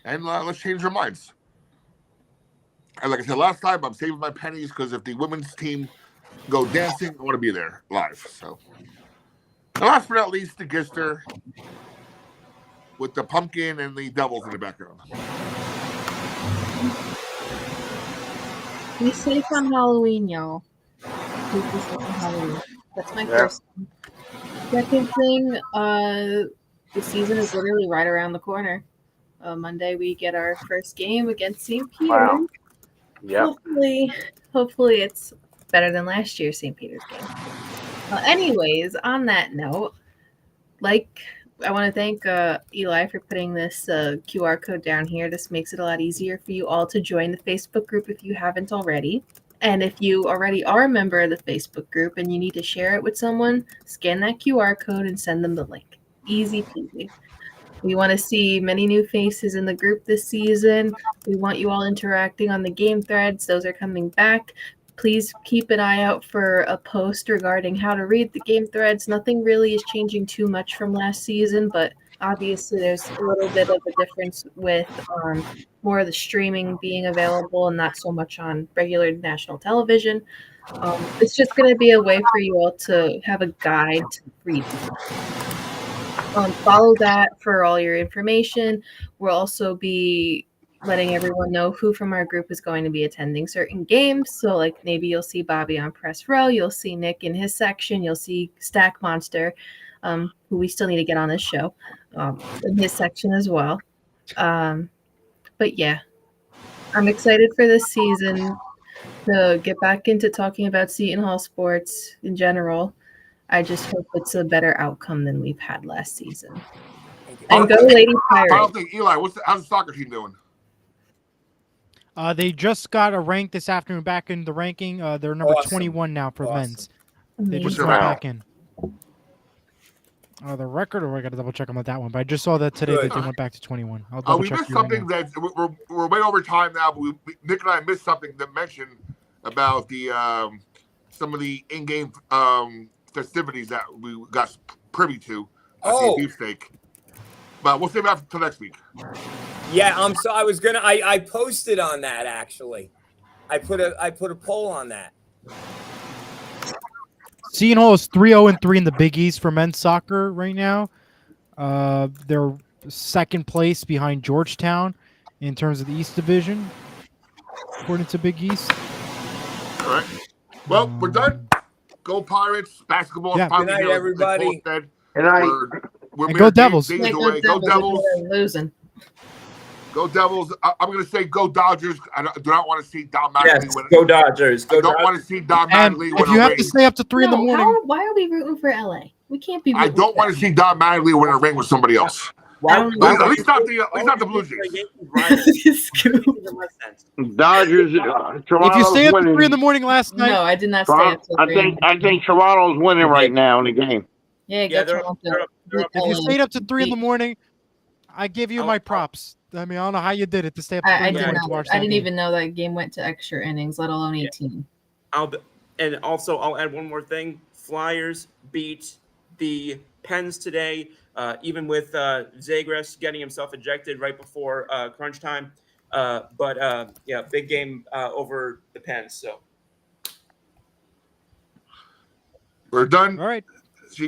and let's change our minds. And like I said last time, I'm saving my pennies because if the women's team go dancing, I want to be there live. So, and last but not least, the Gister with the pumpkin and the devils in the background. Be safe on Halloween, y'all. Be safe on Halloween. That's my first thing. Second thing, the season is literally right around the corner. Monday we get our first game against St. Peter's. Wow. Yeah. Hopefully it's better than last year's St. Peter's game. Anyways, on that note, I want to thank Eli for putting this QR code down here. This makes it a lot easier for you all to join the Facebook group if you haven't already. And if you already are a member of the Facebook group and you need to share it with someone, scan that QR code and send them the link. Easy peasy. We want to see many new faces in the group this season. We want you all interacting on the game threads. Those are coming back. Please keep an eye out for a post regarding how to read the game threads. Nothing really is changing too much from last season, but obviously there's a little bit of a difference with more of the streaming being available and not so much on regular national television. It's just going to be a way for you all to have a guide to read. Follow that for all your information. We'll also be letting everyone know who from our group is going to be attending certain games. So like maybe you'll see Bobby on press row, you'll see Nick in his section, you'll see Stack Monster, who we still need to get on this show, in his section as well. But yeah, I'm excited for this season to get back into talking about Seton Hall sports in general. I just hope it's a better outcome than we've had last season. And go Lady Pirates. Final thing, Eli, how's the soccer team doing? They just got a rank this afternoon back in the ranking. They're number 21 now for men's. They just went back in. The record, or I got to double check on that one. But I just saw that today that they went back to 21. I'll double we check. missed something that we're way over time now. But Nick and I missed something that mentioned about the some of the in-game festivities that we got privy to at the Beefsteak. But we'll save that until next week. Yeah, I posted on that actually. I put a poll on that. Seton Hall is 3-0-3 in the Big East for men's soccer right now. They're second place behind Georgetown in terms of the East Division, according to Big East. All right. Well, we're done. Go Pirates. Basketball. Yeah. Good night, everybody. Good night. We're go Devils. Days away. Go Devils. Losing. Go Devils. I'm going to say go Dodgers. I do not want to see Don Mattingly win. Go Dodgers. I don't want to see Don Mattingly win. If you have to stay up to 3 in the morning. Why are we rooting for LA? We can't be. I don't want to see Don Mattingly win a ring with somebody else. At least not the Blue Jays. Dodgers. If you stay up to 3 in the morning last night. No, I did not stay up to 3. I think Toronto's winning right now in the game. Yeah, Toronto. If you stayed up to 3 in the morning, I give you my props. I mean, I don't know how you did it to stay up to 3 in the morning to watch that I didn't game. even know that game went to extra innings, let alone 18. I'll add one more thing. Flyers beat the Pens today, even with Zagres getting himself ejected right before crunch time. But big game over the Pens. So we're done. All right.